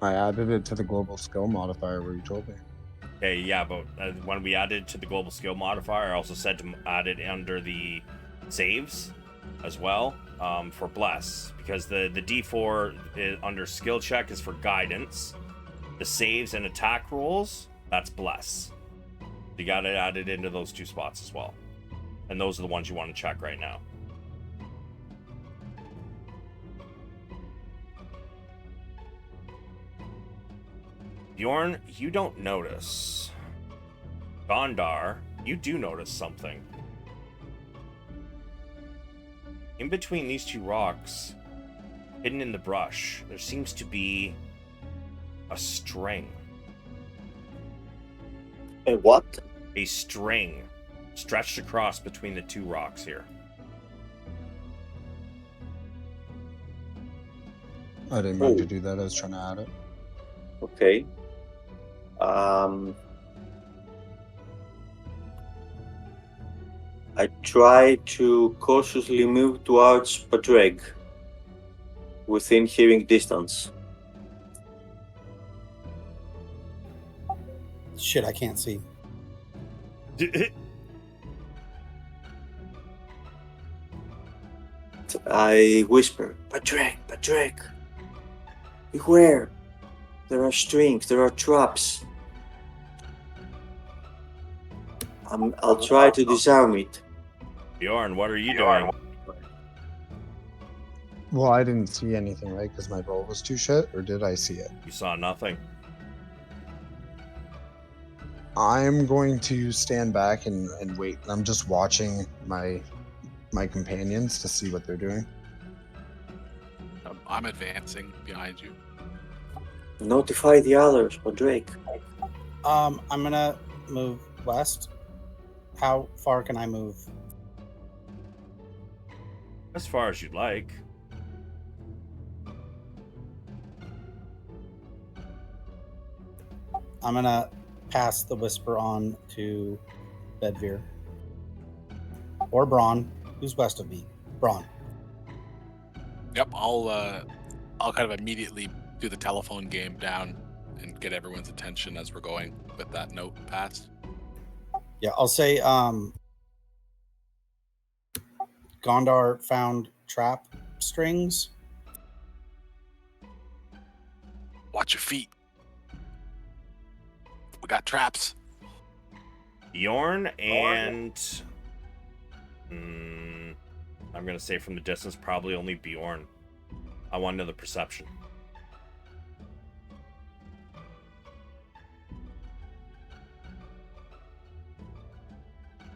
I added it to the global skill modifier where you told me. Okay, yeah, but when we added to the global skill modifier, I also said to add it under the saves as well for bless, because the D4 under skill check is for guidance. The saves and attack rolls, that's bless. You got to add it into those 2 spots as well, and those are the ones you want to check right now. Bjorn, you don't notice. Gondar, you do notice something. In between these 2 rocks, hidden in the brush, there seems to be a string. A what? A string stretched across between the 2 rocks here. I didn't mean to do that. I was trying to add it. Okay. I try to cautiously move towards Padraig, within hearing distance. Shit, I can't see. I whisper, Padraig, beware. There are strings, there are traps. I'll try to disarm it. Bjorn, what are you doing? Well, I didn't see anything, right? Because my roll was too shit, or did I see it? You saw nothing. I'm going to stand back and wait. I'm just watching my companions to see what they're doing. I'm advancing behind you. Notify the others, Padraig. I'm gonna move west. How far can I move? As far as you'd like. I'm gonna pass the whisper on to Bedvyr. Or Bronn. Who's west of me? Bronn. Yep, I'll kind of immediately do the telephone game down and get everyone's attention as we're going with that note passed. Yeah, I'll say Gondar found trap strings. Watch your feet. We got traps. Bjorn and I'm gonna say from the distance, probably only Bjorn. I want another perception.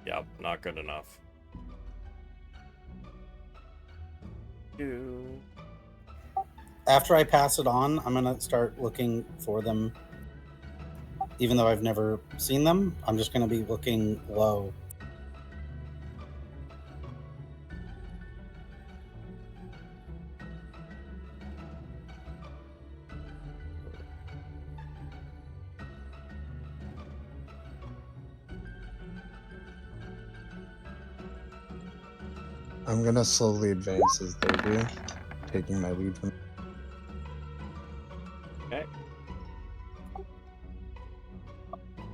Yep, not good enough. After I pass it on, I'm gonna start looking for them. Even though I've never seen them, I'm just gonna be looking low. I'm gonna slowly advance as they do, taking my lead from. Okay.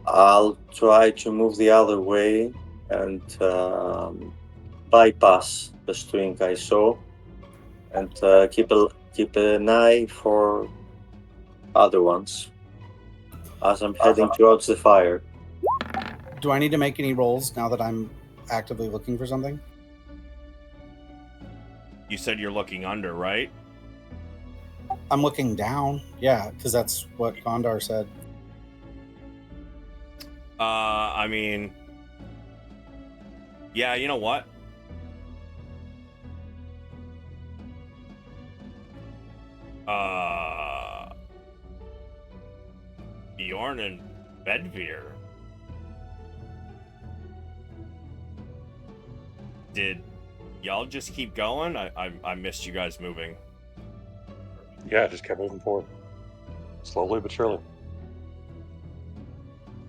I'll try to move the other way and bypass the string I saw, and keep an eye for other ones as I'm heading towards the fire. Do I need to make any rolls now that I'm actively looking for something? You said you're looking under, right? I'm looking down. Yeah, because that's what Gondar said. I mean, yeah, you know what? Bjorn and Bedvyr. Did y'all just keep going? I missed you guys moving. Yeah, just kept moving forward. Slowly but surely.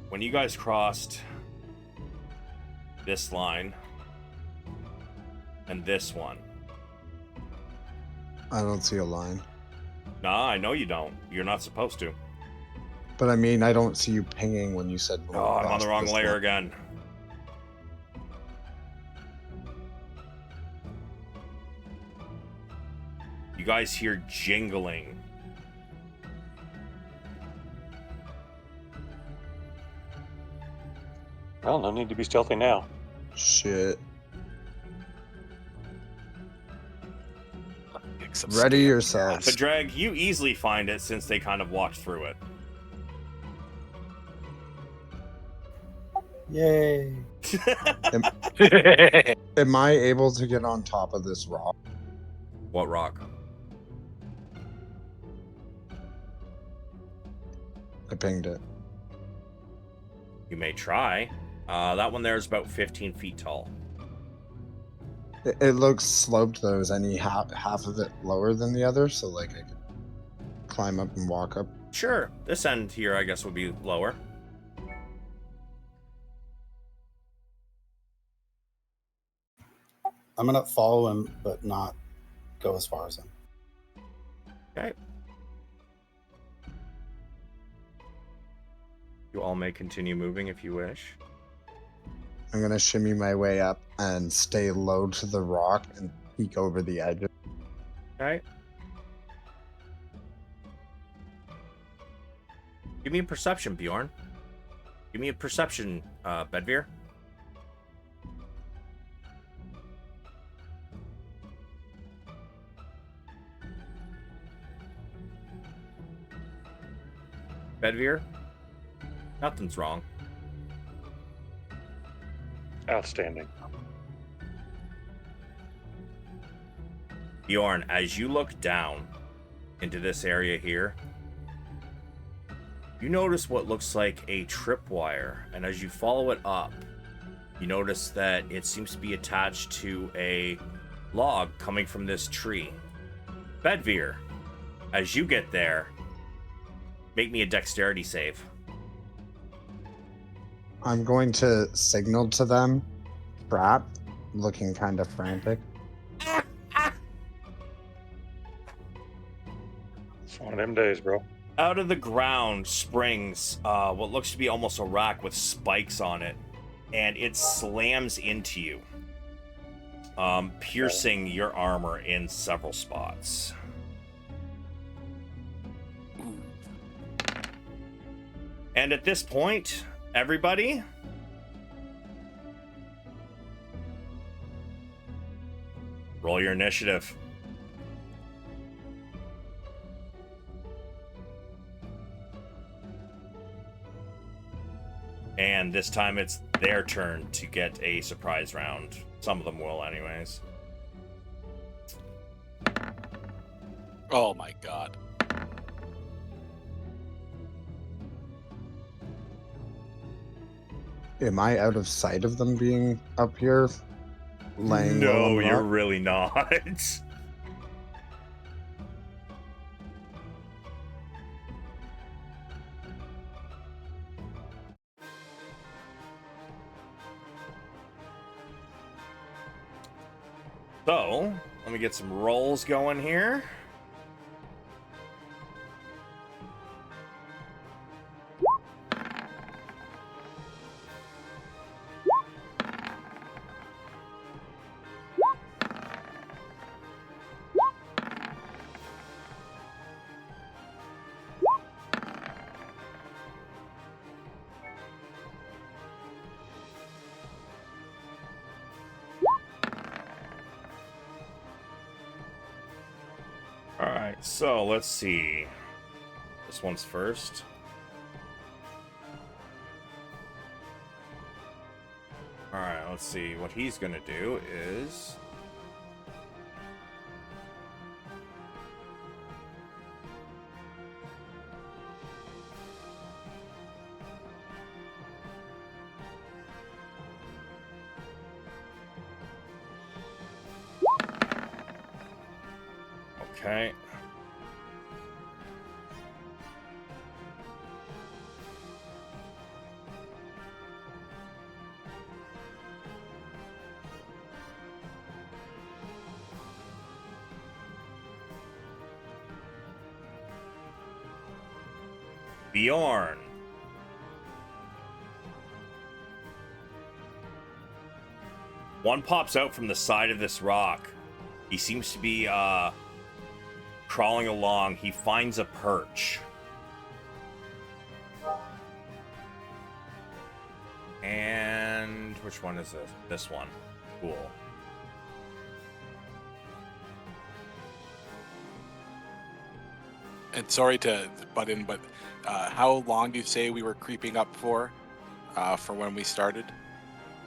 When you guys crossed this line and this one. I don't see a line. Nah, I know you don't. You're not supposed to. But I mean, I don't see you pinging when you said. Oh, I'm on the wrong layer line. again. You guys hear jingling. Well, no need to be stealthy now. Shit. Some Ready scam yourselves. Padraig, you easily find it since they kind of walked through it. Yay. gas. Am I able to get on top of this rock? What rock? I pinged it. You may try. That one there is about 15 feet tall. It looks sloped though. Is any half of it lower than the other? So like I could climb up and walk up. Sure. This end here, I guess, would be lower. I'm gonna follow him, but not go as far as him. Okay. You all may continue moving if you wish. I'm gonna shimmy my way up and stay low to the rock and peek over the edge. Okay. Give me a perception, Bjorn. Give me a perception, Bedvyr. Bedvyr? Nothing's wrong. Outstanding. Bjorn, as you look down, into this area here, you notice what looks like a tripwire, and as you follow it up, you notice that it seems to be attached to a log coming from this tree. Bedvyr, as you get there, make me a dexterity save. I'm going to signal to them, trap, looking kind of frantic. It's one of them days, bro. Out of the ground springs what looks to be almost a rack with spikes on it, and it slams into you, piercing your armor in several spots. And at this point, everybody, roll your initiative. And this time it's their turn to get a surprise round. Some of them will, anyways. Oh my god. Am I out of sight of them being up here? Laying low on No, the you're rock? really not. So, let me get some rolls going here. Alright, so let's see. This one's first. Alright, let's see. What he's gonna do is... Okay. Bjorn. One pops out from the side of this rock. He seems to be crawling along. He finds a perch. And which one is this? This one. Cool. And sorry to butt in, but how long do you say we were creeping up for when we started?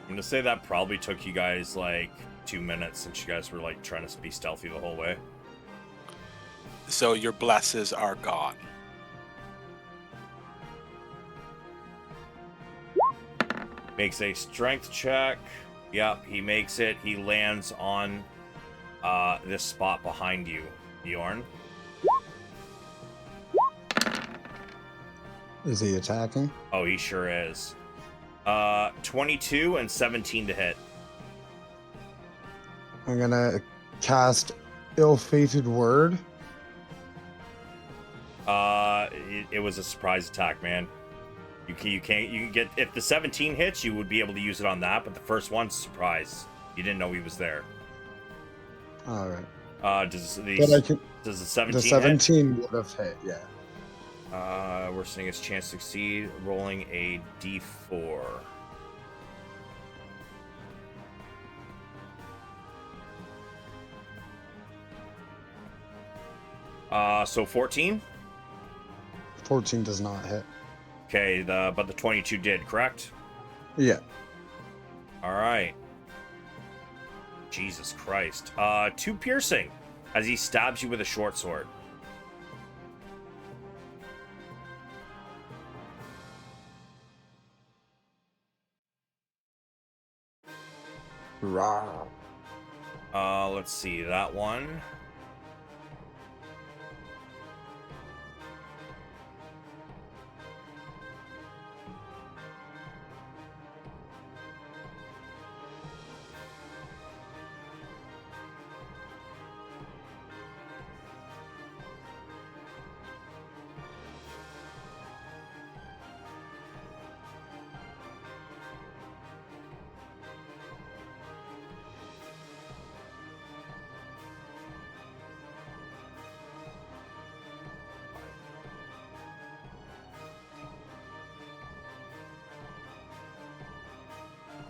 I'm gonna say that probably took you guys like 2 minutes since you guys were like trying to be stealthy the whole way. So your blesses are gone. Makes a strength check. Yep, he makes it. He lands on this spot behind you, Bjorn. Is he attacking? Oh, he sure is. 22 and 17 to hit. I'm gonna cast Ill-Fated Word. It was a surprise attack, man. You can get, if the 17 hits, you would be able to use it on that, but the first one's surprise. You didn't know he was there. All right. Does But the 17 the 17 would have hit, yeah. hit? We're seeing his chance to succeed, rolling a d4. So 14? 14 does not hit. Okay, but the 22 did, correct? Yeah. All right. Jesus Christ. 2 piercing as he stabs you with a short sword. Rah. Let's see, that one.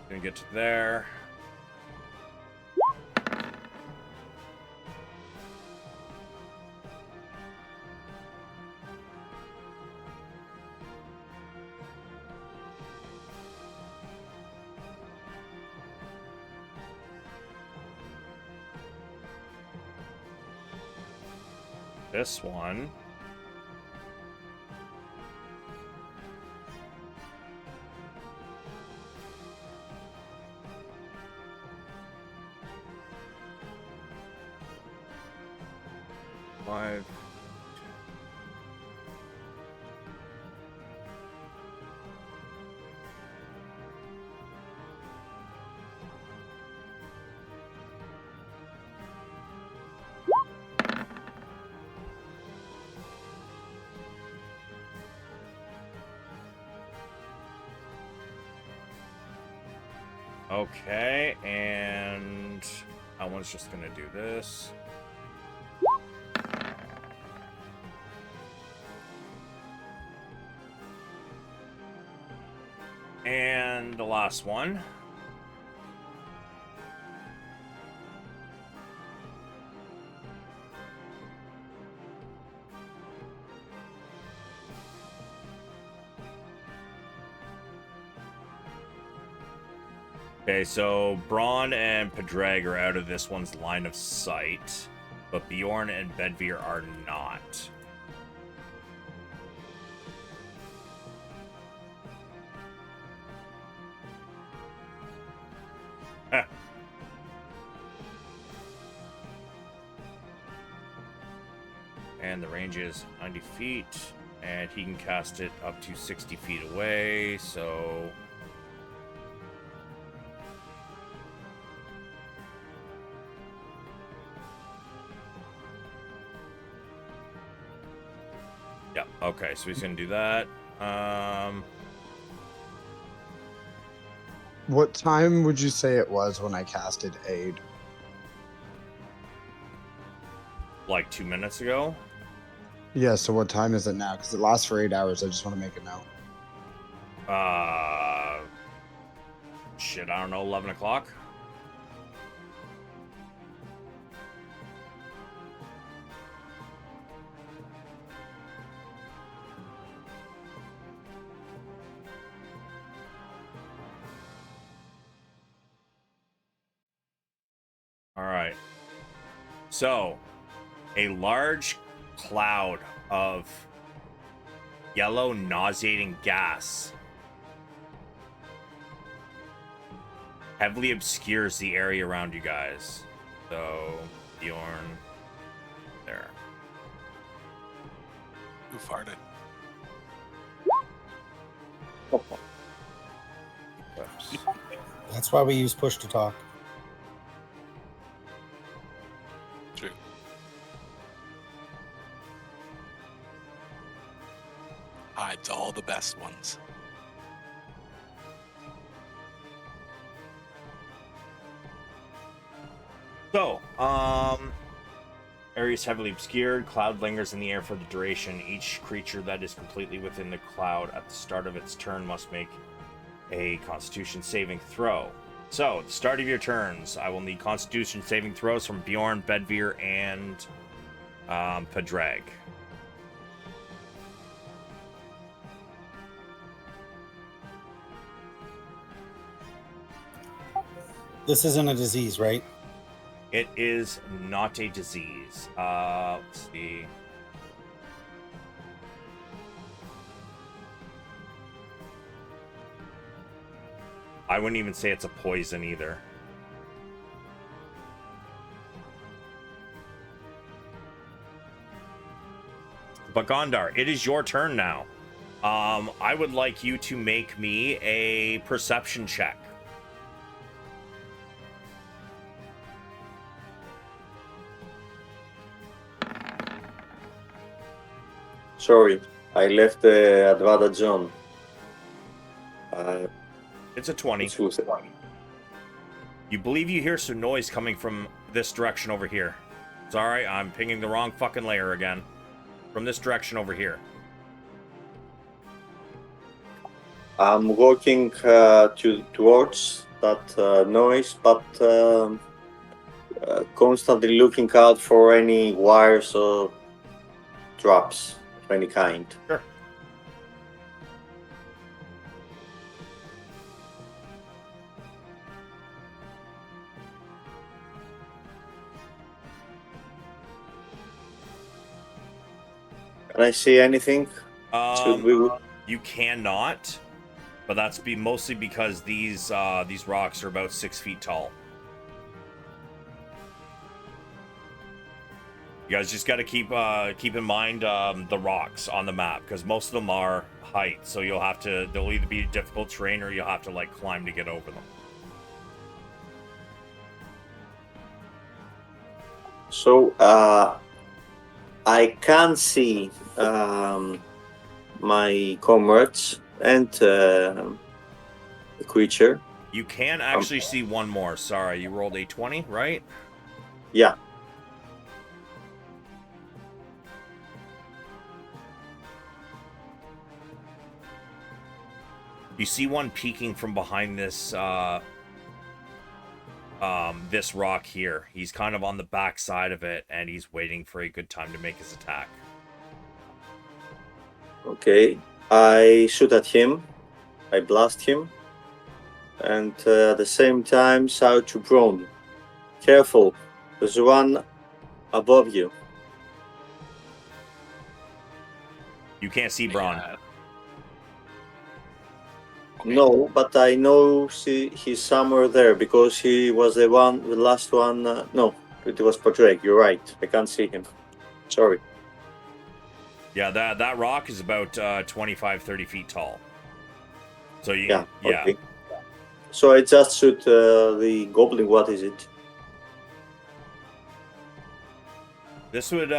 Gonna get to there. This one. Five. Okay, and that one's just gonna do this. And the last one. Okay, so Bronn and Padraig are out of this one's line of sight, but Bjorn and Bedvyr are not. Heh. And the range is 90 feet, and he can cast it up to 60 feet away, so... Yeah, okay, so he's gonna do that. What time would you say it was when I casted Aid? Like 2 minutes ago. Yeah, so what time is it now? Because it lasts for 8 hours. I just want to make a note. Shit, I don't know, 11 o'clock? All right. So, a large cloud of yellow, nauseating gas heavily obscures the area around you guys. So, Bjorn, there. Who farted? Whoops. That's why we use push to talk. True. Hides all the best ones. So, area is heavily obscured. Cloud lingers in the air for the duration. Each creature that is completely within the cloud at the start of its turn must make a Constitution saving throw. So, at the start of your turns, I will need Constitution saving throws from Bjorn, Bedvyr, and Padraig. This isn't a disease, right? It is not a disease. Let's see. I wouldn't even say it's a poison either. But Gondar, it is your turn now. I would like you to make me a perception check. Sorry, I left the advantage on. It's a 20. It was You believe you hear some noise coming from this direction over here. Sorry, I'm pinging the wrong fucking layer again. From this direction over here. I'm walking towards that noise, but constantly looking out for any wires or traps of any kind. Sure. Can I see anything? Should we? You cannot, but that's mostly because these rocks are about 6 feet tall. You guys just got to keep in mind the rocks on the map, because most of them are height, so they'll either be difficult terrain or you'll have to like climb to get over them. So I can see my comrades and the creature. You can actually see one more. Sorry, you rolled a 20, right? Yeah. You see one peeking from behind this this rock here. He's kind of on the back side of it, and he's waiting for a good time to make his attack. Okay. I shoot at him. I blast him. And at the same time, shout to Bronn. Careful. There's one above you. You can't see Bronn. Yeah. Okay. No, but I know he's somewhere there because he was the last one. No, it was Padraig. You're right. I can't see him. Sorry. Yeah, that rock is about 25, 30 feet tall. So yeah. Okay. So I just shoot the goblin. What is it? This would,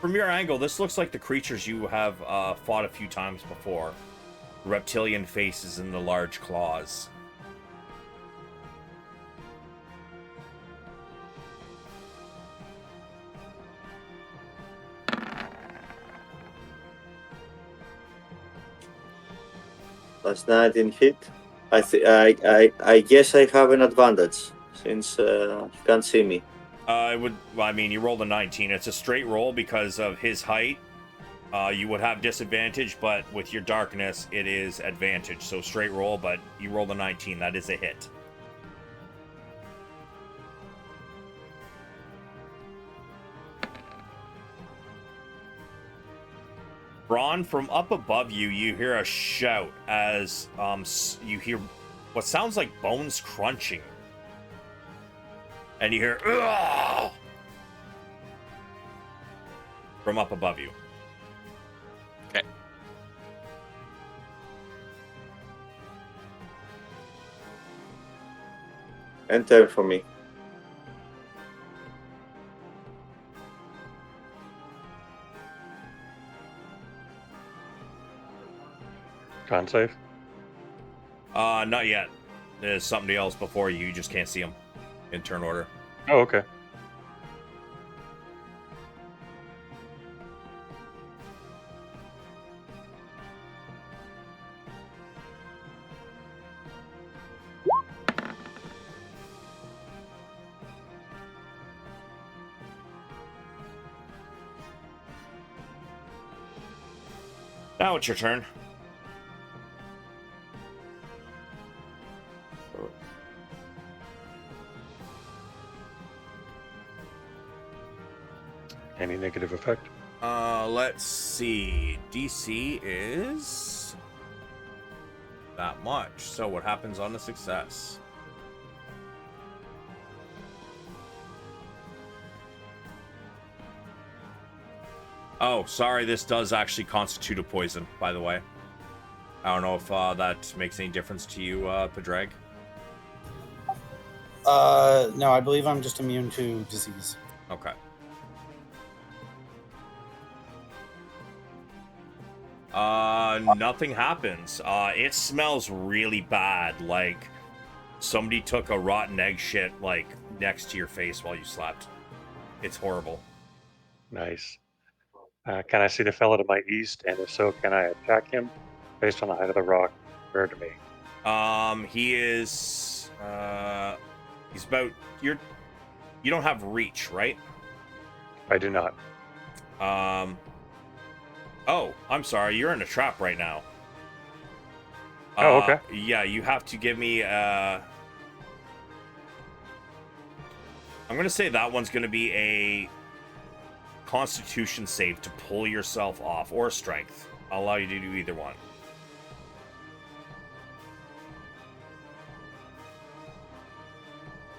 from your angle, this looks like the creatures you have fought a few times before. Reptilian faces and the large claws. That's 19 hit. I guess I have an advantage since you can't see me. You rolled a 19. It's a straight roll because of his height. You would have disadvantage, but with your darkness, it is advantage. So straight roll, but you rolled a 19. That is a hit. Bronn, from up above you, you hear a shout as you hear what sounds like bones crunching. And you hear, "Ugh!" from up above you. Okay. Enter for me. Con save? Not yet. There's somebody else before you. You just can't see them in turn order. Oh, okay. Now it's your turn. Any negative effect? Let's see. DC is that much. So what happens on a success? Oh, sorry, this does actually constitute a poison, by the way. I don't know if that makes any difference to you, Padraig. No, I believe I'm just immune to disease. Okay. Nothing happens. It smells really bad, like somebody took a rotten egg shit, like, next to your face while you slept. It's horrible. Nice. Can I see the fellow to my east? And if so, can I attack him based on the height of the rock compared to me? He is, he's about, you don't have reach, right? I do not. Oh, I'm sorry, you're in a trap right now. Oh, okay. Yeah, you have to give me, I'm gonna say that one's gonna be a Constitution save to pull yourself off, or Strength. I'll allow you to do either one.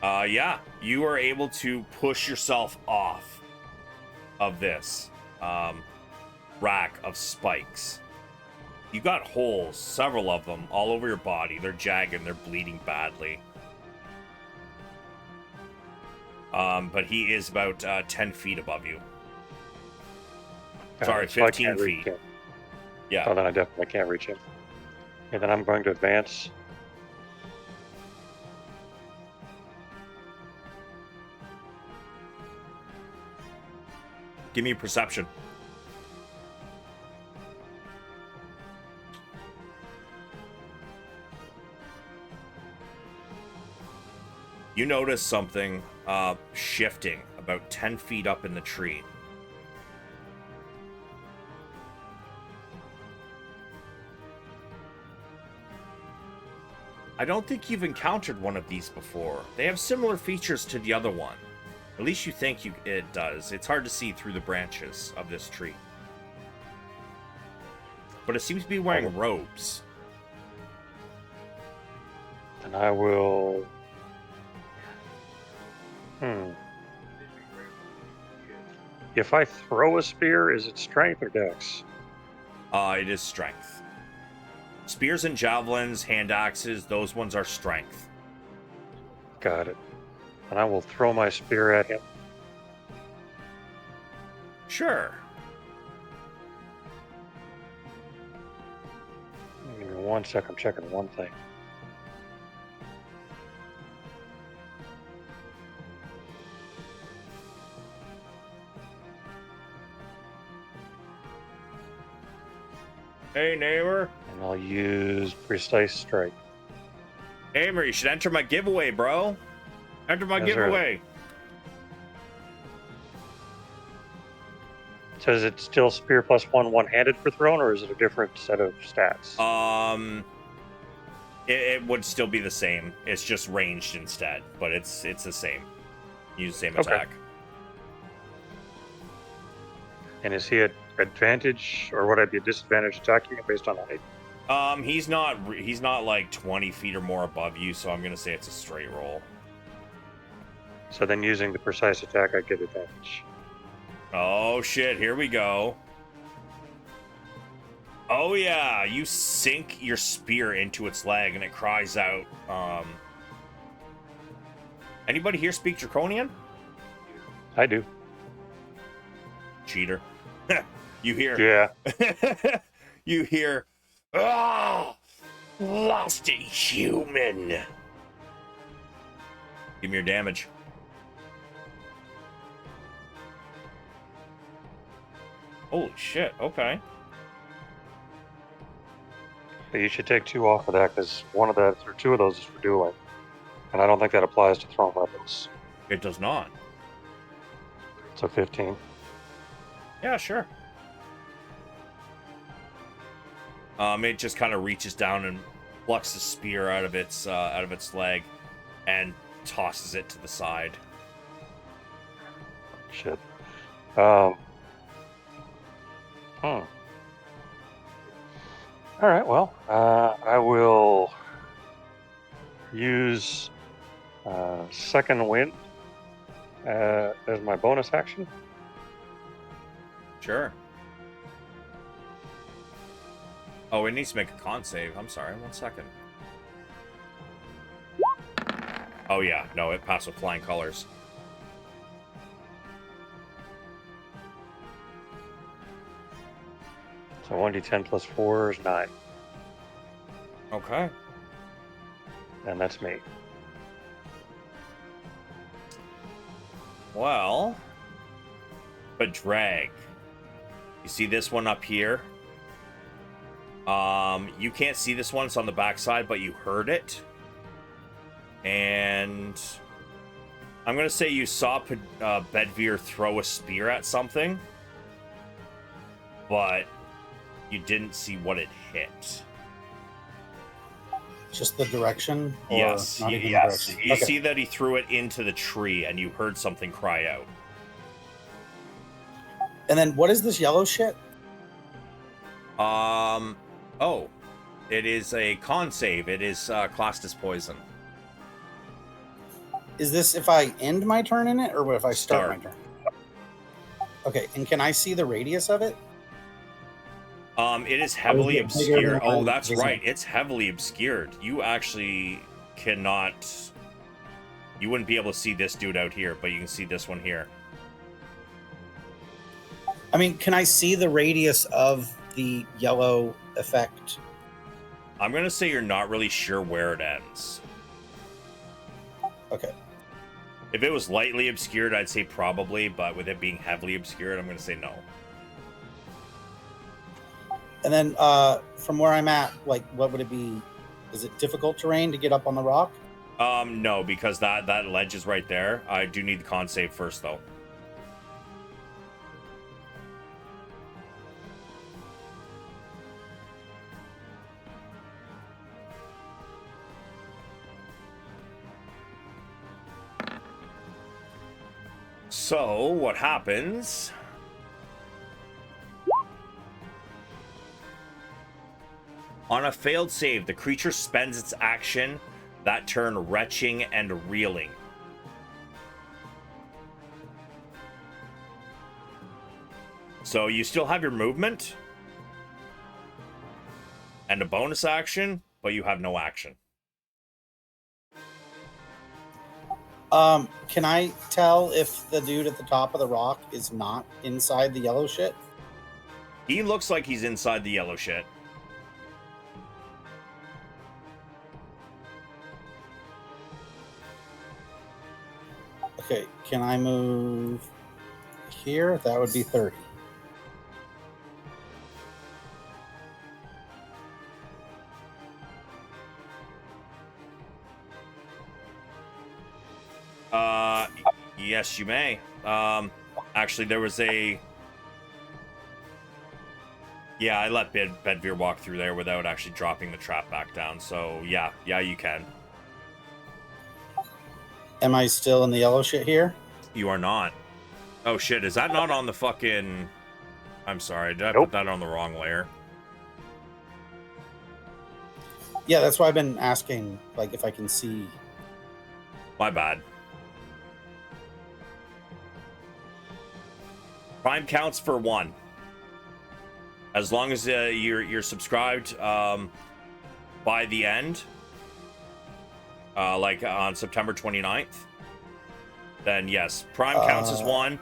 Yeah, you are able to push yourself off of this rack of spikes. You got holes, several of them, all over your body. They're jagged and they're bleeding badly. But he is about 10 feet above you. Sorry, So I 15 can't reach feet. him. Yeah. Oh, then I definitely can't reach him. And then I'm going to advance. Give me a perception. You notice something shifting about 10 feet up in the tree. I don't think you've encountered one of these before. They have similar features to the other one. At least you think it does. It's hard to see through the branches of this tree. But it seems to be wearing robes. And I will... If I throw a spear, is it strength or dex? It is strength. Spears and javelins, hand axes, those ones are strength. Got it. And I will throw my spear at him. Sure. Give me 1 sec, I'm checking one thing. Hey, neighbor. And I'll use Precise Strike. Neighbor, you should enter my giveaway, bro. Enter my Yes, giveaway. So is it still spear +1 one-handed for thrown, or is it a different set of stats? It would still be the same. It's just ranged instead, but it's the same. Use the same Okay. attack. And is he at advantage, or would I be at disadvantage attacking him based on height? He's not like 20 feet or more above you, so I'm gonna say it's a straight roll. So then using the precise attack, I get advantage. Oh shit, here we go. Oh yeah, you sink your spear into its leg and it cries out. Anybody here speak Draconian? I do. Cheater. You hear? Yeah. You hear, "Ah, lost a human." Give me your damage. Holy shit, okay. But you should take 2 off of that, because one of that, or 2 of those is for dueling. And I don't think that applies to thrown weapons. It does not. So 15. Yeah, sure. It just kind of reaches down and plucks the spear out of its leg and tosses it to the side. Shit. All right, well, I will use Second Wind as my bonus action. Sure. Oh, it needs to make a con save. I'm sorry. 1 second. Oh, yeah. No, it passed with flying colors. So 1d10 plus 4 is 9. Okay. And that's me. Well, Padraig. You see this one up here? You can't see this one. It's on the backside, but you heard it. And I'm going to say you saw Bedvyr throw a spear at something, but you didn't see what it hit. Just the direction? Or Yes. not even Yes. the direction? You Okay. see that he threw it into the tree, and you heard something cry out. And then what is this yellow shit? Oh, it is a con save. It is classed as poison. Is this if I end my turn in it, or if I start my turn? Okay, and can I see the radius of it? It is heavily it bigger than obscured. Oh, mine? that's Is it- right. It's heavily obscured. You actually cannot. You wouldn't be able to see this dude out here, but you can see this one here. I mean, can I see the radius of the yellow effect? I'm gonna say you're not really sure where it ends. Okay. If it was lightly obscured, I'd say probably, but with it being heavily obscured, I'm gonna say no. And then from where I'm at, like, what would it be? Is it difficult terrain to get up on the rock? No, because that ledge is right there. I do need the con save first, though. So, what happens? On a failed save, the creature spends its action that turn retching and reeling. So you still have your movement and a bonus action, but you have no action. Can I tell if the dude at the top of the rock is not inside the yellow shit? He looks like he's inside the yellow shit. Okay, can I move here? That would be 30. Yes, you may. Actually, there was a... Yeah, I let Bedvyr walk through there without actually dropping the trap back down. So, yeah, you can. Am I still in the yellow shit here? You are not. Oh, shit, is that not on the fucking... I'm sorry, did I Nope. put that on the wrong layer? Yeah, that's why I've been asking, like, if I can see. My bad. Prime counts for 1. As long as you're subscribed by the end, like on September 29th, then yes, Prime counts as 1.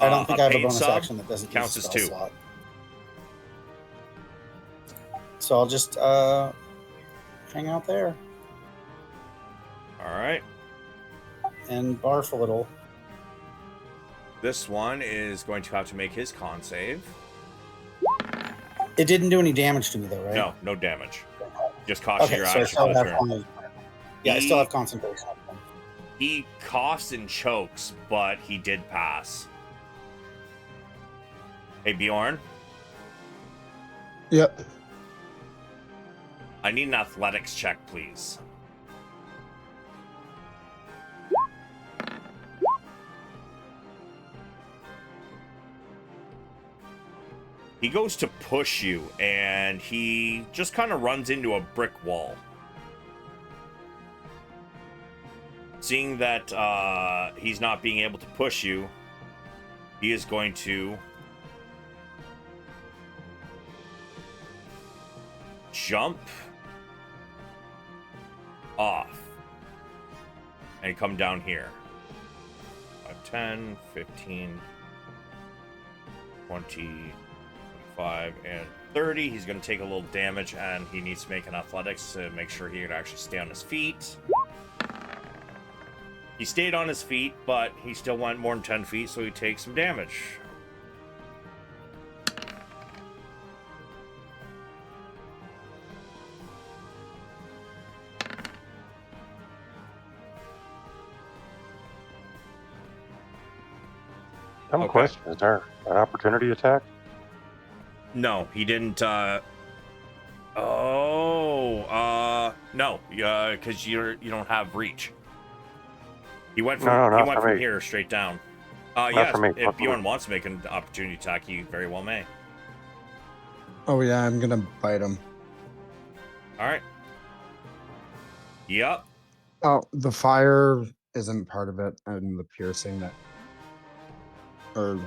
I don't think I have a paid bonus sub action that doesn't counts use as spell 2. slot. So I'll just hang out there All right. and barf a little. This one is going to have to make his con save. It didn't do any damage to me, though, right? No, no damage. Just cost you Okay, your so I action still for the have turn. I still have concentration. He coughs and chokes, but he did pass. Hey, Bjorn, Yep. I need an athletics check, please. He goes to push you, and he just kind of runs into a brick wall. Seeing that he's not being able to push you, he is going to jump off and come down here. 10, 15, 20, 25, and 30. He's going to take a little damage, and he needs to make an athletics to make sure he can actually stay on his feet. He stayed on his feet, but he still went more than 10 feet, so he takes some damage. I have a question. Is there an opportunity attack? No, he didn't. No, because you don't have reach. He went from here straight down. Yes, if Bjorn wants to make an opportunity attack, he very well may. Oh yeah, I'm gonna bite him. All right. Yep. Oh, the fire isn't part of it, and the piercing that, or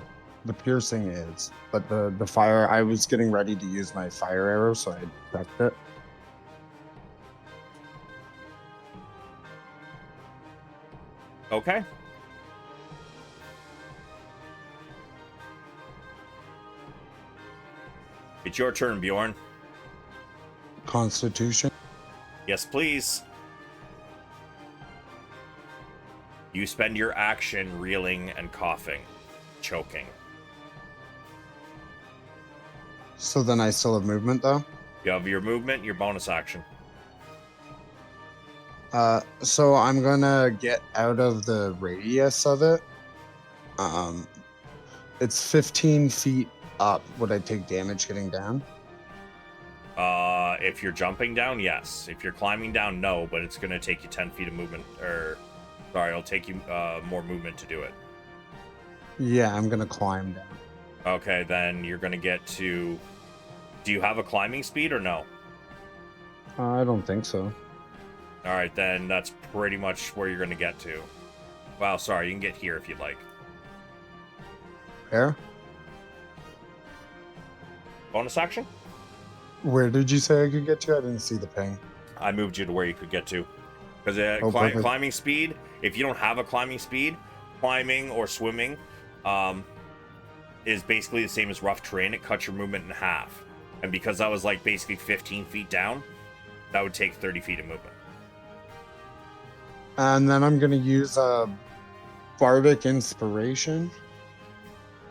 the piercing is, but the fire. I was getting ready to use my fire arrow, so I checked it. Okay. It's your turn, Bjorn. Constitution. Yes, please. You spend your action reeling and coughing, choking. So then I still have movement, though? You have your movement, your bonus action. So I'm gonna get out of the radius of it. It's 15 feet up. Would I take damage getting down? If you're jumping down, yes. If you're climbing down, no, but it's gonna take you 10 feet of movement, or... Sorry, it'll take you more movement to do it. Yeah, I'm gonna climb down. Okay, then you're gonna get to... Do you have a climbing speed or no? I don't think so. Alright, then that's pretty much where you're gonna get to. Well, sorry, you can get here if you'd like. Where? Bonus action? Where did you say I could get to? I didn't see the ping. I moved you to where you could get to. Because climbing speed, if you don't have a climbing speed, climbing or swimming is basically the same as rough terrain. It cuts your movement in half. And because I was like basically 15 feet down, that would take 30 feet of movement. And then I'm gonna use a bardic inspiration.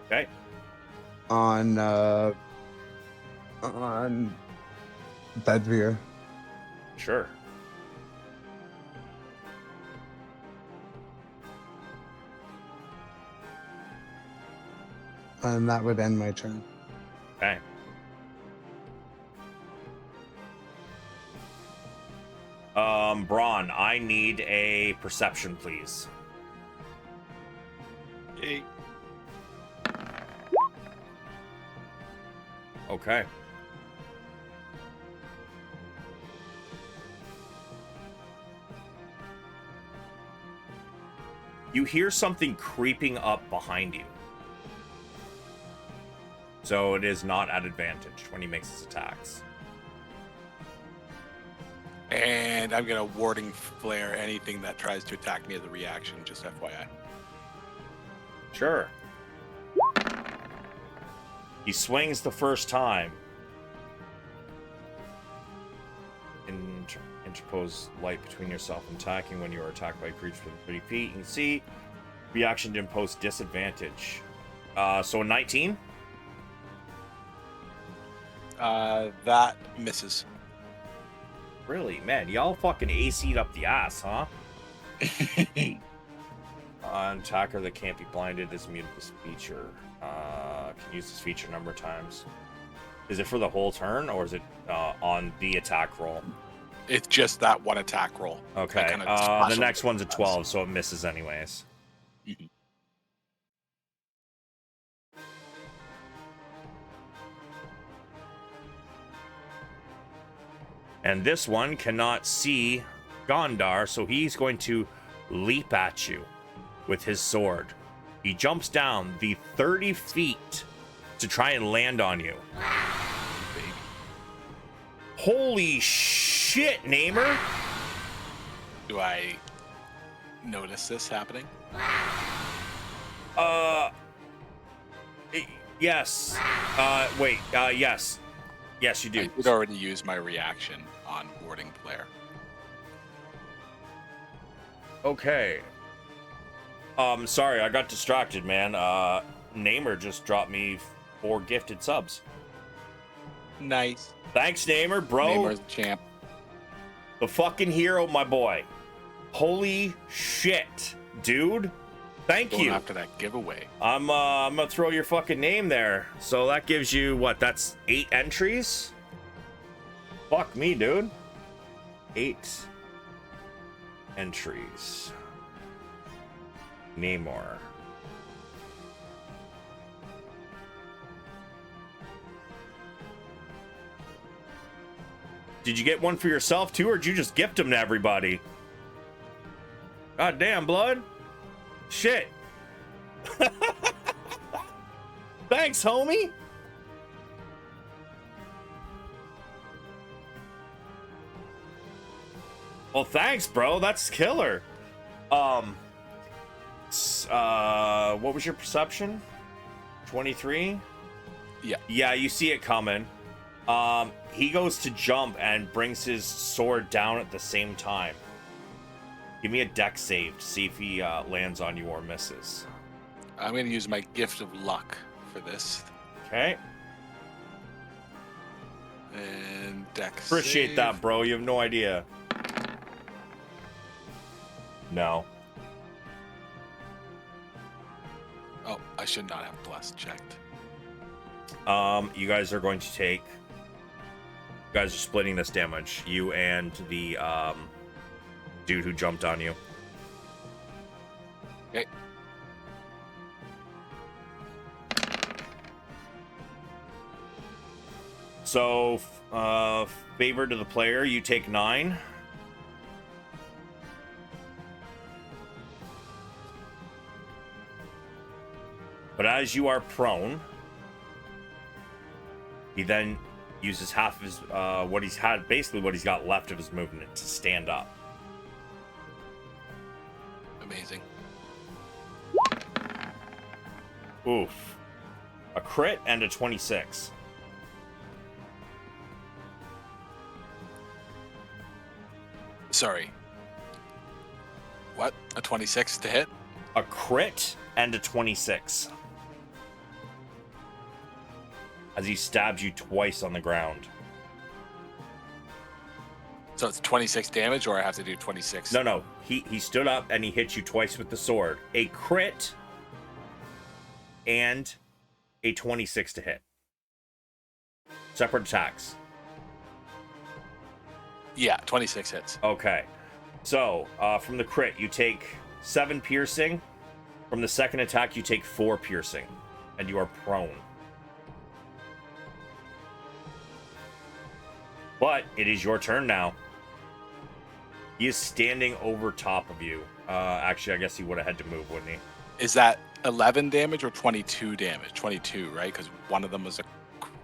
Okay. On Bedvyr. Sure. And that would end my turn. Okay. Bronn, I need a perception, please. Yay. Okay. You hear something creeping up behind you. So it is not at advantage when he makes his attacks. And I'm gonna warding flare anything that tries to attack me as a reaction, just FYI. Sure. He swings the first time. Interpose light between yourself and attacking when you are attacked by a creature within 30 feet. You can see reaction to impose disadvantage. So a 19? That misses. Really? Man, y'all fucking AC'd up the ass, huh? An attacker that can't be blinded is immune to this feature. Can use this feature a number of times. Is it for the whole turn, or is it on the attack roll? It's just that one attack roll. Okay. The next one's a 12, so it misses anyways. Mhm. And this one cannot see Gondar, so he's going to leap at you with his sword. He jumps down the 30 feet to try and land on you. Holy shit, Namer. Do I notice this happening? Yes. Wait. Yes. Yes, you do. I did already use my reaction on warding player. Okay. Sorry, I got distracted, man. Namer just dropped me 4 gifted subs. Nice. Thanks, Namer, bro. Namer's the champ. The fucking hero, my boy. Holy shit, dude. Thank Going you. after that giveaway. I'm gonna throw your fucking name there. So that gives you what? That's 8 entries? Fuck me, dude. 8 entries. Namor. Did you get one for yourself too, or did you just gift them to everybody? God damn, blood. Shit. Thanks, homie. Well, thanks, bro. That's killer. What was your perception? 23? Yeah. Yeah, you see it coming. He goes to jump and brings his sword down at the same time. Give me a dex save to see if he lands on you or misses. I'm going to use my gift of luck for this. Okay. And dex Appreciate save. that, bro. You have no idea. No. Oh, I should not have blessed checked. You guys are going to take... You guys are splitting this damage. You and the dude who jumped on you. Okay. So, favor to the player, you take 9. But as you are prone, he then uses half of his, what he's had, basically what he's got left of his movement to stand up. Amazing. Oof. A crit and a 26. Sorry. What? A 26 to hit? A crit and a 26. As he stabs you twice on the ground. So it's 26 damage, or I have to do 26? No. He stood up and he hit you twice with the sword. A crit and a 26 to hit. Separate attacks. Yeah, 26 hits. Okay. So, from the crit, you take 7 piercing. From the second attack, you take 4 piercing. And you are prone. But it is your turn now. He is standing over top of you. Actually, I guess he would have had to move, wouldn't he? Is that 11 damage or 22 damage? 22, right? Because one of them was a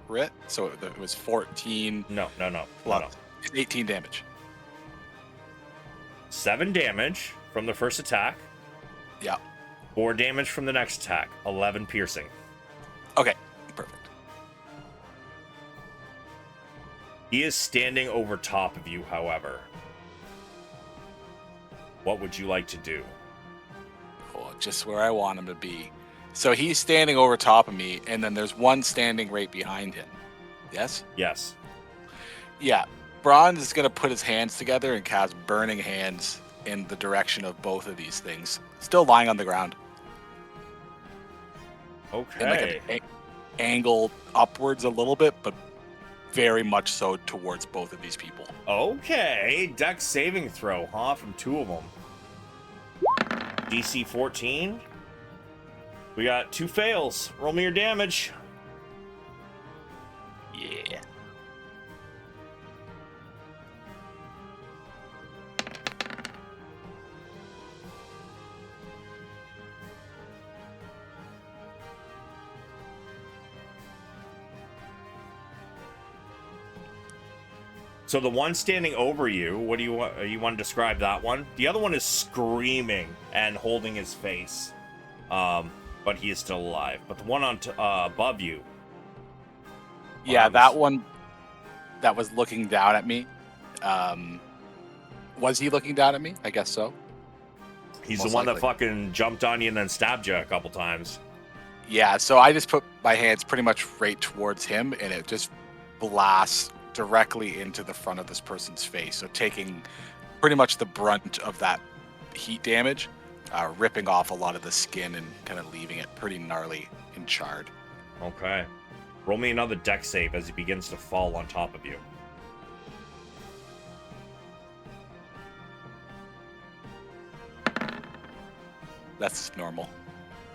crit, so it was 14. No. It's 18 damage. 7 damage from the first attack. Yeah. 4 damage from the next attack. 11 piercing. Okay, perfect. He is standing over top of you, however. What would you like to do? Well, just where I want him to be. So he's standing over top of me, and then there's one standing right behind him. Yes? Yes. Yeah. Bronn is going to put his hands together and cast Burning Hands in the direction of both of these things. Still lying on the ground. Okay. And like an angle upwards a little bit, but very much so towards both of these people. Okay. Dex saving throw, huh? From 2 of them. DC 14. We got 2 fails. Roll me your damage. Yeah. So the one standing over you, what do you want? You want to describe that one? The other one is screaming and holding his face, but he is still alive. But the one on above you, Yeah, that one that was looking down at me. Was he looking down at me? I guess so. He's Most the one likely. that fucking jumped on you and then stabbed you a couple times. Yeah, so I just put my hands pretty much right towards him, and it just blasts directly into the front of this person's face. So taking pretty much the brunt of that heat damage, ripping off a lot of the skin and kind of leaving it pretty gnarly and charred. Okay. Roll me another dex save as he begins to fall on top of you. That's normal.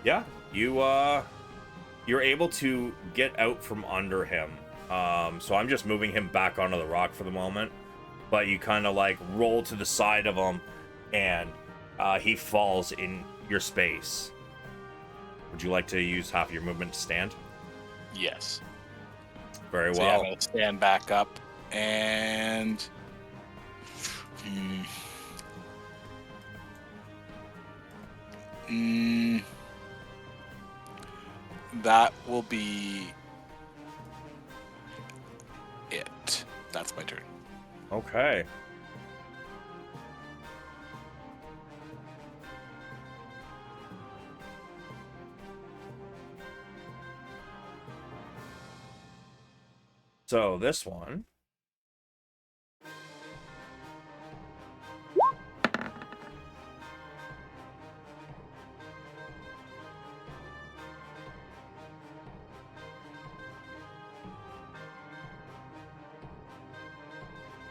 Yeah, you're able to get out from under him. So I'm just moving him back onto the rock for the moment. But you kind of like roll to the side of him, and he falls in your space. Would you like to use half your movement to stand? Yes. Very So yeah, well. I'm gonna stand back up and that will be it. That's my turn. Okay. So this one.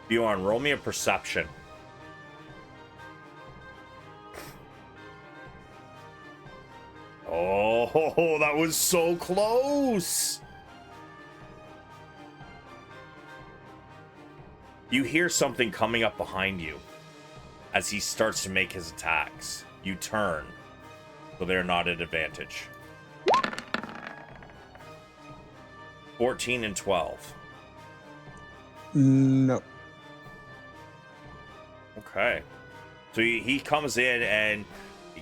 Bjorn, roll me a perception. Oh, that was so close. You hear something coming up behind you as he starts to make his attacks. You turn, so they're not at advantage. 14 and 12. No. Okay. So he comes in and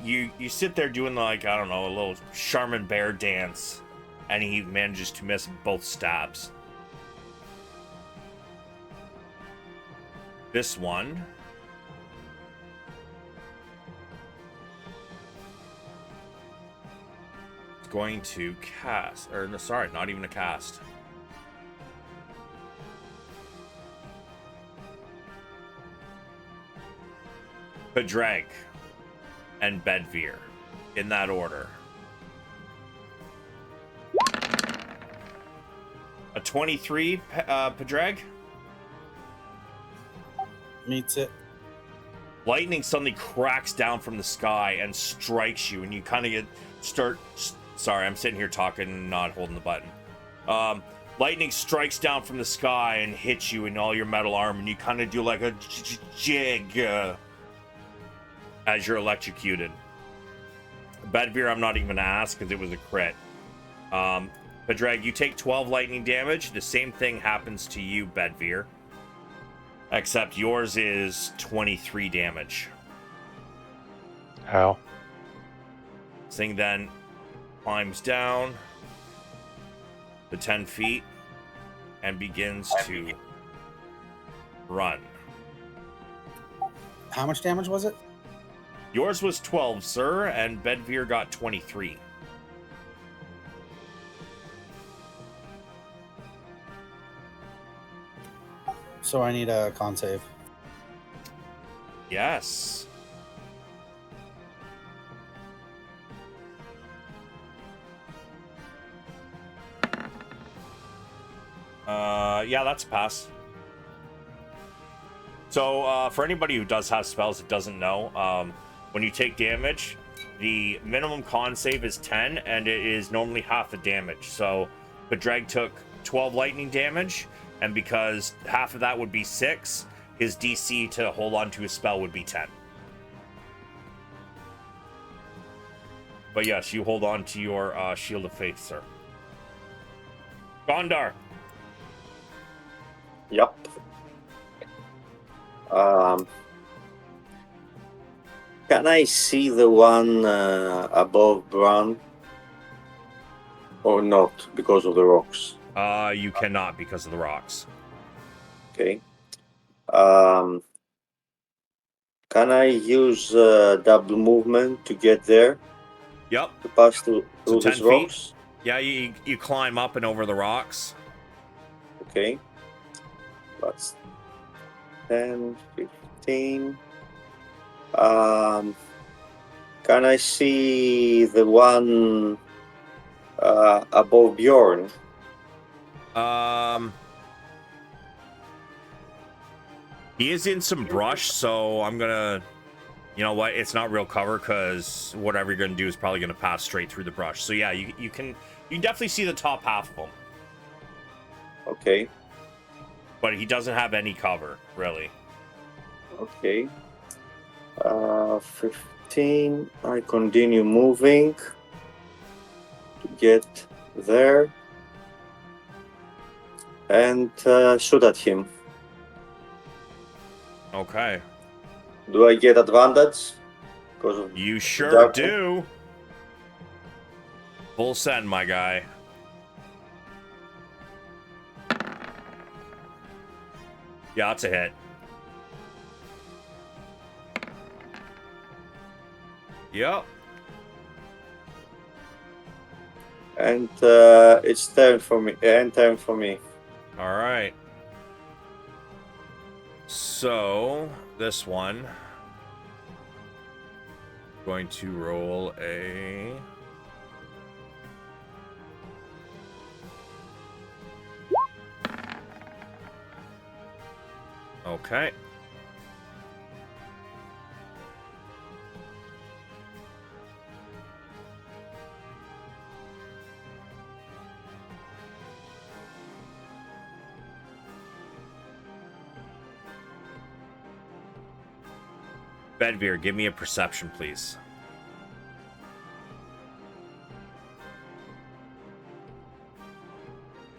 you sit there doing like, I don't know, a little Charmin bear dance, and he manages to miss both stabs. This one is going to cast, or no, sorry, not even a cast. Padraig and Bedvyr, in that order. A 23, Padraig. Meets it. Lightning suddenly cracks down from the sky and strikes you, and you kind of sorry, I'm sitting here talking, not holding the button. Lightning strikes down from the sky and hits you in all your metal armor, and you kind of do like a jig as you're electrocuted. Bedvyr, I'm not even gonna ask because it was a crit. Padraig, you take 12 lightning damage. The same thing happens to you, Bedvyr. Except yours is 23 damage. How? This thing then climbs down the 10 feet and begins to run. How much damage was it? Yours was 12, sir, and Bedvyr got 23. So I need a con save. Yes. Yeah, that's a pass. So, for anybody who does have spells that doesn't know, when you take damage, the minimum con save is 10, and it is normally half the damage. So, Padraig took 12 lightning damage, and because half of that would be 6, his DC to hold on to his spell would be 10. But yes, you hold on to your Shield of Faith, sir. Gondar. Yup. Um, can I see the one above Bronn or not because of the rocks? You cannot because of the rocks. Okay. Can I use double movement to get there, Yep. to pass through So 10 these feet. rocks? Yeah, you climb up and over the rocks. Okay. That's 10, 15. Can I see the one above Bjorn? He is in some brush, so I'm gonna, you know what? It's not real cover because whatever you're gonna do is probably gonna pass straight through the brush. So yeah, you can definitely see the top half of him, Okay. but he doesn't have any cover really. Okay. 15. I continue moving to get there and shoot at him. Okay. Do I get advantage? Because of You the sure dark- do. Full send, my guy. Yeah, it's a hit. Yep. And it's turn for me. End turn for me. All right. So this one going to roll a okay. Bedvyr, give me a perception, please.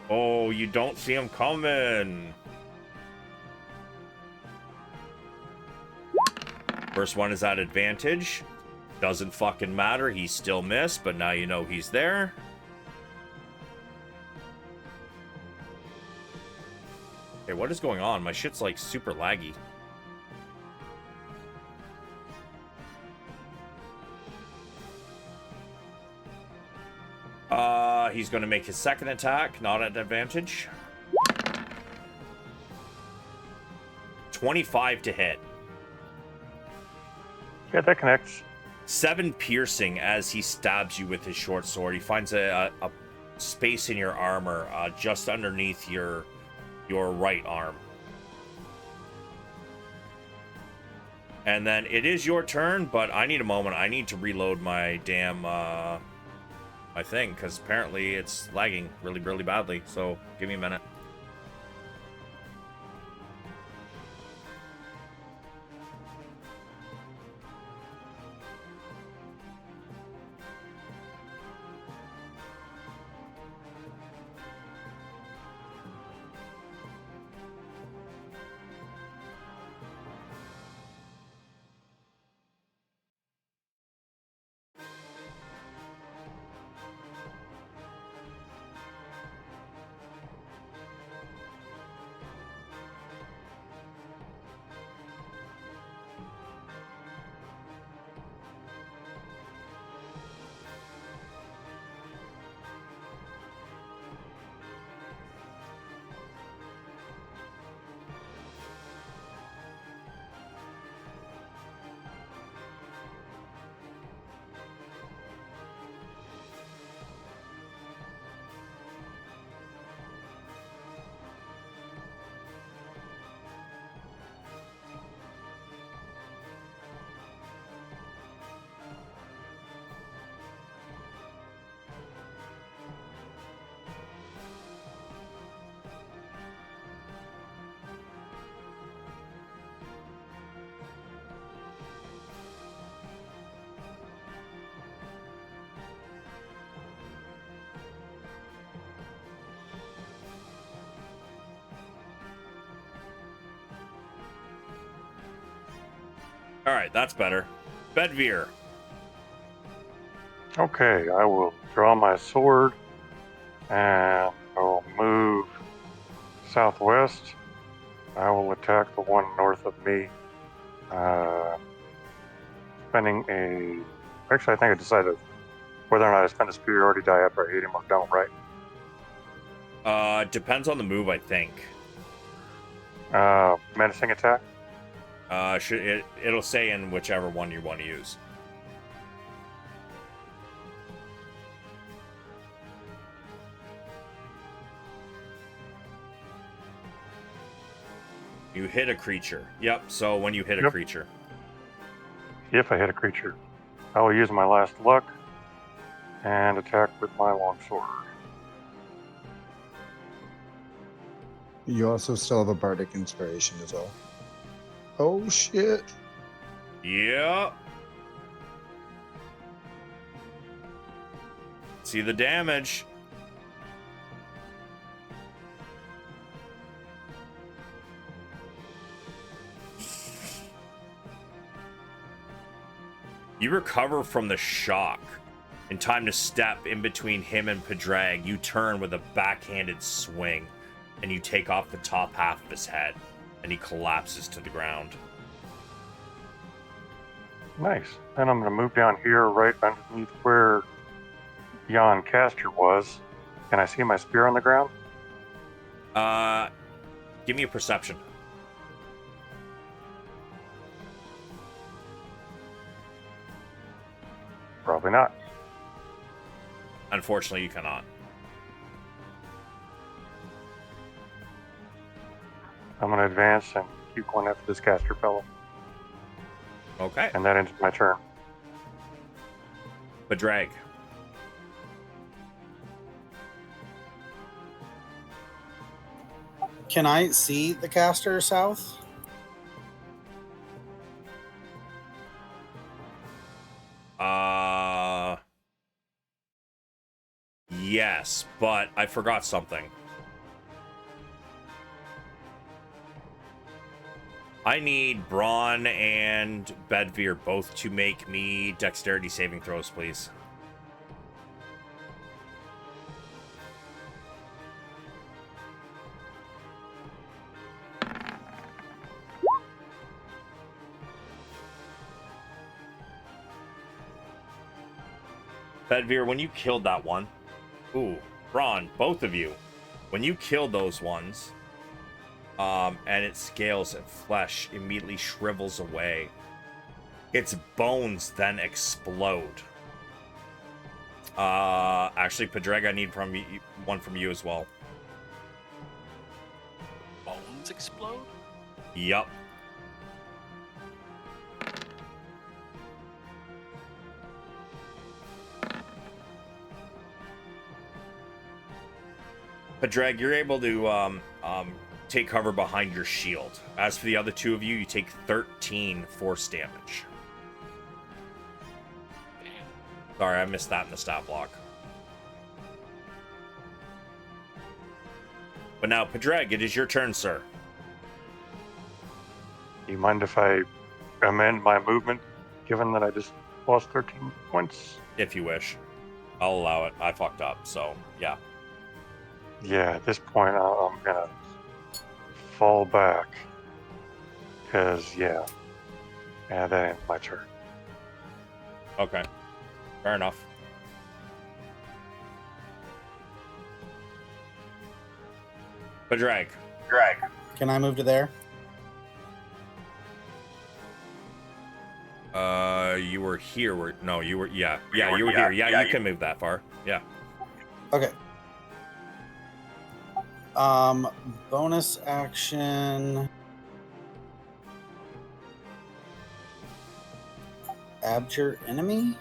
Oh, you don't see him coming. First one is at advantage. Doesn't fucking matter. He still missed, but now you know he's there. Hey, what is going on? My shit's like super laggy. He's going to make his second attack, not at advantage. 25 to hit. Yeah, that connects. 7 piercing as he stabs you with his short sword. He finds a space in your armor just underneath your right arm. And then it is your turn, but I need a moment. I need to reload my damn my thing because apparently it's lagging really, really badly. So give me a minute. All right, that's better. Bedvyr. Okay, I will draw my sword and I will move southwest. I will attack the one north of me. Spending a. Actually, I think I decided whether or not I spend a spear or already die after I hit him or don't, right? Depends on the move, I think. Menacing attack. It'll say in whichever one you want to use. You hit a creature. Yep, so when you hit a creature. If I hit a creature, I will use my last luck and attack with my longsword. You also still have a bardic inspiration as well. Oh shit. Yep. See the damage. You recover from the shock. In time to step in between him and Padraig, you turn with a backhanded swing, and you take off the top half of his head, and he collapses to the ground. Nice. Then I'm going to move down here right underneath where Jan Caster was. Can I see my spear on the ground? Give me a perception. Probably not. Unfortunately, you cannot. I'm going to advance and keep going after this caster fellow. Okay. And that ends my turn. Padraig. Can I see the caster south? Yes, but I forgot something. I need Bronn and Bedvyr both to make me dexterity saving throws, please. Bedvyr, when you killed that one, ooh, Bronn, both of you, when you killed those ones, and its scales and flesh immediately shrivels away, its bones then explode. Actually, Padraig, I need one from you as well. Bones explode? Yup. Padraig, you're able to take cover behind your shield. As for the other two of you, you take 13 force damage. Sorry, I missed that in the stat block. But now, Padraig, it is your turn, sir. Do you mind if I amend my movement, given that I just lost 13 points? If you wish. I'll allow it. I fucked up, so yeah. Yeah, at this point, I'm gonna fall back. Because, yeah, that ends my turn. Okay. Fair enough. Padraig. Can I move to there? You were here. No, you were. Yeah, you were here. Yeah, you can move that far. Yeah. Okay. Bonus action. Abjure enemy?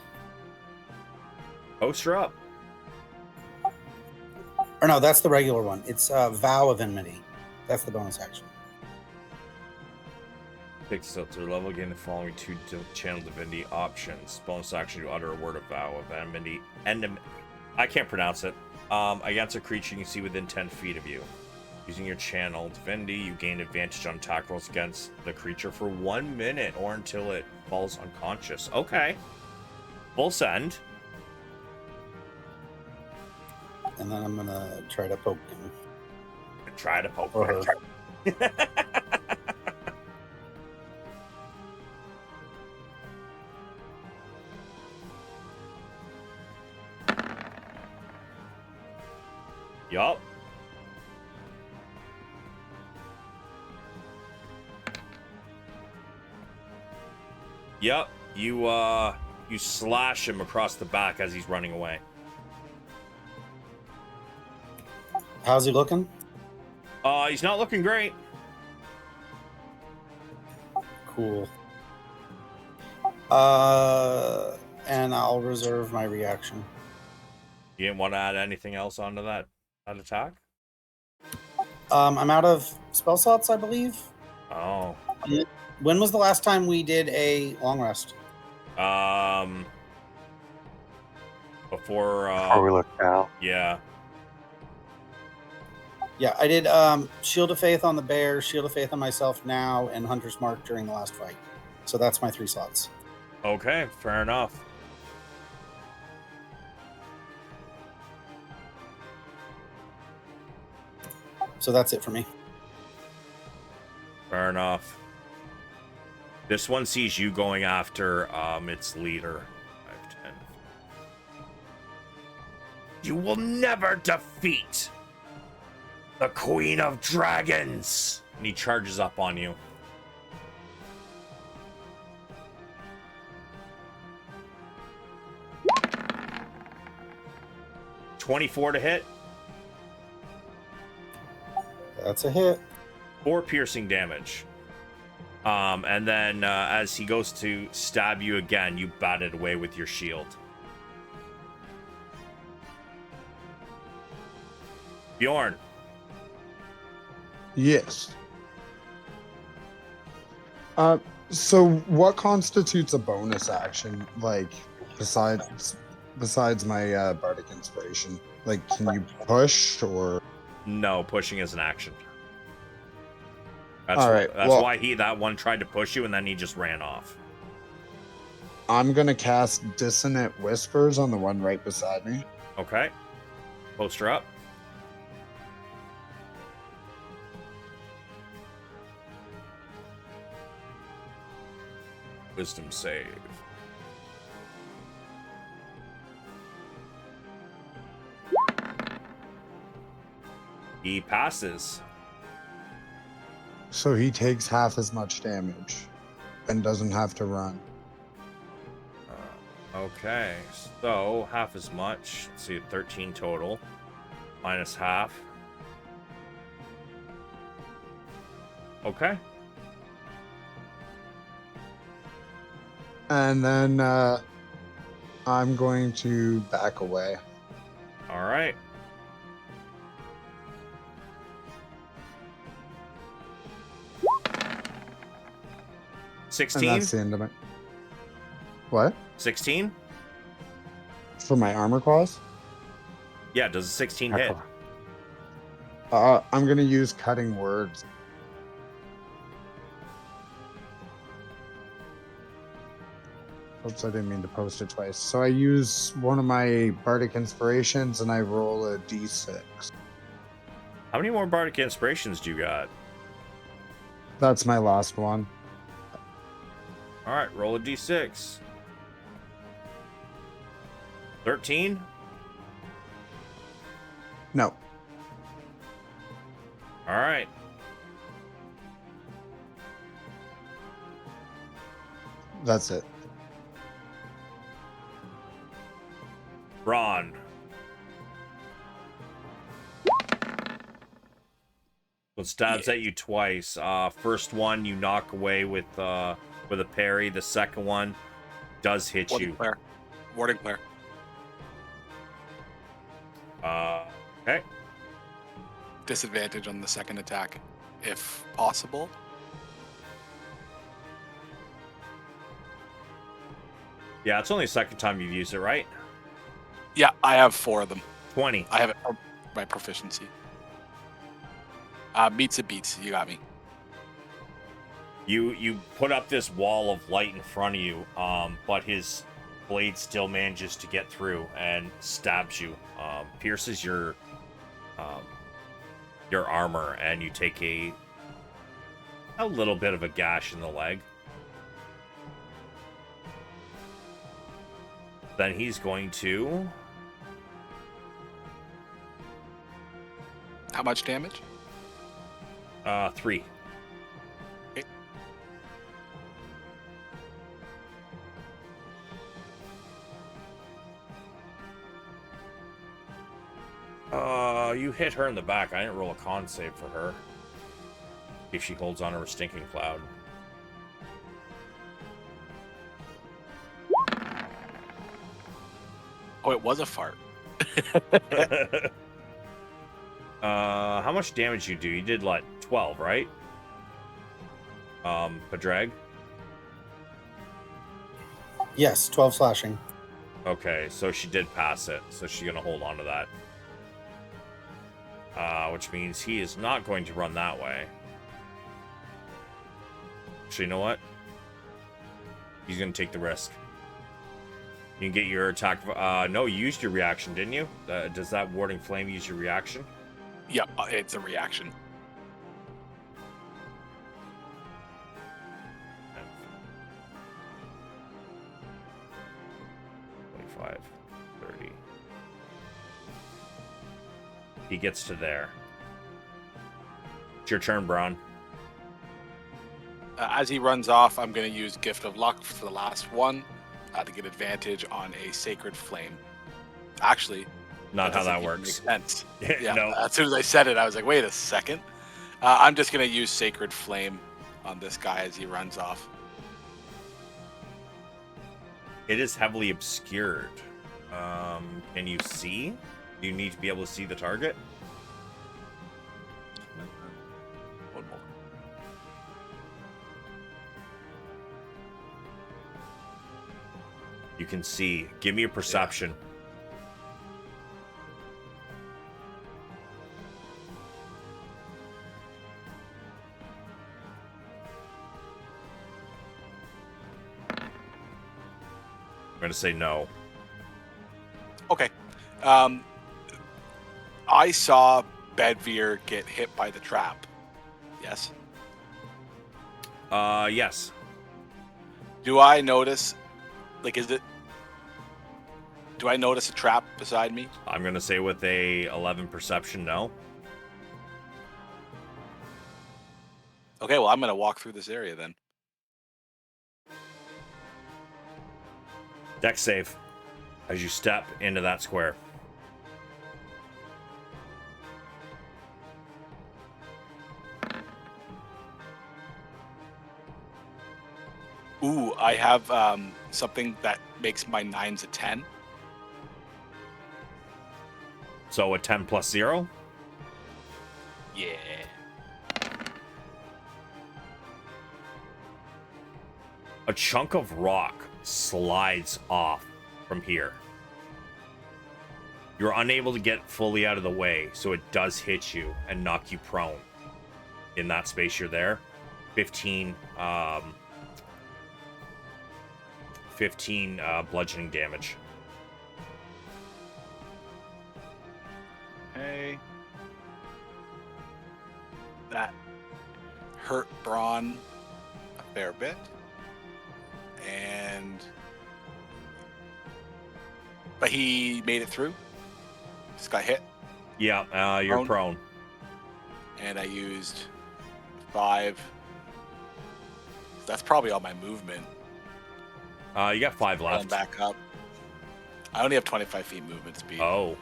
Poster up. Or no, that's the regular one. It's Vow of Enmity. That's the bonus action. Pick filter level, gain the following two channel divinity options. Bonus action to utter a word of vow of enmity. I can't pronounce it. Against a creature you can see within 10 feet of you. Using your channel Divinity, you gain advantage on attack rolls against the creature for 1 minute or until it falls unconscious. Okay. Full send. And then I'm gonna try to poke him. Try to poke Or her. her. Yup. Yep, you slash him across the back as he's running away. How's he looking? He's not looking great. Cool. And I'll reserve my reaction. You didn't want to add anything else onto that attack? I'm out of spell slots, I believe. Oh. When was the last time we did a long rest? Before we look now. Yeah. Yeah, I did Shield of Faith on the bear, Shield of Faith on myself now, and Hunter's Mark during the last fight. So that's my 3 slots. Okay, fair enough. So that's it for me. Fair enough. This one sees you going after its leader. 5, 10. You will never defeat the Queen of Dragons. And he charges up on you. $24 to hit. That's a hit. 4 piercing damage. And then as he goes to stab you again, you bat it away with your shield. Bjorn. Yes. So what constitutes a bonus action? Like, besides my bardic inspiration, like, can you push or? No, pushing is an action. That's All right. That's well, why that one tried to push you and then he just ran off. I'm gonna cast Dissonant Whispers on the one right beside me. Okay. Poster up. Wisdom save. He passes. So he takes half as much damage and doesn't have to run. Okay, so half as much. Let's see, 13 total. Minus half. Okay. And then I'm going to back away. All right. And 16? that's the end of it. What? 16? For my armor class? Yeah, does a 16 hit? I'm going to use Cutting Words. Oops, I didn't mean to post it twice. So I use one of my Bardic Inspirations and I roll a d6. How many more Bardic Inspirations do you got? That's my last one. All right, roll a d6. 13? No. All right. That's it. Bronn. It stabs at you twice. First one you knock away with a parry. The second one does hit you. Warding player. Okay. Disadvantage on the second attack, if possible. Yeah, it's only the second time you've used it, right? Yeah, I have 4 of them. 20. I have it for my proficiency. Meets and beats. You got me. You put up this wall of light in front of you, but his blade still manages to get through and stabs you, pierces your armor, and you take a little bit of a gash in the leg. Then he's going to... How much damage? 3. Okay. You hit her in the back. I didn't roll a con save for her. If she holds on to her stinking cloud. Oh, it was a fart. How much damage you do? You did, like, 12, right? Padraig? Yes, 12 slashing. Okay, so she did pass it, so she's gonna hold on to that. Which means he is not going to run that way. Actually, you know what? He's gonna take the risk. You can get your attack. No, you used your reaction, didn't you? Does that warding flame use your reaction? Yeah, it's a reaction. 25, 30. He gets to there. It's your turn, Bronn. As he runs off, I'm going to use Gift of Luck for the last one to get advantage on a Sacred Flame. Actually, Not how that doesn't works. Make sense. Yeah. No. As soon as I said it, I was like, wait a second. I'm just going to use Sacred Flame on this guy as he runs off. It is heavily obscured. Can you see? Do you need to be able to see the target? One more. You can see. Give me a perception. I'm going to say no. Okay. I saw Bedvyr get hit by the trap. Yes. Yes. Do I notice, like, do I notice a trap beside me? I'm going to say with a 11 perception, no. Okay, well, I'm going to walk through this area then. Dex save as you step into that square. Ooh, I have something that makes my 9s a 10. So a 10 plus 0? Yeah. A chunk of rock slides off from here. You're unable to get fully out of the way, so it does hit you and knock you prone. In that space you're there. 15 bludgeoning damage. Hey. That hurt Bronn a fair bit. But he made it through. Just got hit. Yeah, you're prone. And I used 5. That's probably all my movement. You got 5 Going left. back up. I only have 25 feet movement speed. Oh.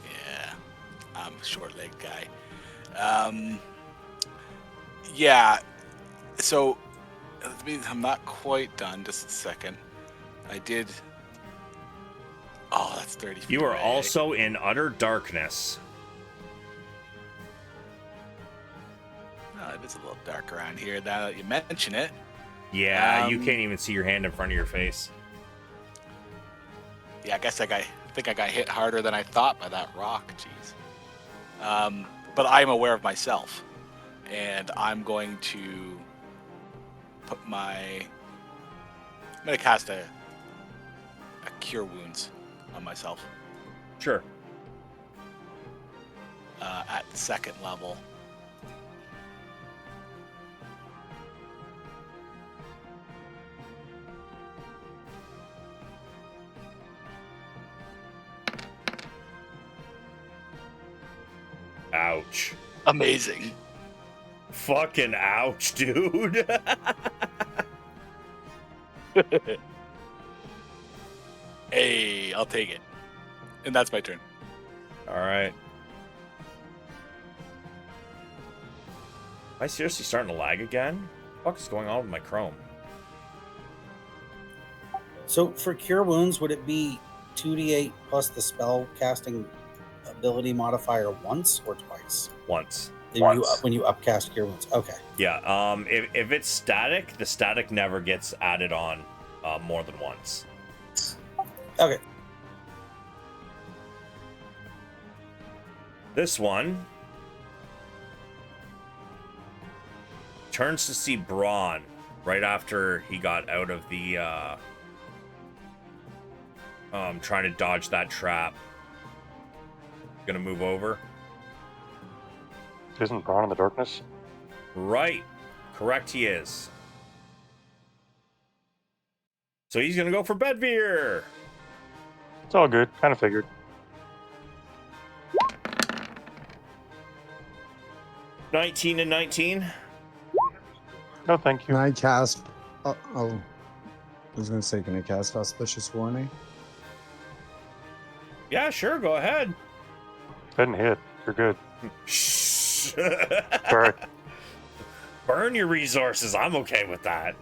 Yeah. I'm a short-legged guy. Yeah. So, I'm not quite done. Just a second. I did... Oh, that's 30 feet You are away. also in utter darkness. Oh, it is a little dark around here now that you mention it. Yeah, you can't even see your hand in front of your face. Yeah, I guess I think I got hit harder than I thought by that rock. Jeez. but I'm aware of myself, and I'm going to put I'm going to cast a Cure Wounds on myself. Sure. At 2nd level. Ouch. Amazing. Fucking ouch, dude. Hey, I'll take it. And that's my turn. All right. Am I seriously starting to lag again? What the fuck is going on with my Chrome? So for Cure Wounds, would it be 2d8 plus the spell casting ability modifier once or twice? Once. When you upcast Cure Wounds. Okay. Yeah. If it's static, the static never gets added on more than once. Okay. This one turns to see Bronn right after he got out of the trying to dodge that trap. Gonna move over. Isn't Bronn in the darkness? Right. Correct, he is. So he's gonna go for Bedvyr. It's all good. Kind of figured. 19 and 19. No, thank you. Can I cast? I was gonna say, can I cast Auspicious Warning? Yeah, sure. Go ahead. Didn't hit. You're good. Shh. Sorry. Burn your resources. I'm okay with that.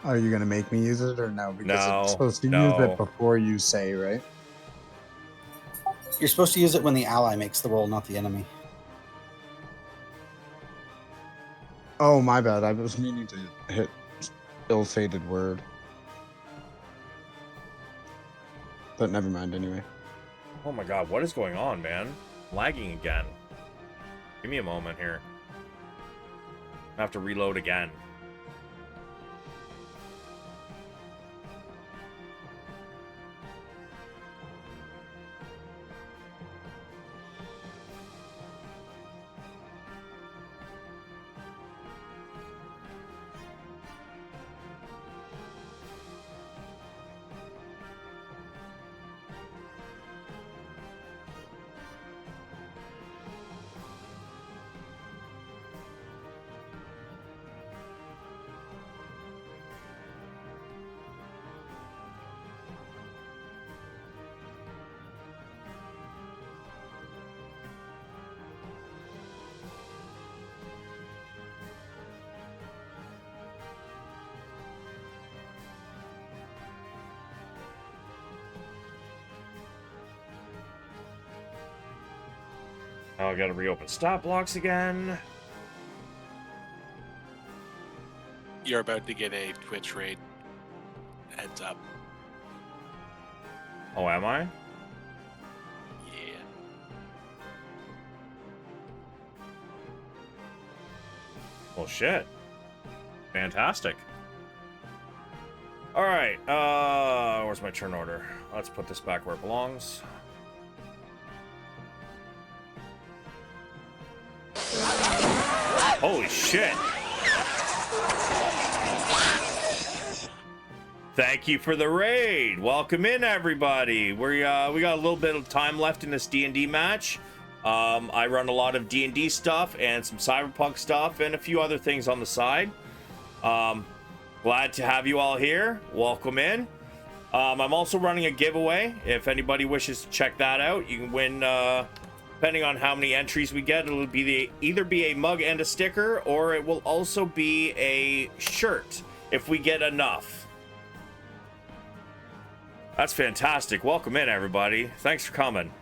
Are you gonna make me use it or no? Because No, I'm supposed to no. use it before you say, right? You're supposed to use it when the ally makes the roll, not the enemy. Oh, my bad. I was meaning to hit ill-fated word. But never mind anyway. Oh my god, what is going on, man? I'm lagging again. Give me a moment here. I have to reload again. Oh, I gotta reopen stop blocks again. You're about to get a Twitch raid. Heads up. Oh, am I? Yeah. Well, shit. Fantastic. All right. Where's my turn order? Let's put this back where it belongs. Holy shit. Thank you for the raid. Welcome in, everybody. We got a little bit of time left in this D&D match. I run a lot of D&D stuff and some Cyberpunk stuff and a few other things on the side. Glad to have you all here. Welcome in. I'm also running a giveaway. If anybody wishes to check that out, you can win, depending on how many entries we get, it'll be either be a mug and a sticker, or it will also be a shirt if we get enough. That's fantastic. Welcome in, everybody. Thanks for coming.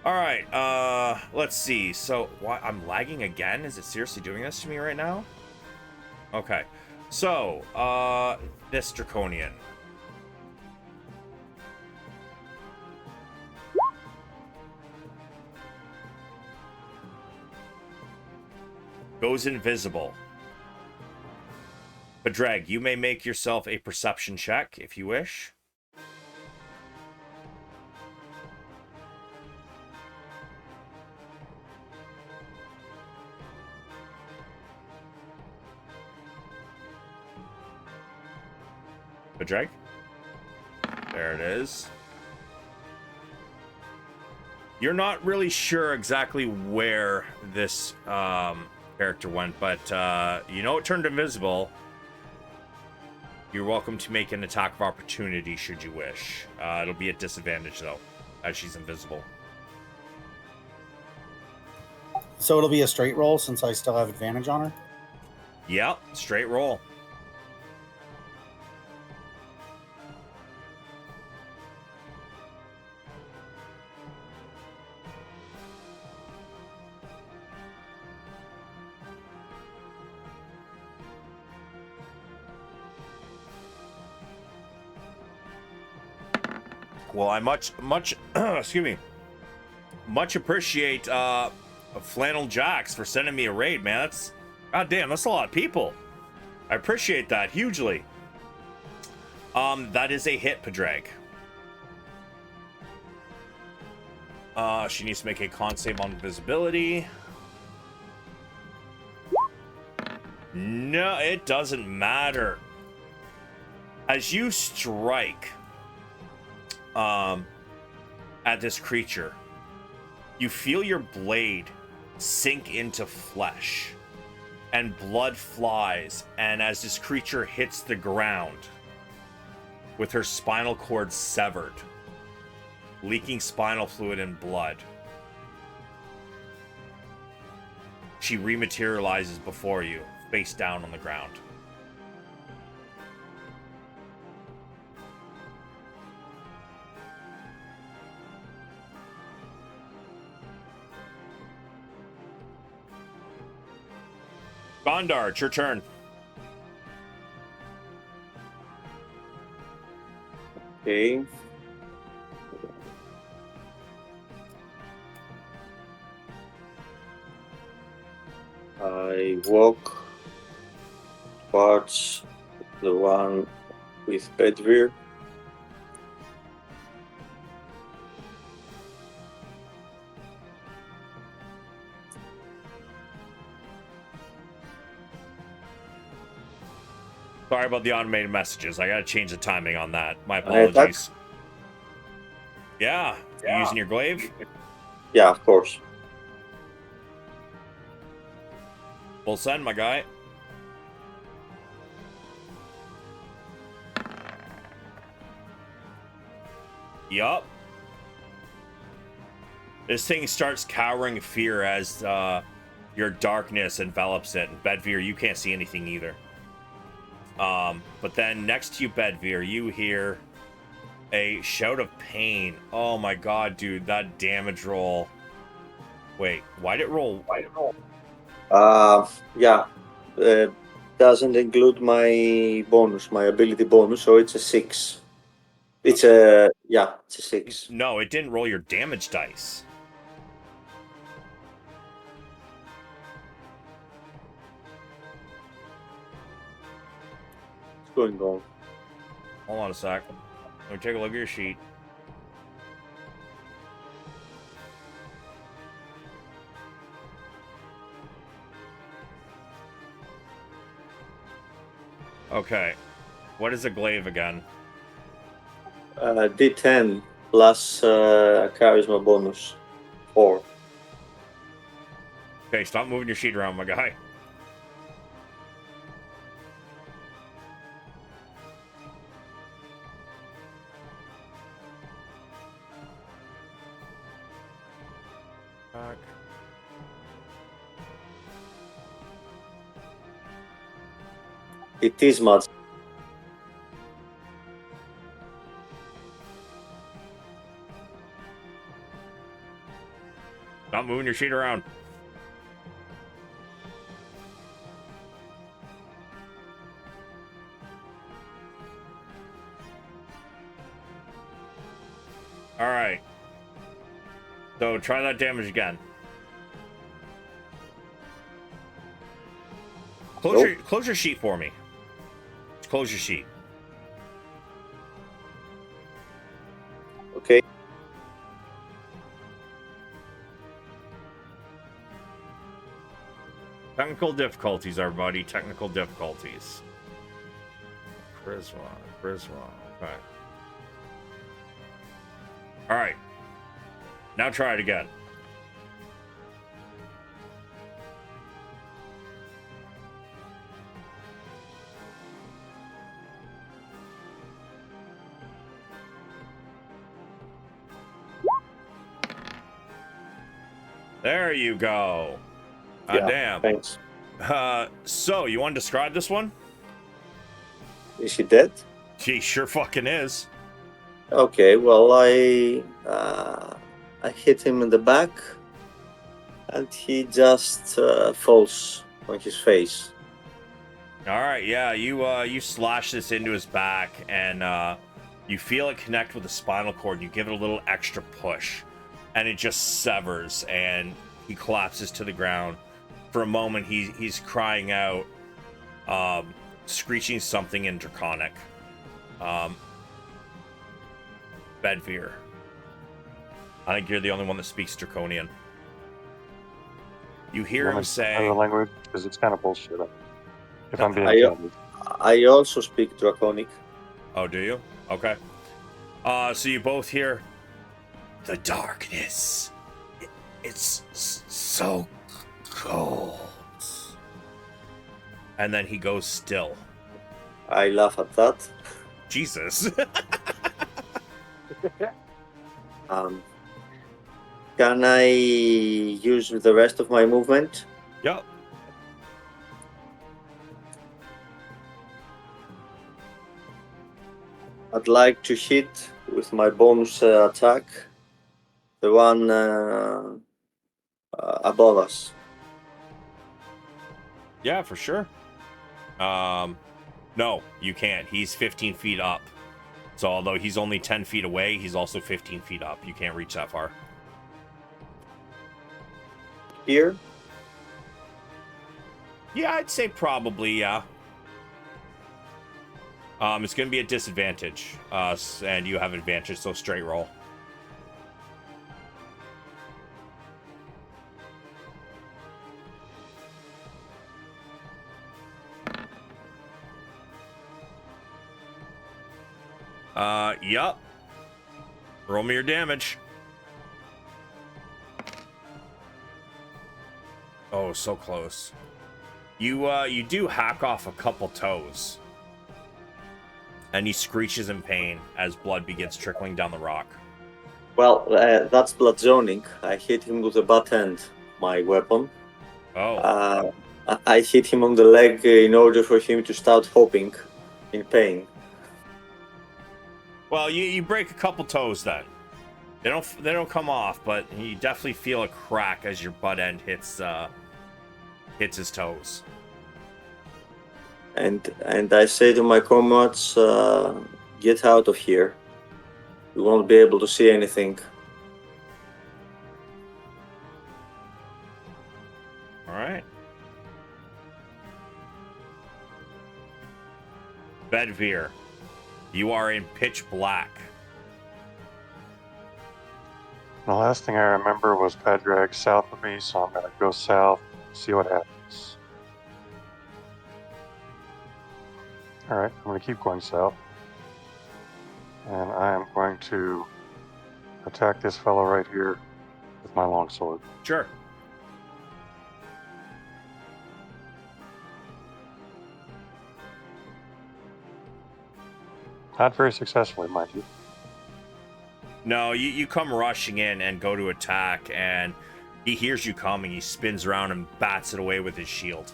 All right, let's see. So, why I'm lagging again? Is it seriously doing this to me right now? Okay. So, this Draconian. goes invisible. Padraig, you may make yourself a perception check if you wish. Padraig? There it is. You're not really sure exactly where this character went, but you know it turned invisible. You're welcome to make an attack of opportunity should you wish. It'll be at disadvantage, though, as she's invisible. So it'll be a straight roll since I still have advantage on her? Yep, straight roll. Well, I much excuse me, much appreciate Flannel Jacks for sending me a raid, man. That's goddamn, that's a lot of people. I appreciate that hugely. That is a hit, Padraig. She needs to make a con save on invisibility. No, it doesn't matter. As you strike at this creature, you feel your blade sink into flesh and blood flies, and as this creature hits the ground with her spinal cord severed, leaking spinal fluid and blood, she rematerializes before you, face down on the ground. Gondar, it's your turn. Okay. I walk towards the one with Bedvyr. Sorry about the automated messages. I gotta change the timing on that. My attack? apologies. Yeah. You using your glaive? Yeah, of course. Full send, my guy. Yup. This thing starts cowering fear as your darkness envelops it. And Bedvyr, you can't see anything either. But then next to you, Bedvyr, you hear a shout of pain. Oh my god, dude, that damage roll. Wait, why'd it roll? Yeah. Doesn't include my bonus, my ability bonus, so it's a 6. It's a 6. No, it didn't roll your damage dice. What's going on? Hold on a sec. Let me take a look at your sheet. Okay. What is a glaive again? D10 plus charisma bonus 4. Okay, stop moving your sheet around, my guy. It is much. Stop moving your sheet around. All right. So try that damage again. Close your sheet for me. Close your sheet. Okay. Technical difficulties, everybody. Technical difficulties. Charisma. Okay. All right. Now try it again. There you go. Yeah, Damn. thanks. So you want to describe this one? Is he dead? He sure fucking is. Okay, well, I hit him in the back, and he just falls on his face. All right, yeah, you slash this into his back, and you feel it connect with the spinal cord. You give it a little extra push, and it just severs, and he collapses to the ground. For a moment, he's crying out, screeching something in Draconic. Bedvyr. I think you're the only one that speaks Draconian. You hear him say, the language, because it's kind of bullshit. If I'm being candid. I also speak Draconic. "Oh, do you? Okay." So you both hear, "The darkness. It's so cold." And then he goes still. I laugh at that. Jesus. Can I use the rest of my movement? Yep. I'd like to hit with my bonus attack the one above us. Yeah, for sure. No, you can't. He's 15 feet up. So although he's only 10 feet away, he's also 15 feet up. You can't reach that far. Here? Yeah, I'd say probably, yeah. It's going to be a disadvantage, and you have advantage, so straight roll. Yup. Roll me your damage. Oh, so close. You do hack off a couple toes. And he screeches in pain as blood begins trickling down the rock. Well, that's blood zoning. I hit him with the butt end, my weapon. Oh. I hit him on the leg in order for him to start hopping in pain. Well, you break a couple toes then. They don't come off, but you definitely feel a crack as your butt end hits his toes. And I say to my comrades, get out of here. You won't be able to see anything. All right. Bedvyr, you are in pitch black. The last thing I remember was Padraig south of me, so I'm going to go south, see what happens. Alright, I'm going to keep going south. And I am going to attack this fellow right here with my longsword. Sure. Not very successfully, mind you. No, you come rushing in and go to attack, and he hears you coming. He spins around and bats it away with his shield.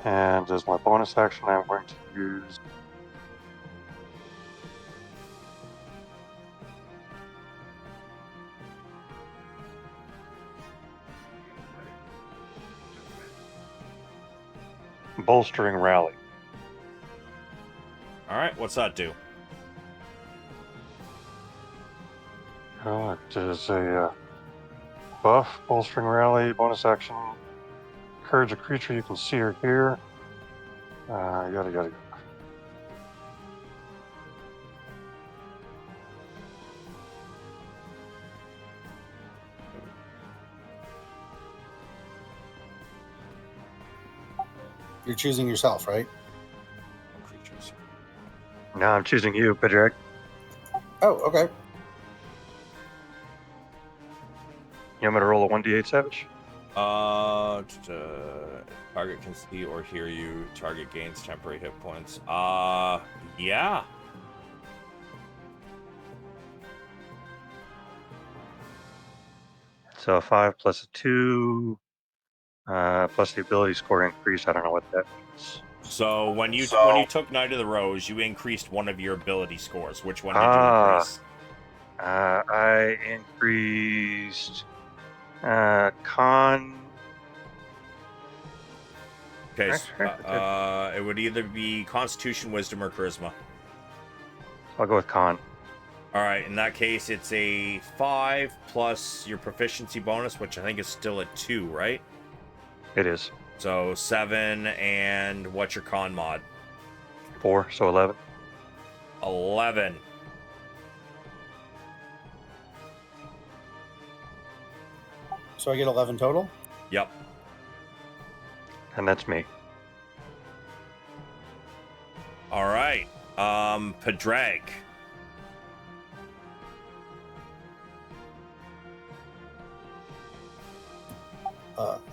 And as my bonus action, I'm going to use bolstering rally. All right, what's that do? It is a buff, bolstering rally, bonus action, encourage a creature you can see or hear. Yada. You're choosing yourself, right? Creatures. Now I'm choosing you, Padraig. Oh, okay. You want me to roll a 1d8 savage? Target can see or hear you. Target gains temporary hit points. Yeah. So 5 plus a 2, plus the ability score increase. I don't know what that means. So when you took Knight of the Rose, you increased one of your ability scores. Which one did you increase? I increased con. Okay, it would either be Constitution, Wisdom, or Charisma. I'll go with con. All right, in that case, it's a 5 plus your proficiency bonus, which I think is still a 2, right? It is. So 7, and what's your con mod? 4, so 11. 11. So I get 11 total? Yep. And that's me. All right. Padraig.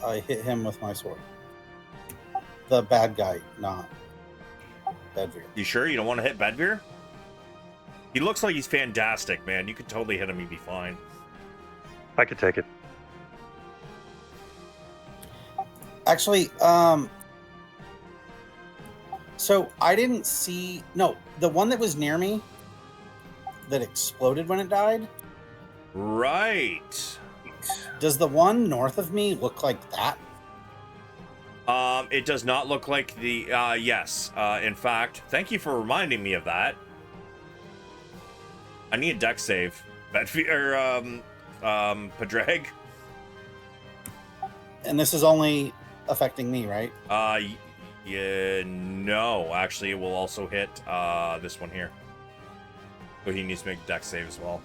I hit him with my sword. The bad guy, not Bedvyr. You sure you don't want to hit Bedvyr? He looks like he's fantastic, man. You could totally hit him, he'd be fine. I could take it. Actually, so I didn't see... No, the one that was near me that exploded when it died? Right. Does the one north of me look like that? It does not look like the... yes. In fact, thank you for reminding me of that. I need a dex save. Bedvyr, Padraig. And this is only affecting me, right? Yeah, no. Actually, it will also hit this one here. So he needs to make a dex save as well.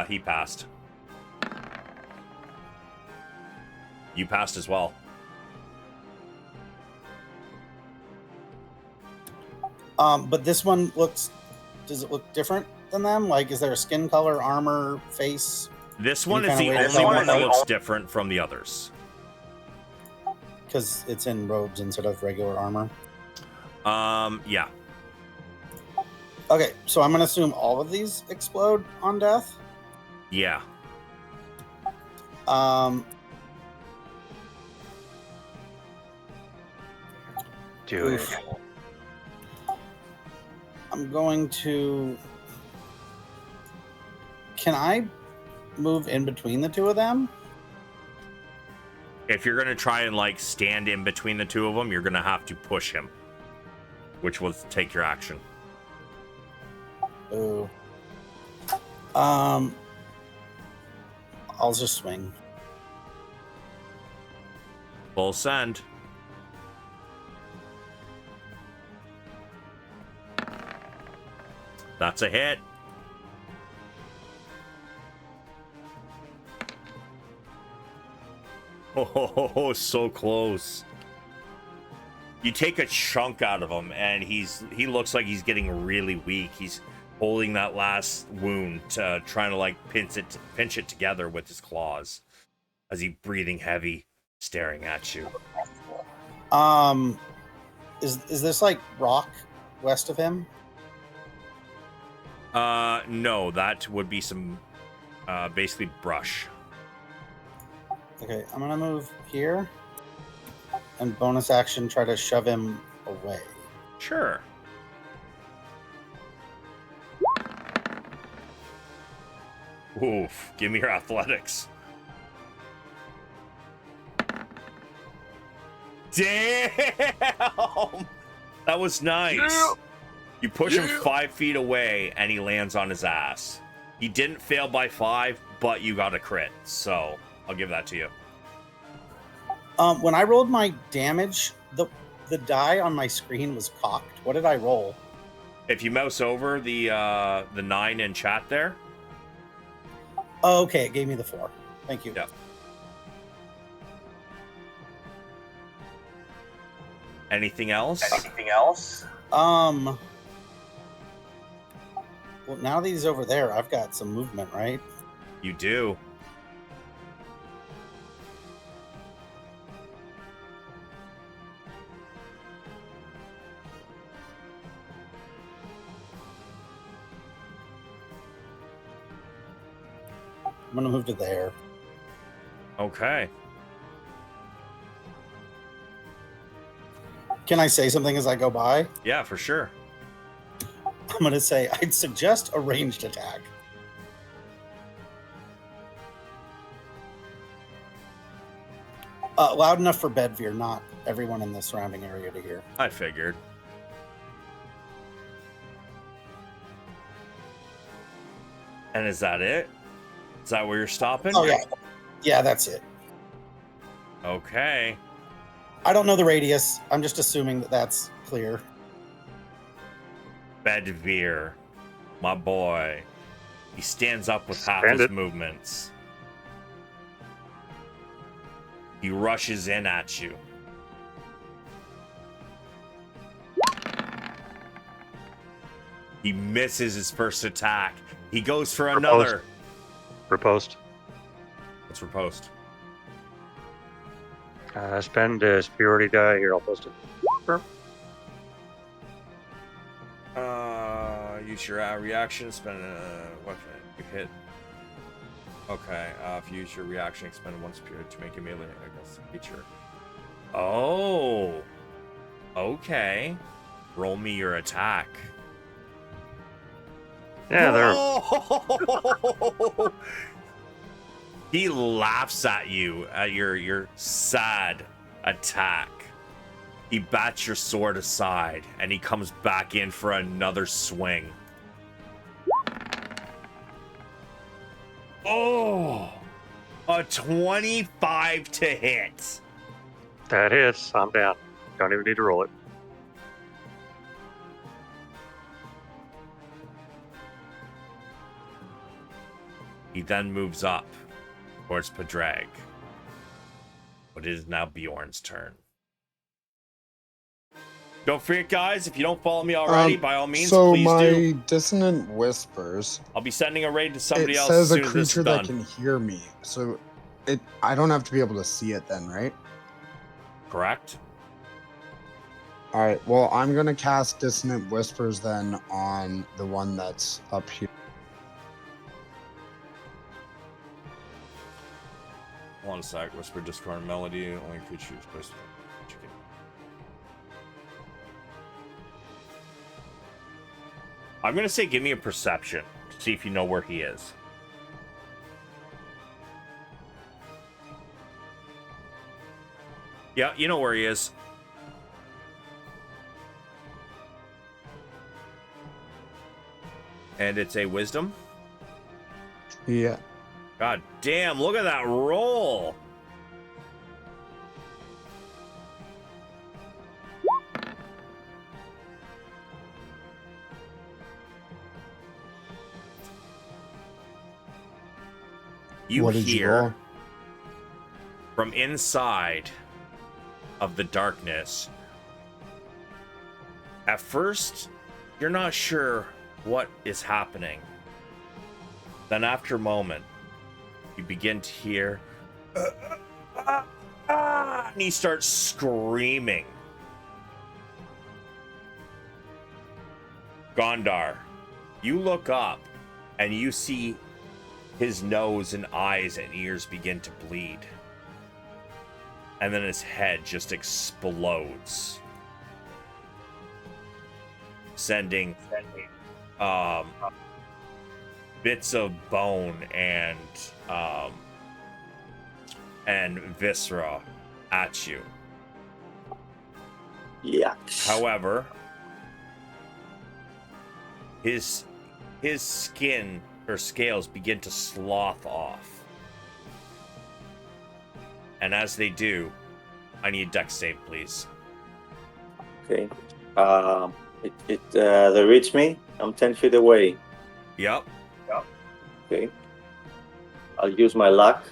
He passed. You passed as well. But this one looks... Does it look different than them? Like, is there a skin color, armor, face? This one Any is the kind of way to only tell one that what- looks different from the others. Because it's in robes instead of regular armor. Yeah. Okay, so I'm going to assume all of these explode on death. Yeah. Do Oof. it. I'm going to... Can I move in between the two of them? If you're going to try and, like, stand in between the two of them, you're going to have to push him. Which will take your action. Ooh. I'll just swing. Full send. That's a hit. Oh, so close. You take a chunk out of him, and he looks like he's getting really weak. He's holding that last wound, trying to like pinch it together with his claws, as he breathing heavy, staring at you. Is this like rock west of him? No, that would be some basically brush. Okay, I'm gonna move here and bonus action try to shove him away. Sure. Oof, give me your athletics. Damn! That was nice. Yeah. You push him 5 feet away and he lands on his ass. He didn't fail by 5, but you got a crit, so I'll give that to you. When I rolled my damage, the die on my screen was cocked. What did I roll? If you mouse over the 9 in chat there. Oh, okay, it gave me the 4. Thank you. Yeah. Anything else? Well, now that he's over there, I've got some movement, right? You do. I'm gonna move to there. Okay. Can I say something as I go by? Yeah, for sure. I'm gonna say I'd suggest a ranged attack. Loud enough for Bedvyr, not everyone in the surrounding area to hear. I figured. And is that it? Is that where you're stopping? Oh yeah, yeah, that's it. Okay. I don't know the radius. I'm just assuming that that's clear. Bedvyr, my boy. He stands up with half Stand his it. movements. He rushes in at you. He misses his first attack. He goes for another. Riposte. What's riposte? Spend a superiority die. Here, I'll post it. Sure. Use your reaction, spend a weapon. You hit. Okay, if you use your reaction, expend one spirit to make a melee against the creature. Oh. Okay. Roll me your attack. Yeah, there. Oh! He laughs at you at your sad attack. He bats your sword aside and he comes back in for another swing. Oh, a 25 to hit. That hits. I'm down. Don't even need to roll it. He then moves up towards Padraig. But it is now Bjorn's turn. Don't forget, guys, if you don't follow me already, by all means, so please my do. dissonant whispers. I'll be sending a raid to somebody It else says as a soon as this creature is that done. can hear me. So I don't have to be able to see it then, right? Correct? All right. Well, I'm gonna cast dissonant whispers then on the one that's up here. One sec. Whisper, Discord, melody. Only creature is supposed to. I'm gonna say, give me a perception to see if you know where he is. Yeah, you know where he is. And it's a wisdom. Yeah. God damn, look at that roll. You What did you hear roll? from inside of the darkness. At first, you're not sure what is happening. Then after a moment, you begin to hear, and he starts screaming. Gondar, you look up and you see his nose and eyes and ears begin to bleed. And then his head just explodes, sending bits of bone and viscera at you. Yucks. However, his skin scales begin to slough off. And as they do, I need a dex save, please. Okay. They reach me. I'm 10 feet away. Yep. Okay. I'll use my luck.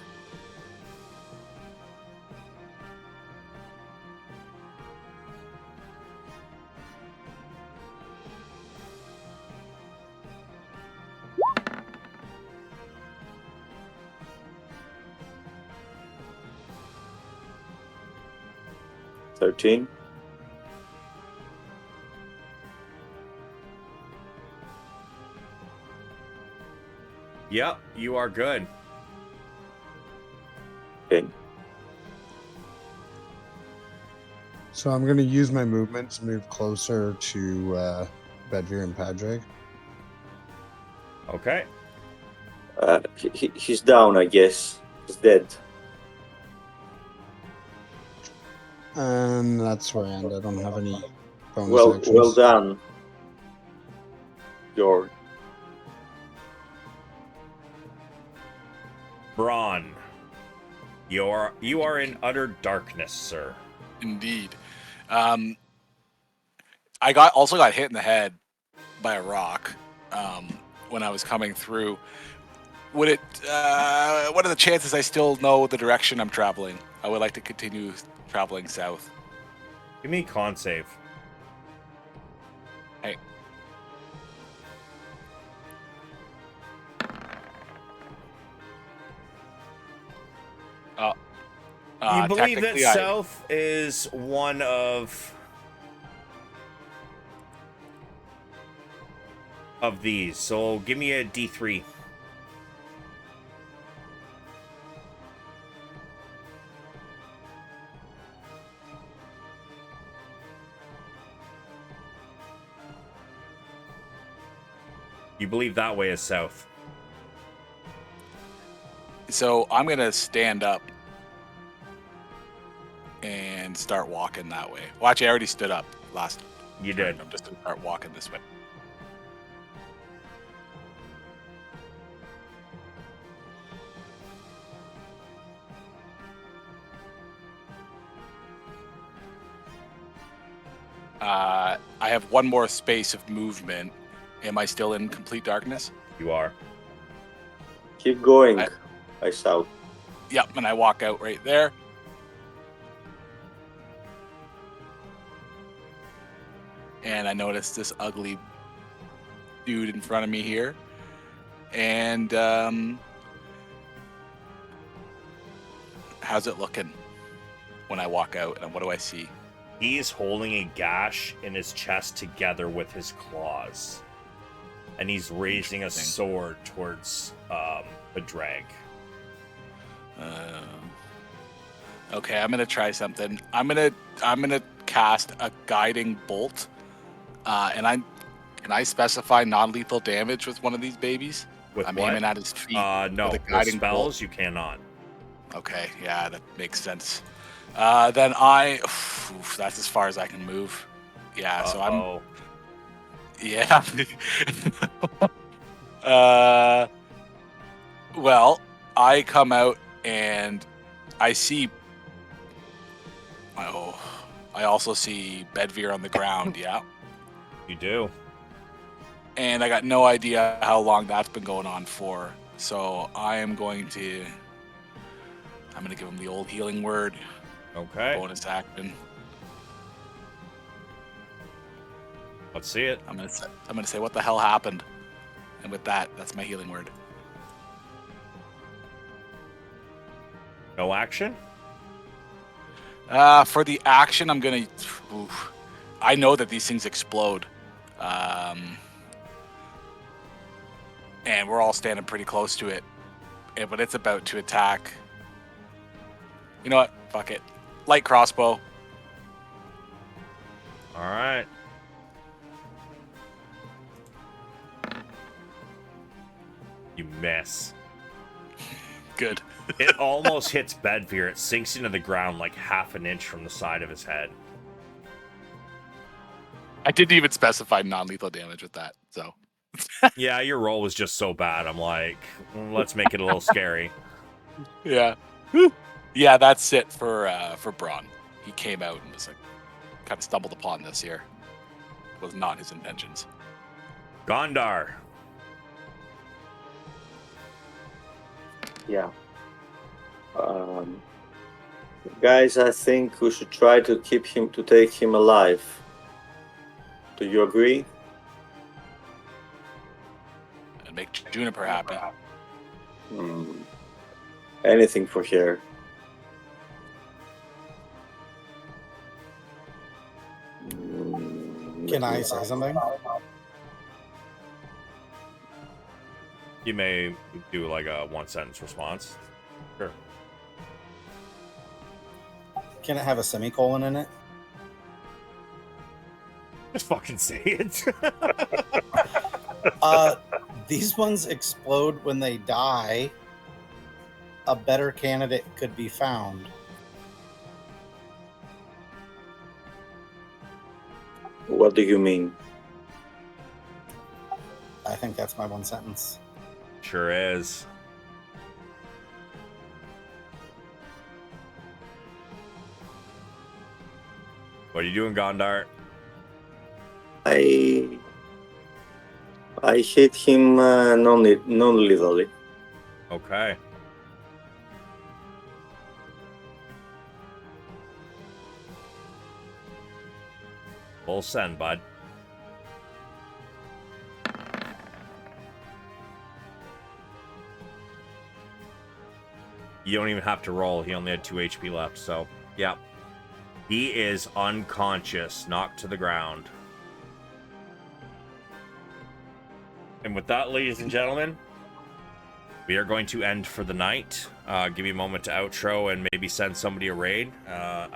$13. Yep, you are good. Okay. So I'm going to use my movement to move closer to Bedvyr and Padraig. Okay. He's down, I guess. He's dead. And that's where I end. I don't have any bonus Well actions. done, Bjorn. Bronn, you are in utter darkness, sir. Indeed. I also got hit in the head by a rock when I was coming through. What are the chances I still know the direction I'm traveling? I would like to continue traveling south. Give me a con save. Hey. You believe that technically south is one of these, so give me a D3. You believe that way is south. So I'm going to stand up and start walking that way. Well, actually, I already stood up last. You turn. did. I'm just going to start walking this way. I have one more space of movement. Am I still in complete darkness? You are. Keep going. I shout. Yep, and I walk out right there. And I notice this ugly dude in front of me here. And how's it looking when I walk out? And what do I see? He's holding a gash in his chest together with his claws. And he's raising a sword towards Padraig. Okay, I'm gonna try something. I'm gonna cast a guiding bolt. Can I specify non-lethal damage with one of these babies? With I'm what? aiming at his feet. No. With a With guiding spells, bolt. you cannot. Okay, yeah, that makes sense. Then that's as far as I can move. Yeah, so I'm. Yeah. Well, I come out and I see. Oh, I also see Bedvyr on the ground. Yeah. You do. And I got no idea how long that's been going on for. So I'm going to give him the old healing word. Okay. Bonus action. Let's see it. I'm gonna say what the hell happened, and with that, that's my healing word. No action? For the action, I'm gonna. I know that these things explode, and we're all standing pretty close to it, but it's about to attack. You know what? Fuck it. Light crossbow. All right. You miss. Good. It almost hits Bedvyr. It sinks into the ground like half an inch from the side of his head. I didn't even specify non-lethal damage with that, so. Yeah, your roll was just so bad. I'm like, let's make it a little scary. Yeah. Whew. Yeah, that's it for Bronn. He came out and was like, kind of stumbled upon this here. Was not his intentions. Gondar. Yeah. Guys, I think we should try to take him alive. Do you agree? And make Juniper happy. Anything for her. Can I say something? You may do like a one-sentence response. Sure. Can it have a semicolon in it? Just fucking say it. These ones explode when they die. A better candidate could be found. What do you mean? I think that's my one sentence. Sure is. What are you doing, Gondar? I hit him non-lethally. Okay. Full send, bud. You don't even have to roll. He only had 2 HP left, so yeah. He is unconscious, knocked to the ground. And with that, ladies and gentlemen, we are going to end for the night. Give you a moment to outro and maybe send somebody a raid. And